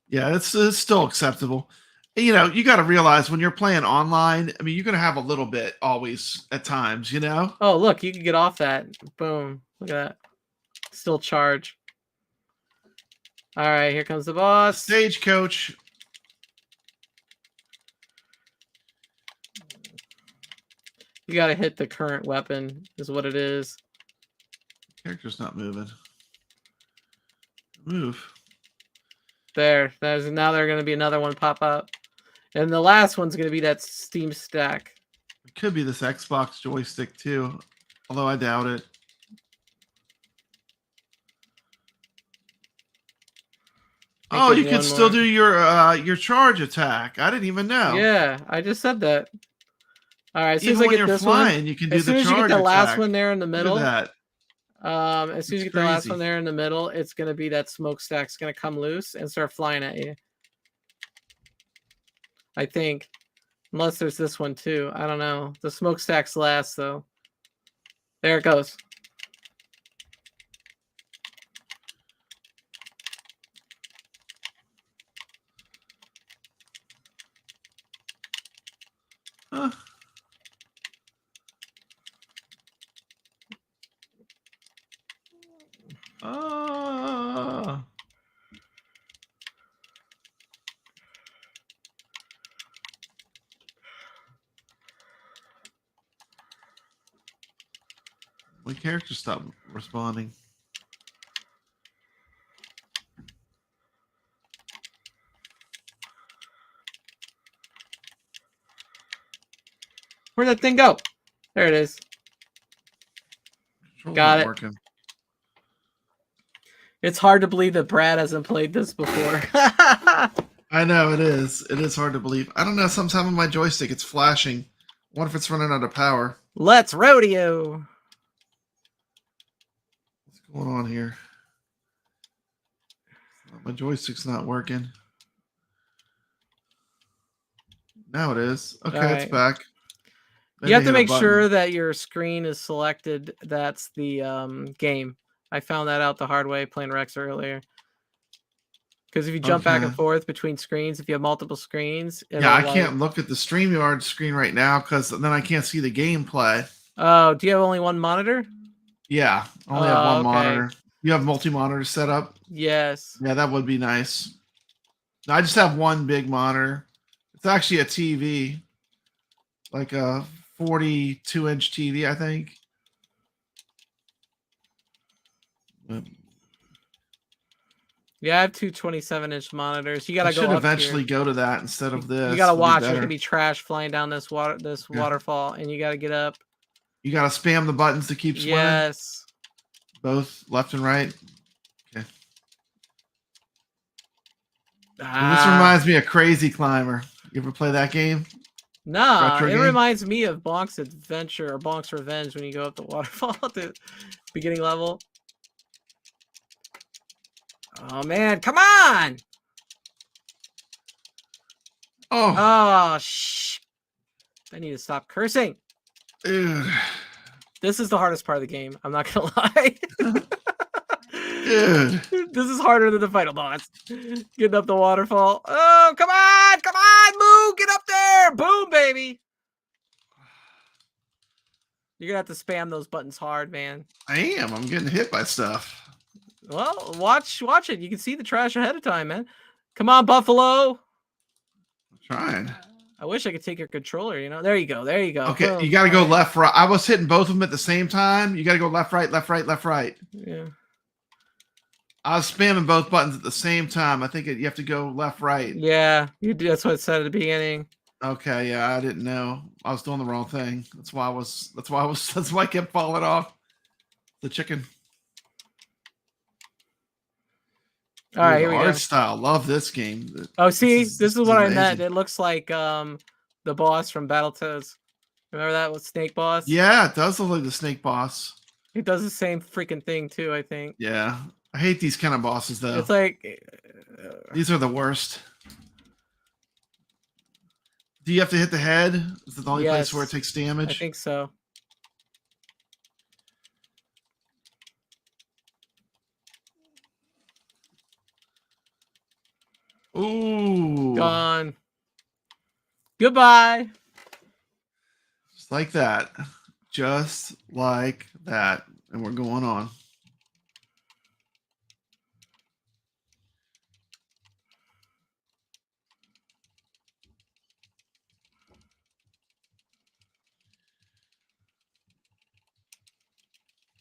Yeah, it's still acceptable. You know, you got to realize when you're playing online, I mean, you're going to have a little bit always at times, you know? Oh, look, you can get off that. Boom. Look at that. Still charge. All right, here comes the boss. Stagecoach. You got to hit the current weapon, is what it is. Character's not moving. Move. There. Now there's going to be another one pop up. And the last one's going to be that Steam stack. It could be this Xbox joystick too, although I doubt it. Oh, you can still do your charge attack. I didn't even know. Yeah, I just said that. All right, as soon Even as I when get you're this flying, one, you can do as soon the as you charge get the last attack. one there in the middle, Look at that. as soon as you It's get the last crazy. one there in the middle, it's gonna be that smokestack's gonna come loose and start flying at you. I think, unless there's this one too. I don't know. The smokestack's last though. There it goes. Huh. Ah. My character stopped responding. Where'd that thing go? There it is. Control's Got not it. working. It's hard to believe that Brad hasn't played this before. I know it is. It is hard to believe. I don't know. Sometimes on my joystick, it's flashing. I wonder if it's running out of power. Let's rodeo. What's going on here? My joystick's not working. Now it is. Okay, All it's right. back. You have to make Maybe hit a sure button. that your screen is selected. That's the game. I found that out the hard way playing Rex earlier. Because if you jump back and Okay. forth between screens, if you have multiple screens, Yeah, I it'll, can't look at the StreamYard screen right now because then I can't see the gameplay. Oh, do you have only one monitor? Yeah, I only have one Okay. monitor. You have multi-monitor set up? Yes. Yeah, that would be nice. I just have one big monitor. It's actually a TV, like a 42-inch TV, I think. But Yeah, I have two 27-inch monitors. You gotta I go should up eventually here. go to that instead of this. You gotta It'll be watch. There's better. gonna be trash flying down this waterfall, and you gotta get up. You gotta spam the buttons to keep swimming. Yes. Both left and right. Okay. This Ah. reminds me of Crazy Climber. You ever play that game? Nah, Retro it game? reminds me of Bonk's Adventure or Bonk's Revenge when you go up the waterfall at the beginning level. Oh man, come on! Oh, Oh shh! I need to stop cursing. dude. This is the hardest part of the game. I'm not gonna lie. Dude. This is harder than the final boss. Getting up the waterfall. Oh, come on! Come on! Move! Get up there! Boom, baby! You're gonna have to spam those buttons hard, man. I am. I'm getting hit by stuff. Well, watch it. You can see the trash ahead of time, man. Come on, Buffalo. I'm trying. I wish I could take your controller, you know. There you go. There you go. Okay, Boom. you got to go left, right. I was hitting both of them at the same time. You got to go left, right, left, right, left, right. Yeah. I was spamming both buttons at the same time. I think you have to go left, right. Yeah, you do. That's what it said at the beginning. Okay, yeah, I didn't know. I was doing the wrong thing. That's why I kept falling off. The chicken. All right, Ooh, here the we go. art style. Love this game. Oh, see, this is what I meant. amazing. It looks like the boss from Battletoads. Remember that with Snake Boss? Yeah, it does look like the snake boss. It does the same freaking thing too, I think. Yeah. I hate these kind of bosses though. It's like These are the worst. Do you have to hit the head? Is it the only place where it Yes, takes I damage? think so. Ooh. Gone. Goodbye. Just like that. Just like that. And we're going on.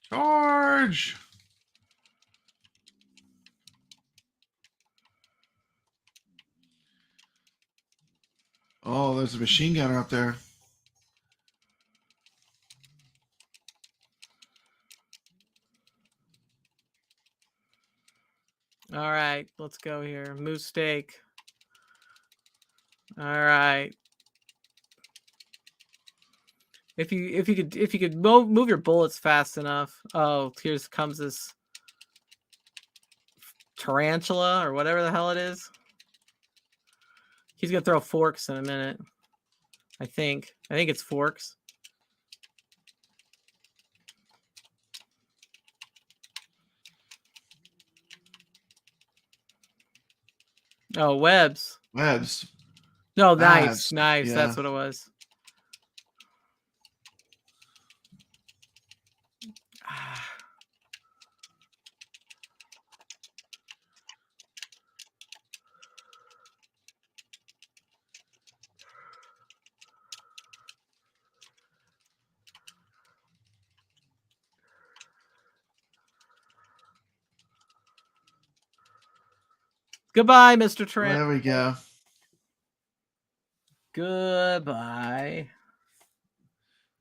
Charge. Oh, there's a machine gunner up there. All right, let's go here. Moose steak. All right. If you could move your bullets fast enough. Oh, here comes this tarantula or whatever the hell it is. He's gonna throw forks in a minute. I think it's forks. Oh, webs. Webs. No, Knives, knives. yeah. That's what it was. Goodbye, Mr. Trent. There we go. Goodbye.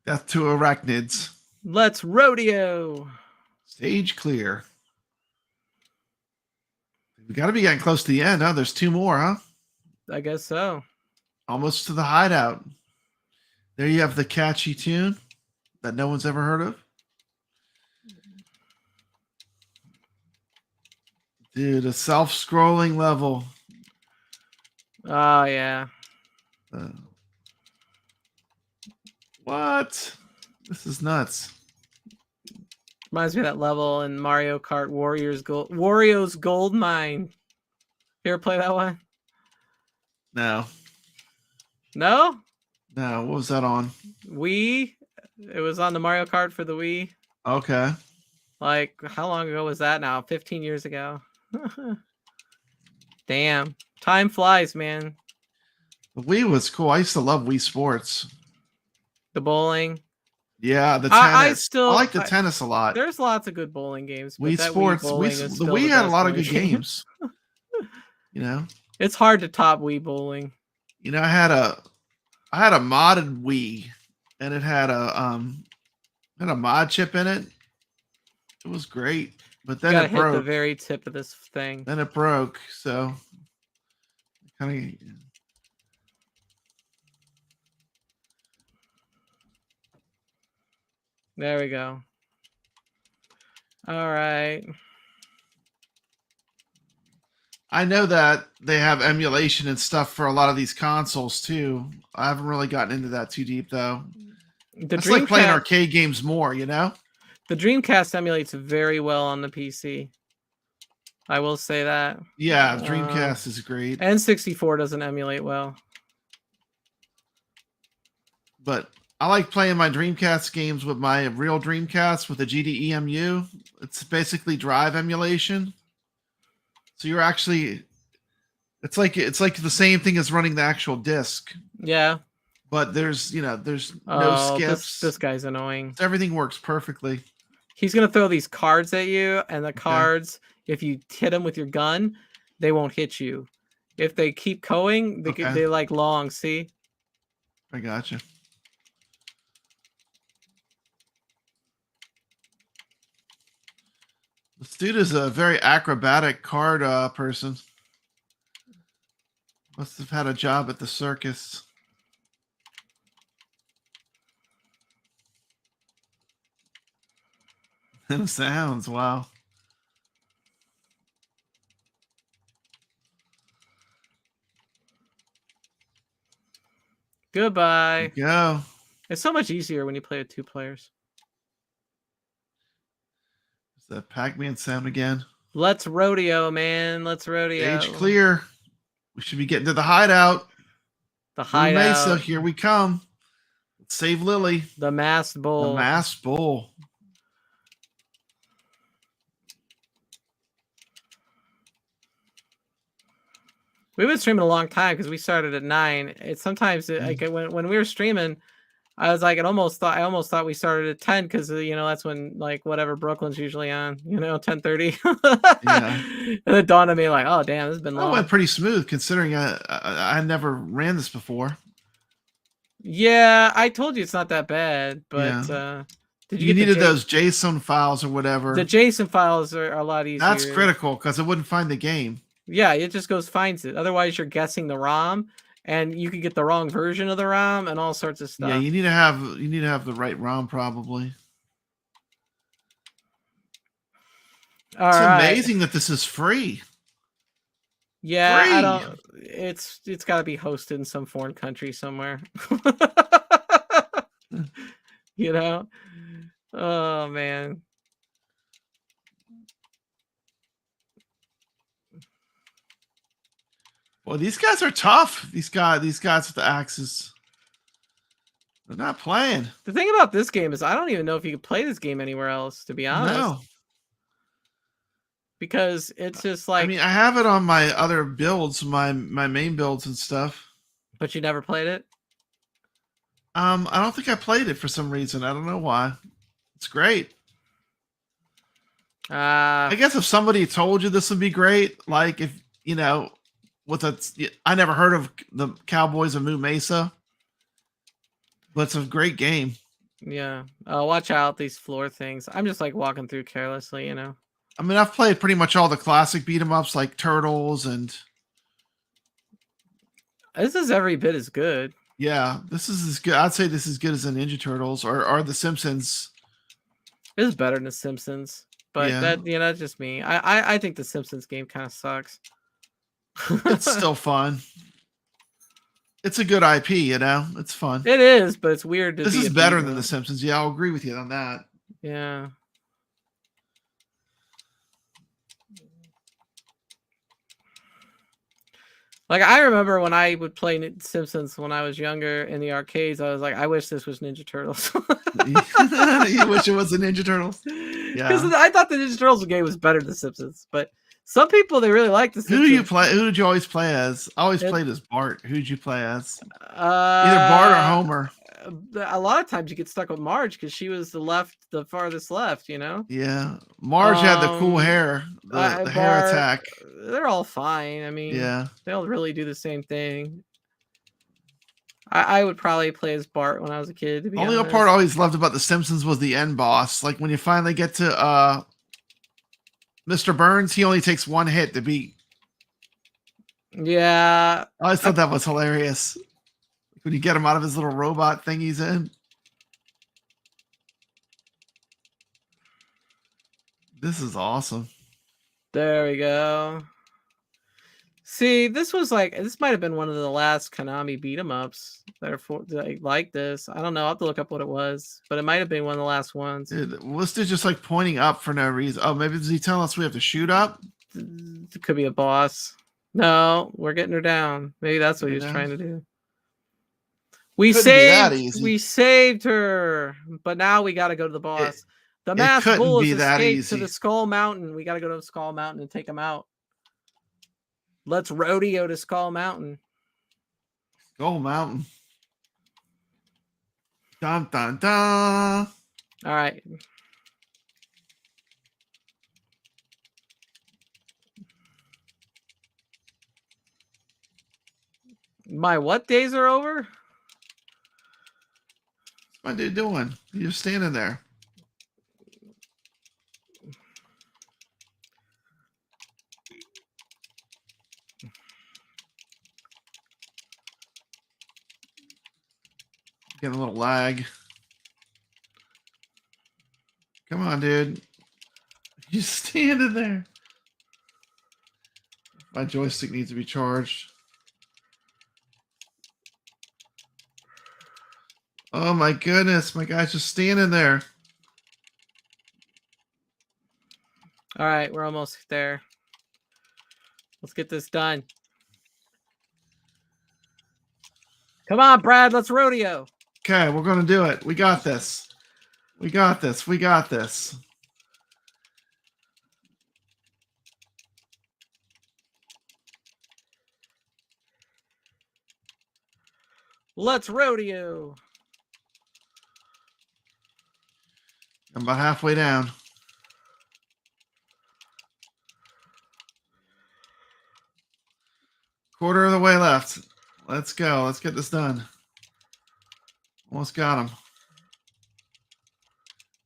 Death to arachnids. Let's rodeo. Stage clear. We got to be getting close to the end, huh? There's two more, huh? I guess so. Almost to the hideout. There you have the catchy tune that no one's ever heard of. Dude, a self-scrolling level. Oh, yeah. What? This is nuts. Reminds me of that level in Mario Kart Warrior's Gold Mine. You ever play that one? No. No? No. What was that on? Wii? It was on the Mario Kart for the Wii. Okay. Like, how long ago was that now? 15 years ago. Damn. Time flies, man. The Wii was cool. I used to love Wii Sports. The bowling. Yeah, the tennis. I like the tennis a lot. There's lots of good bowling games. But Wii that Sports. Wii bowling is the still Wii the had a best lot of bowling good game. games. You know? It's hard to top Wii bowling. You know, I had a modded Wii, and it had a mod chip in it. It was great, but then You gotta it hit broke. the very tip of this thing. Then it broke, so kind of. There we go. All right. I know that they have emulation and stuff for a lot of these consoles too. I haven't really gotten into that too deep though. It's like playing arcade games more, you know? The Dreamcast emulates very well on the PC. I will say that. Yeah, Dreamcast is great. N64 doesn't emulate well. But I like playing my Dreamcast games with my real Dreamcast with the GDEMU. It's basically drive emulation. So you're actually, it's like the same thing as running the actual disc. Yeah. But there's no skips. This guy's annoying. So everything works perfectly. He's gonna throw these cards at you, and the cards, if you hit them with your gun, they won't hit you. If they keep going, they like long. See? I gotcha. This dude is a very acrobatic card person. Must have had a job at the circus. Them sounds, wow. Goodbye. Go. It's so much easier when you play with 2 players. Is that Pac-Man sound again? Let's rodeo, man. Let's rodeo. Stage clear. We should be getting to the hideout. The hideout. Moo Mesa, here we come. Let's save Lily. The masked bull. The masked bull. We've been streaming a long time because we started at 9. It's sometimes like when we were streaming, I was like, I almost thought we started at 10 because that's when like whatever Brooklyn's usually on, 10:30. Yeah. And it dawned on me like, oh damn, this has been long. That went pretty smooth considering I never ran this before. Yeah, I told you it's not that bad, but did you needed those JSON files or whatever? The JSON files are a lot easier. That's critical because it wouldn't find the game. Yeah, it just finds it. Otherwise, you're guessing the ROM, and you could get the wrong version of the ROM and all sorts of stuff. Yeah, you need to have the right ROM probably. It's amazing that this is free. Yeah, free. I don't. It's got to be hosted in some foreign country somewhere. Oh man. Well, these guys are tough. These guys with the axes. They're not playing. The thing about this game is I don't even know if you can play this game anywhere else, to be honest. No. Because it's just like, I mean, I have it on my other builds, my main builds and stuff. But you never played it? I don't think I played it for some reason. I don't know why. It's great. I guess if somebody told you this would be great, like if I never heard of the Cowboys of Moo Mesa, but it's a great game. Yeah. Watch out, these floor things. I'm just like walking through carelessly, I mean, I've played pretty much all the classic beat 'em ups like Turtles and. This is every bit as good. Yeah, this is as good. I'd say this is as good as the Ninja Turtles or the Simpsons. This is better than the Simpsons, but that's just me. I think the Simpsons game kind of sucks. It's still fun. It's a good IP, It's fun. It is, but it's weird. This is better than the Simpsons. Yeah, I'll agree with you on that. Yeah. Like, I remember when I would play Simpsons when I was younger in the arcades, I was like, I wish this was Ninja Turtles. You wish it was the Ninja Turtles. Because I thought the Ninja Turtles game was better than Simpsons, but some people, they really like the Simpsons. Who do you play? Who did you always play as? I always played as Bart. Who'd you play as? Either Bart or Homer. A lot of times you get stuck with Marge because she was the farthest left, you know? Yeah. Marge had the cool hair, the hair attack. They're all fine. I mean, yeah, they all really do the same thing. I would probably play as Bart when I was a kid. To be only honest. part I always loved about The Simpsons was the end boss. Like when you finally get to Mr. Burns, he only takes one hit to beat. Yeah. I always thought that was hilarious. When you get him out of his little robot thing he's in. This is awesome. There we go. See, this might have been one of the last Konami beat 'em ups that are like this. I don't know. I'll have to look up what it was, but it might have been one of the last ones. Dude, this dude's just like pointing up for no reason. Oh, maybe is he telling us we have to shoot up? It could be a boss. No, we're getting her down. Maybe that's what he was trying to do. We saved her, but now we got to go to the boss. The masked bull has escaped to the Skull Mountain. We got to go to Skull Mountain and take him out. Let's rodeo to Skull Mountain. Skull Mountain. Dun dun dun. All right. My what days are over? What's my dude doing? You're just standing there. Getting a little lag. Come on, dude. You standing there. My joystick needs to be charged. Oh my goodness, my guy's just standing there. All right, we're almost there. Let's get this done. Come on, Brad, let's rodeo. Okay, we're going to do it. We got this. We got this. We got this. Let's rodeo. I'm about halfway down. Quarter of the way left. Let's go. Let's get this done. Almost got him.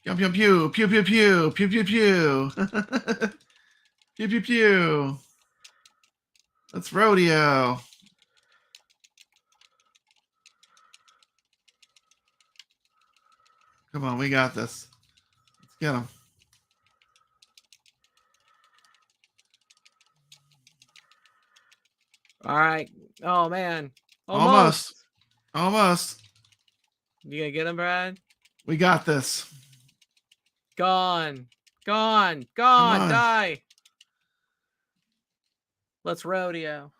Pew pew pew pew pew pew pew pew pew pew pew pew. Let's rodeo. Come on, we got this. Let's get him. All right. Oh man. Almost. You gonna get him, Brad? We got this. Gone. Die. Let's rodeo.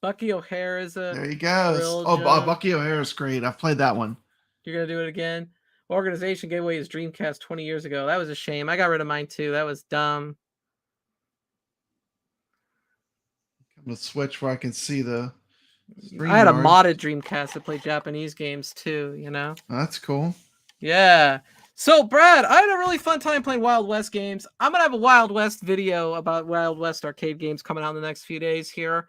Bucky O'Hare is a. There he goes. Oh, Bucky O'Hare is great. I've played that one. You're gonna do it again? Organization gave away his Dreamcast 20 years ago. That was a shame. I got rid of mine too. That was dumb. I'm gonna switch where I can see the. I had a modded Dreamcast to play Japanese games too, you know? That's cool. Yeah. So, Brad, I had a really fun time playing Wild West games. I'm going to have a Wild West video about Wild West arcade games coming out in the next few days here.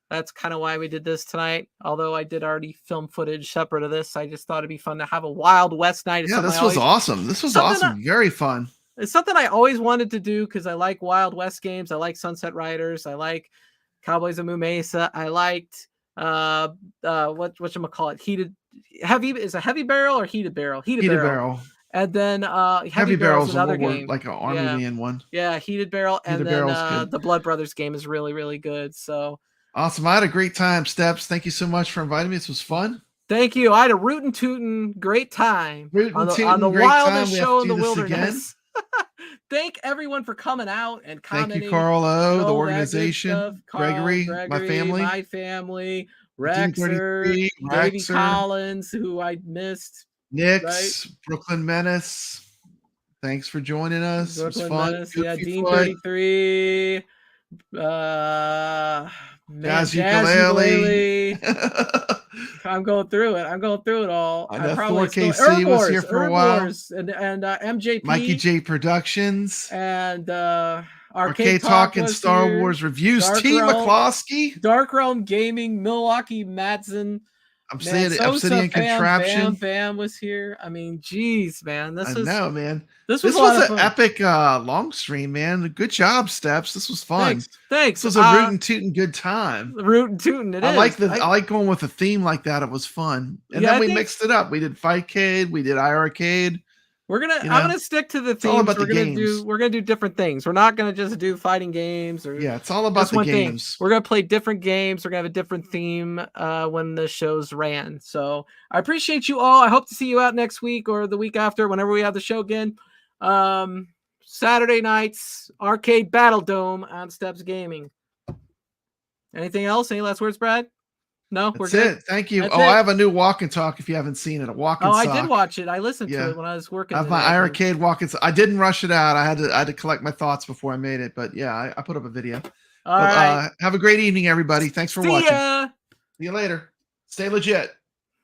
That's kind of why we did this tonight. Although I did already film footage separate of this, I just thought it'd be fun to have a Wild West night. Yeah, this was awesome. This was awesome. Very fun. It's something I always wanted to do because I like Wild West games. I like Sunset Riders. I like Cowboys of Moo Mesa. I liked whatchamacallit, is a heavy barrel or heated barrel? Heated barrel. And then heavy barrel is another game, like an Army Man one. Yeah, heated barrel. And then the Blood Brothers game is really, really good. So awesome. I had a great time, Steps. Thank you so much for inviting me. This was fun. Thank you. I had a rootin' tootin' great time on the wildest show in the wilderness. Thank everyone for coming out and commenting. Thank you, Carl O, the all that good organization, stuff. Carl, Gregory, my family, my family, Dean Rexer, 33, Davey Rexer, Collins, who I missed. Nix, Brooklyn Menace. Thanks for joining us. It was Brooklyn fun. Menace, Goofy yeah, Dean Foot, 33. Jazz Jazz Ukulele. I'm going through it all. I know probably 4KC was here for a while. Wars and MJP, Mikey J Productions, and Arcade Talk and Star here. Wars Reviews. Dark T. Realm, McCloskey. Dark Realm Gaming, Milwaukee Madsen. Obsidian Contraption. Bam Bam was here. I mean, geez, man. I know, man. This was an an epic long stream, man. Good job, Steps. This was fun. Thanks. This was a rootin' tootin' good time. Rootin' tootin'. I like going with a theme like that. It was fun. And then we mixed it up. We did Fightcade. We did iircade. I'm gonna stick to the themes. We're gonna do different things. We're not gonna just do fighting games or it's all about the games. We're gonna play different games. We're gonna have a different theme when the shows ran. So I appreciate you all. I hope to see you out next week or the week after, whenever we have the show again. Saturday nights, Arcade Battle Dome on Steps Gaming. Anything else? Any last words, Brad? No, That's it. Thank you. I have a new walk and talk if you haven't seen it. A walk and talk. sock. I did watch it. I listened to it when I was working. I have my iircade walk and sock. I didn't rush it out. I had to collect my thoughts before I made it. But yeah, I put up a video. All right. Have a great evening, everybody. Thanks for watching. See ya. See you later. Stay legit.